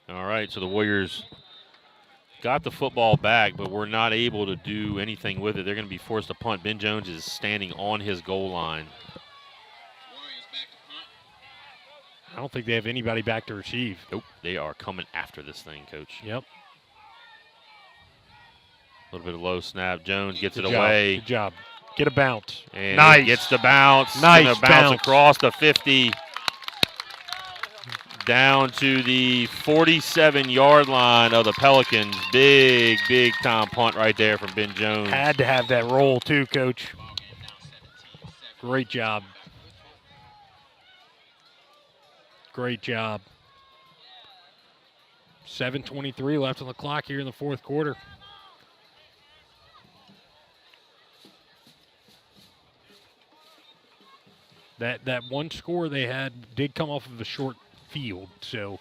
All right, so the Warriors got the football back, but we're not able to do anything with it. They're going to be forced to punt. Ben Jones is standing on his goal line. I don't think they have anybody back to receive. Nope, they are coming after this thing, Coach. Yep. A little bit of low snap. Jones gets it job. away. Good job. Get a bounce. And nice. He gets the bounce. Nice Gonna bounce across the 50. Down to the 47-yard line of the Pelicans. Big time punt right there from Ben Jones. Had to have that roll too, Coach. Great job. Great job. 7:23 left on the clock here in the fourth quarter. That one score they had did come off of a short field, so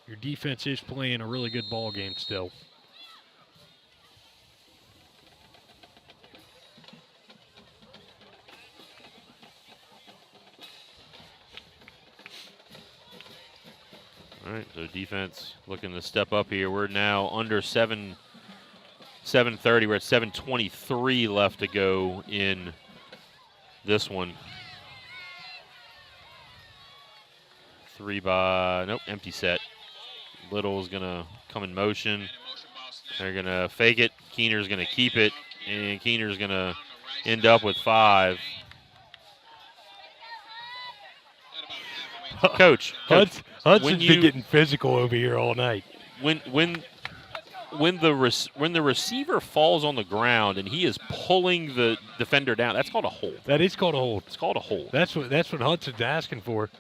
your defense is playing a really good ball game still. All right, so defense looking to step up here. We're now under 7:30. We're at 7:23 left to go in this one. Empty set. Little's gonna come in motion. They're gonna fake it. Keener's gonna keep it, and Keener's gonna end up with 5. Coach, Hudson's been getting physical over here all night. When the receiver falls on the ground and he is pulling the defender down, that's called a hold. That is called a hold. It's called a hold. That's what Hudson's asking for.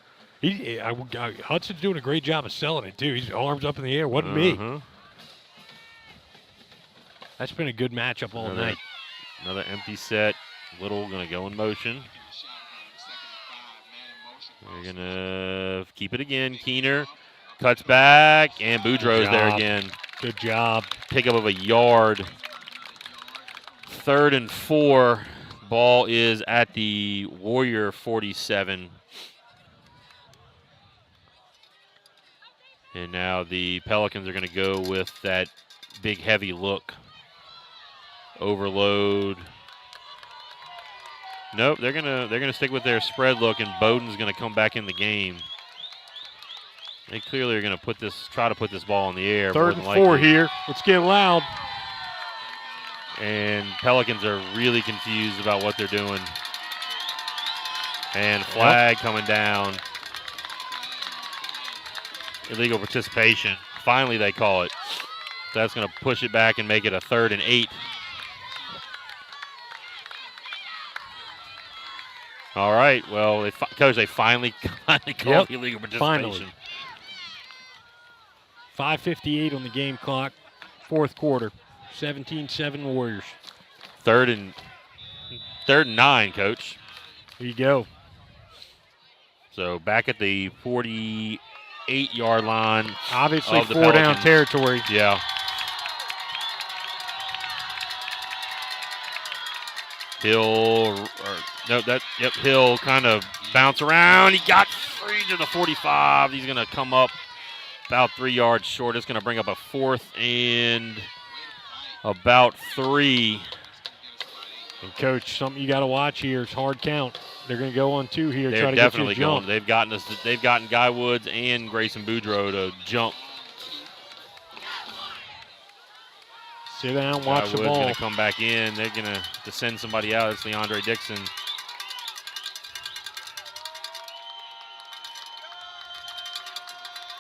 Hudson's doing a great job of selling it too. His arms up in the air. Wasn't me. That's been a good matchup all night. Another empty set. Little gonna go in motion. They're gonna keep it again. Keener cuts back, and Boudreaux's there again. Good job. Pickup of a yard. 3rd and 4. Ball is at the Warrior 47. And now the Pelicans are going to go with that big heavy look. Overload. Nope, they're gonna stick with their spread look, and Bowden's gonna come back in the game. They clearly are gonna try to put this ball in the air. 3rd and 4 here. Let's get loud. And Pelicans are really confused about what they're doing. And flag coming down. illegal participation. Finally, they call it. So that's going to push it back and make it a 3rd and 8. All right. Well, Coach, they finally called illegal participation. Finally. 5:58 on the game clock, 4th quarter. 17-7 Warriors. 3rd and 9, Coach. Here you go. So back at the 48-yard line. Obviously, of the 4 down Pelicans. territory. Yeah. Hill kind of bounce around. He got free to the 45. He's going to come up about 3 yards short. It's going to bring up a 4th and about 3. And Coach, something you got to watch here is hard count. They're going to go on 2 here. They're try to definitely get you a jump. going. They've gotten Guy Woods and Grayson Boudreaux to jump. Sit down, Guy watch the Woods ball. going to come back in. They're going to send somebody out. It's Leandre Dixon.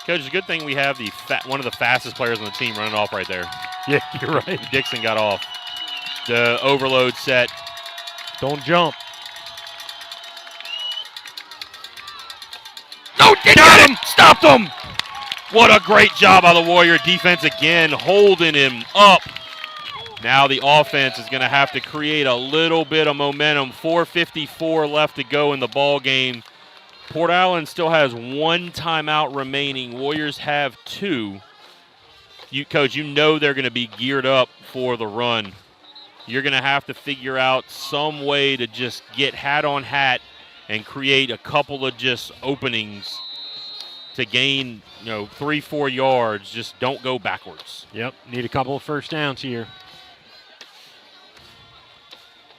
Coach, it's a good thing we have one of the fastest players on the team running off right there. Yeah, you're right. Dixon got off. The overload set. Don't jump. No, got him! Stopped him! What a great job by the Warrior defense again, holding him up. Now the offense is going to have to create a little bit of momentum. 4:54 left to go in the ball game. Port Allen still has 1 timeout remaining. Warriors have 2. Coach, you know they're going to be geared up for the run. You're going to have to figure out some way to just get hat on hat and create a couple of just openings to gain, 3-4 yards. Just don't go backwards. Yep, need a couple of first downs here.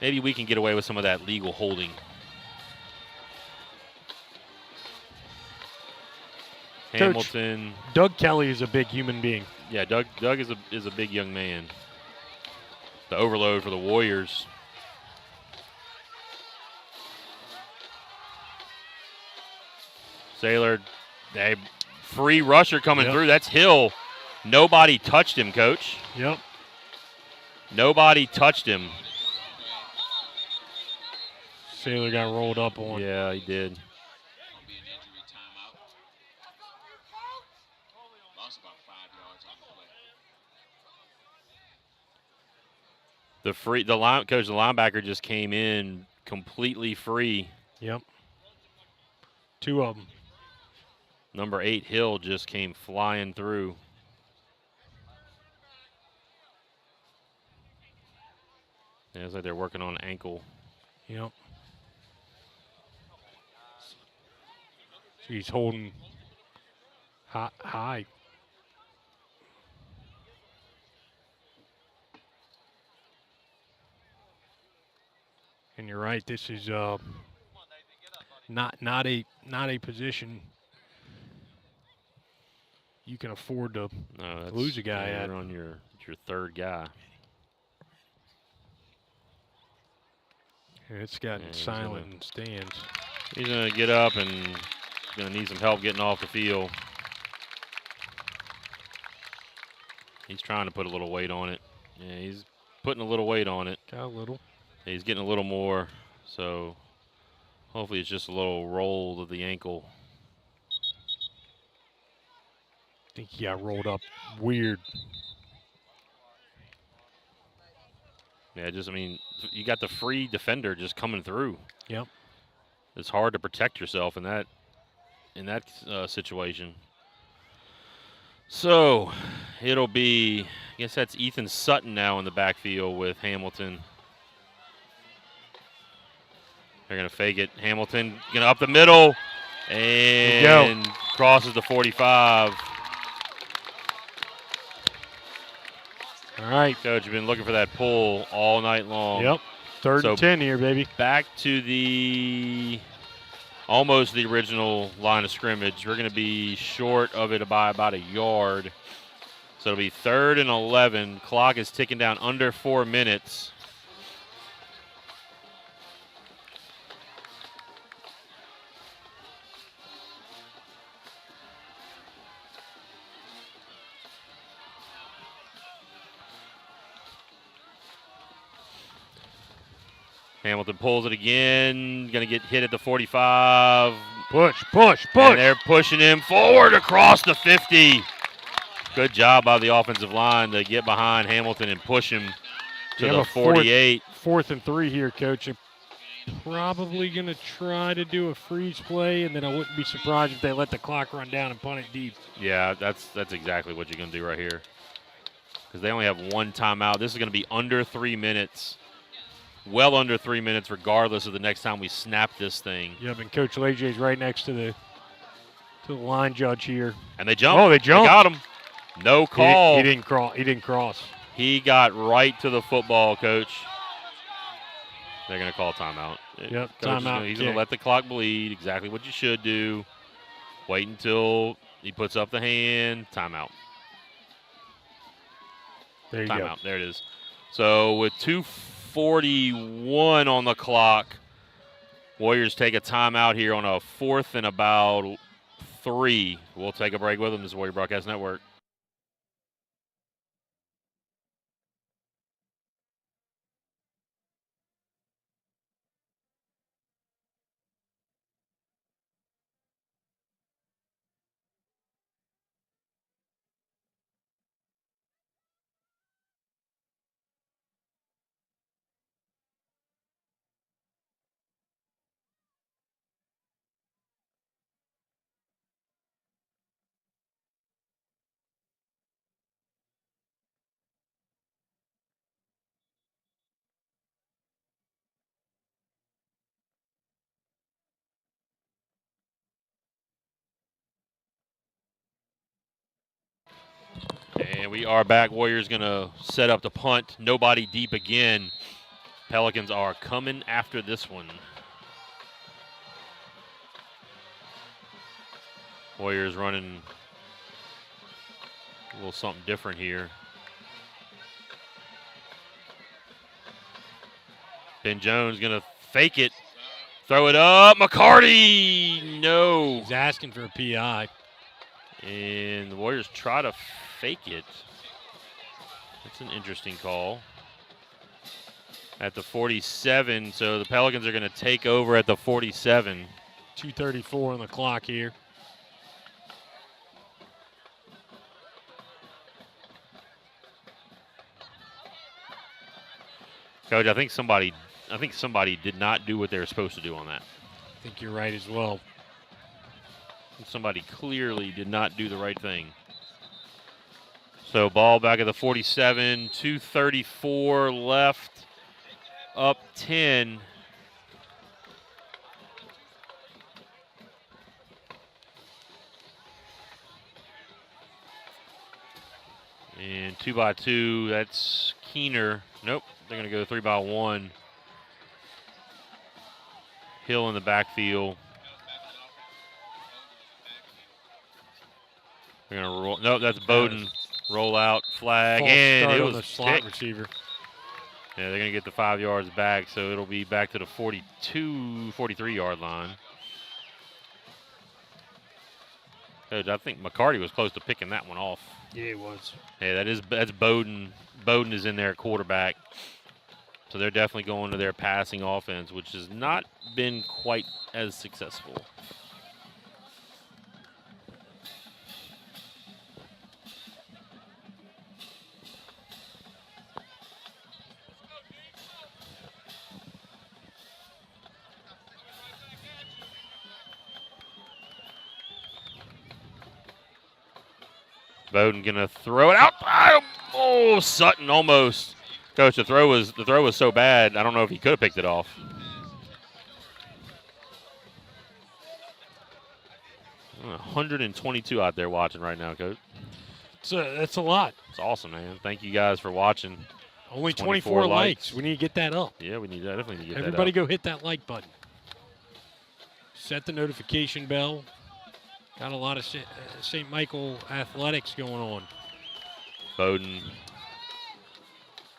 Maybe we can get away with some of that legal holding. Coach, Hamilton. Doug Kelly is a big human being. Yeah, Doug is a big young man. The overload for the Warriors. Saylor, free rusher coming through. That's Hill. Nobody touched him, Coach. Yep. Nobody touched him. Saylor got rolled up on. Yeah, he did. The linebacker just came in completely free. Yep. 2 of them. Number 8, Hill, just came flying through. Yeah, it's like they're working on ankle. Yep. So he's holding high. And you're right. This is not a position you can afford to lose a guy at. You're on your 3rd guy. And it's gotten silent in stands. He's going to get up and going to need some help getting off the field. He's trying to put a little weight on it. Yeah, he's putting a little weight on it. Got a little. He's getting a little more, so hopefully it's just a little roll of the ankle. I think he got rolled up weird. Yeah, you got the free defender just coming through. Yep. It's hard to protect yourself in that situation. So it'll be, I guess that's Ethan Sutton now in the backfield with Hamilton. They're going to fake it. Hamilton going to up the middle and crosses the 45. All right. Coach, you've been looking for that pull all night long. Yep. 3rd and 10 here, baby. Back to almost the original line of scrimmage. We're going to be short of it by about a yard. So it'll be 3rd and 11. Clock is ticking down under 4 minutes. Hamilton pulls it again. Going to get hit at the 45. Push. And they're pushing him forward across the 50. Good job by the offensive line to get behind Hamilton and push him to the 48. Fourth and 3 here, Coach. They're probably going to try to do a freeze play, and then I wouldn't be surprised if they let the clock run down and punt it deep. Yeah, that's exactly what you're going to do right here. Because they only have one timeout. This is going to be under 3 minutes. Well under 3 minutes, regardless of the next time we snap this thing. Yep, and Coach Lejay's right next to the line judge here. And they jumped. Oh, they jumped. They got him. No call. He didn't cross. He got right to the football, Coach. They're going to call timeout. Yep, Coach timeout. He's going to let the clock bleed. Exactly what you should do. Wait until he puts up the hand. Timeout. There you Timeout. go. There it is. So with 2:41 on the clock, Warriors take a timeout here on a 4th and about 3. We'll take a break with them. This is Warrior Broadcast Network. And we are back. Warriors going to set up the punt. Nobody deep again. Pelicans are coming after this one. Warriors running a little something different here. Ben Jones going to fake it. Throw it up. McCarty. No. He's asking for a PI. And the Warriors try to fake it. That's an interesting call. At the 47, so the Pelicans are going to take over at the 47. 2:34 on the clock here. Coach, I think somebody did not do what they were supposed to do on that. I think you're right as well. Somebody clearly did not do the right thing. So ball back at the 47, 2:34 left, up 10. And 2x2, that's Keener. Nope, they're going to go 3x1. Hill in the backfield. They're going to roll. No, that's Bowden. Roll out, flag, False and start it on was the slot picked. receiver. Yeah, they're going to get the 5 yards back, so it'll be back to the 42, 43-yard line. Coach, I think McCarty was close to picking that one off. Yeah, it was. Yeah, that's Bowden. Bowden is in there at quarterback. So they're definitely going to their passing offense, which has not been quite as successful. Bowden gonna throw it out. Oh, Sutton almost. Coach, the throw was so bad. I don't know if he could have picked it off. Uh, 122 out there watching right now, Coach. That's a lot. It's awesome, man. Thank you guys for watching. Only 24 24 likes. We need to get that up. Yeah, we need definitely need to get Everybody that up. go hit that like button. Set the notification bell. Got a lot of St. Michael athletics going on. Bowden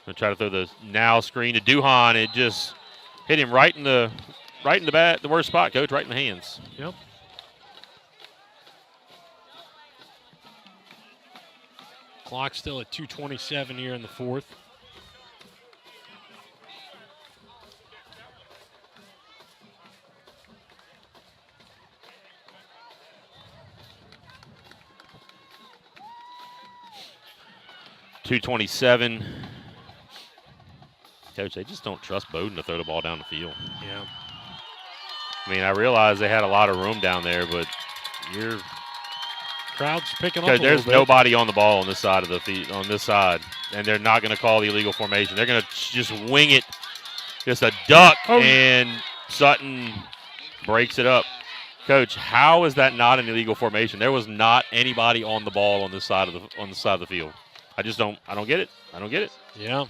gonna try to throw the now screen to Duhan. It just hit him right in the the worst spot, Coach, right in the hands. Yep. Clock still at 2:27 here in the fourth. 2:27. Coach, they just don't trust Bowden to throw the ball down the field. Yeah. I mean, I realize they had a lot of room down there, but you're Crowd's picking up a there's little bit. nobody on the ball on this side of the feet, on this side, and they're not going to call the illegal formation. They're going to just wing it, just a duck, and Sutton breaks it up. Coach, how is that not an illegal formation? There was not anybody on the ball on this side of the field. I don't get it. I don't get it. Yeah.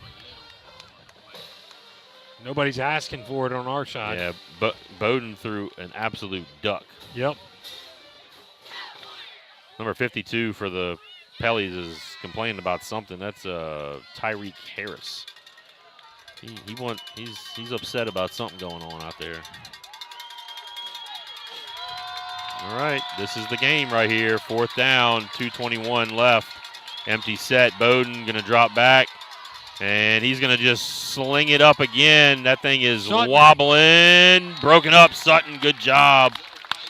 Nobody's asking for it on our side. Yeah, but Bowden threw an absolute duck. Yep. Number 52 for the Pellies is complaining about something. That's Tyreek Harris. He's upset about something going on out there. All right, this is the game right here. 4th down, 2:21 left. Empty set. Bowden going to drop back, and he's going to just sling it up again. That thing is wobbling. Broken up. Sutton, good job.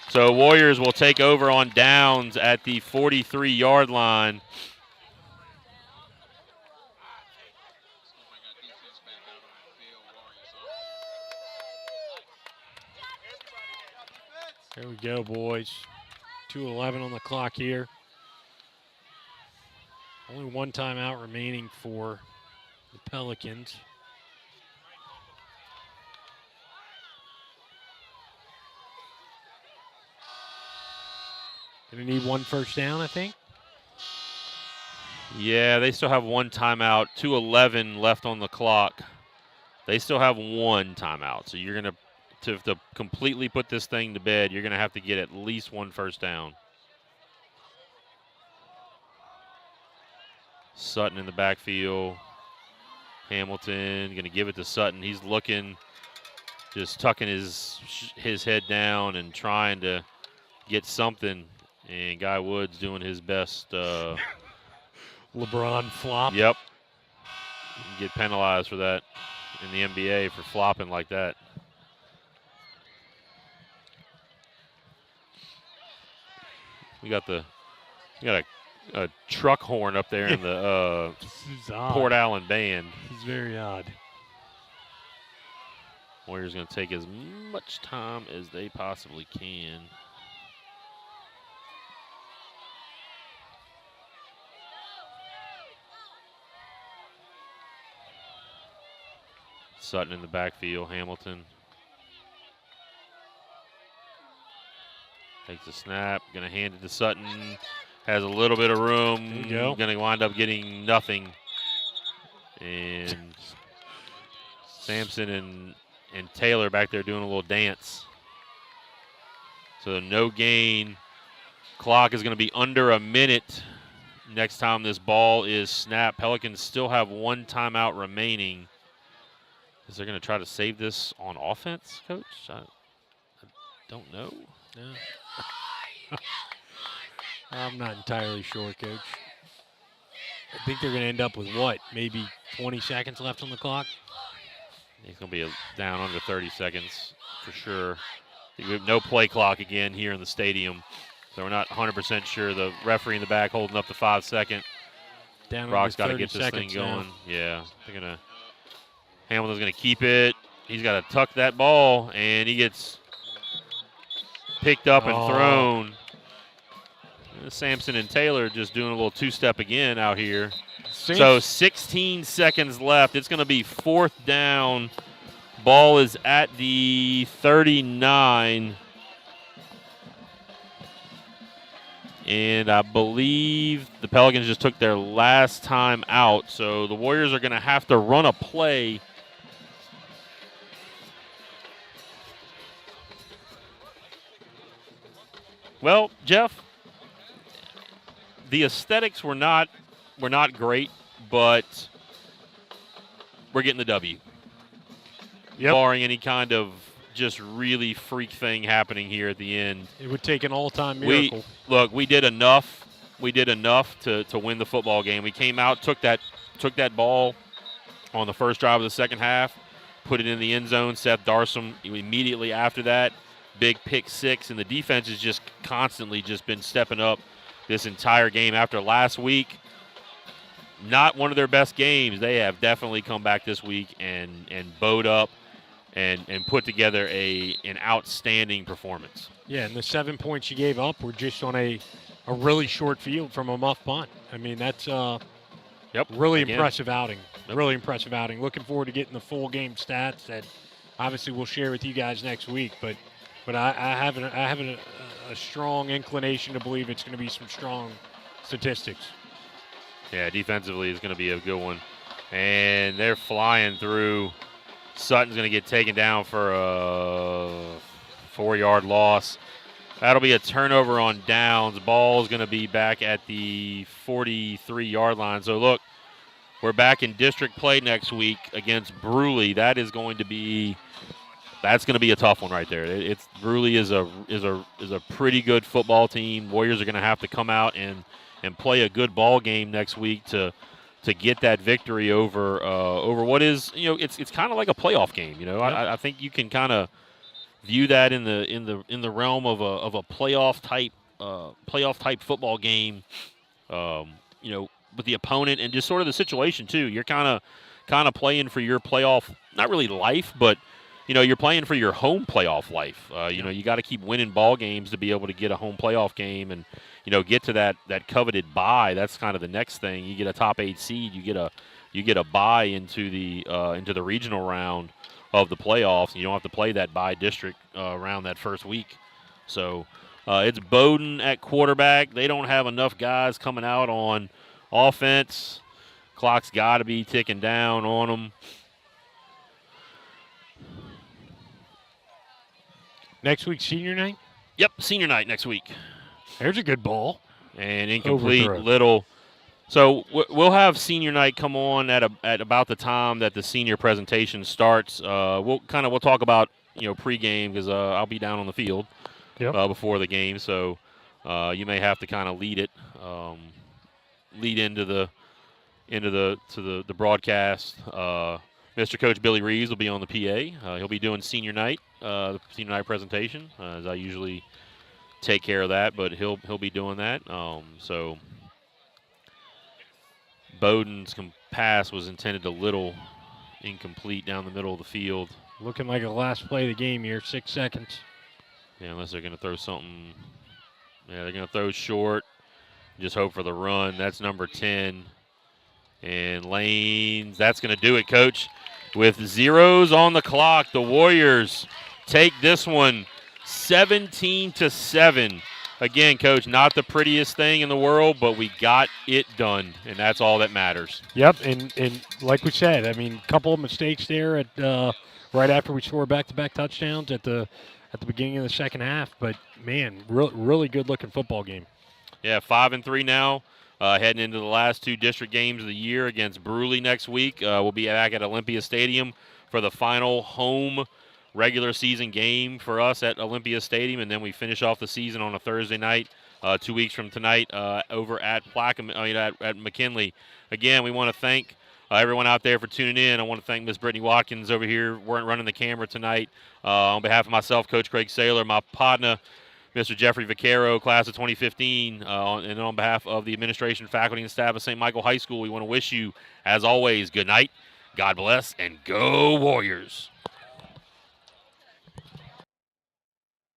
So Warriors will take over on downs at the 43-yard line. There we go, boys. 2:11 on the clock here. Only one timeout remaining for the Pelicans. Gonna need one first down, I think. Yeah, they still have one timeout. 2:11 left on the clock. They still have one timeout. So you're going to completely put this thing to bed, you're going to have to get at least one first down. Sutton in the backfield. Hamilton going to give it to Sutton. He's looking, just tucking his head down and trying to get something. And Guy Woods doing his best. LeBron flop. Yep. You can get penalized for that in the NBA for flopping like that. We got a truck horn up there in the Port Allen band. It's very odd. Warriors going to take as much time as they possibly can. Sutton in the backfield. Hamilton takes a snap. Going to hand it to Sutton. Has a little bit of room. Going to wind up getting nothing. And Sampson and Taylor back there doing a little dance. So no gain. Clock is going to be under a minute next time this ball is snapped. Pelicans still have one timeout remaining. Is they going to try to save this on offense, Coach? I don't know. No. I'm not entirely sure, Coach. I think they're going to end up with what? Maybe 20 seconds left on the clock? It's going to be down under 30 seconds for sure. We have no play clock again here in the stadium, so we're not 100% sure. The referee in the back holding up the 5-second. Brock's got to get this thing going. Now. Yeah, they're going to. Hamilton's going to keep it. He's got to tuck that ball, and he gets picked up and thrown. Sampson and Taylor just doing a little two-step again out here. So 16 seconds left. It's going to be 4th down. Ball is at the 39. And I believe the Pelicans just took their last time out. So the Warriors are going to have to run a play. Well, Jeff, the aesthetics were not great, but we're getting the W. Yep. Barring any kind of just really freak thing happening here at the end. It would take an all-time miracle. We did enough. We did enough to win the football game. We came out, took that ball on the first drive of the second half, put it in the end zone. Seth Darsham immediately after that, big pick six, and the defense has just constantly just been stepping up this entire game. After last week, not one of their best games, they have definitely come back this week and bowed up and put together an outstanding performance. Yeah, and the 7 points you gave up were just on a really short field from a muff punt. I mean, that's really Again. impressive outing. Yep. Really impressive outing. Looking forward to getting the full game stats that obviously we'll share with you guys next week. But I have a strong inclination to believe it's going to be some strong statistics. Yeah, defensively is going to be a good one. And they're flying through. Sutton's going to get taken down for a 4-yard loss. That'll be a turnover on downs. Ball's going to be back at the 43-yard line. So, look, we're back in district play next week against Bruley. That's going to be a tough one right there. Bruley is a pretty good football team. Warriors are going to have to come out and play a good ball game next week to get that victory over what is, it's kind of like a playoff game. Yep. I think you can kind of view that in the realm of a playoff type football game. With the opponent and just sort of the situation too. You're kind of playing for your playoff, not really life, but you're playing for your home playoff life. You got to keep winning ball games to be able to get a home playoff game and get to that coveted bye. That's kind of the next thing. You get a top 8 seed, you get a bye into the regional round of the playoffs. And you don't have to play that bye district around that first week. So it's Bowdoin at quarterback. They don't have enough guys coming out on offense. Clock's got to be ticking down on them. Next week, senior night? Yep, senior night next week. There's a good ball. And incomplete little. So we'll have senior night come on at about the time that the senior presentation starts. We'll talk about pregame because I'll be down on the field before the game. So you may have to kind of lead into the broadcast. Mr. Coach Billy Reeves will be on the PA. He'll be doing senior night presentation, as I usually take care of that, but he'll be doing that. So Bowdoin's pass was intended a little incomplete down the middle of the field. Looking like the last play of the game here, 6 seconds. Yeah, unless they're going to throw something. Yeah, they're going to throw short. Just hope for the run. That's number 10. And Lanes, that's going to do it, Coach. With zeros on the clock, the Warriors take this one 17-7. Again, Coach, not the prettiest thing in the world, but we got it done, and that's all that matters. Yep, and like we said, I mean, a couple of mistakes there at right after we scored back-to-back touchdowns at the beginning of the second half. But man, really good-looking football game. Yeah, 5-3 now. Heading into the last 2 district games of the year against Bruley next week. We'll be back at Olympia Stadium for the final home regular season game for us at Olympia Stadium, and then we finish off the season on a Thursday night 2 weeks from tonight over at at McKinley. Again, we want to thank everyone out there for tuning in. I want to thank Miss Brittany Watkins over here running the camera tonight. On behalf of myself, Coach Craig Saylor, my partner, Mr. Jeffrey Vaquero, class of 2015, and on behalf of the administration, faculty, and staff of St. Michael High School, we want to wish you, as always, good night, God bless, and go Warriors.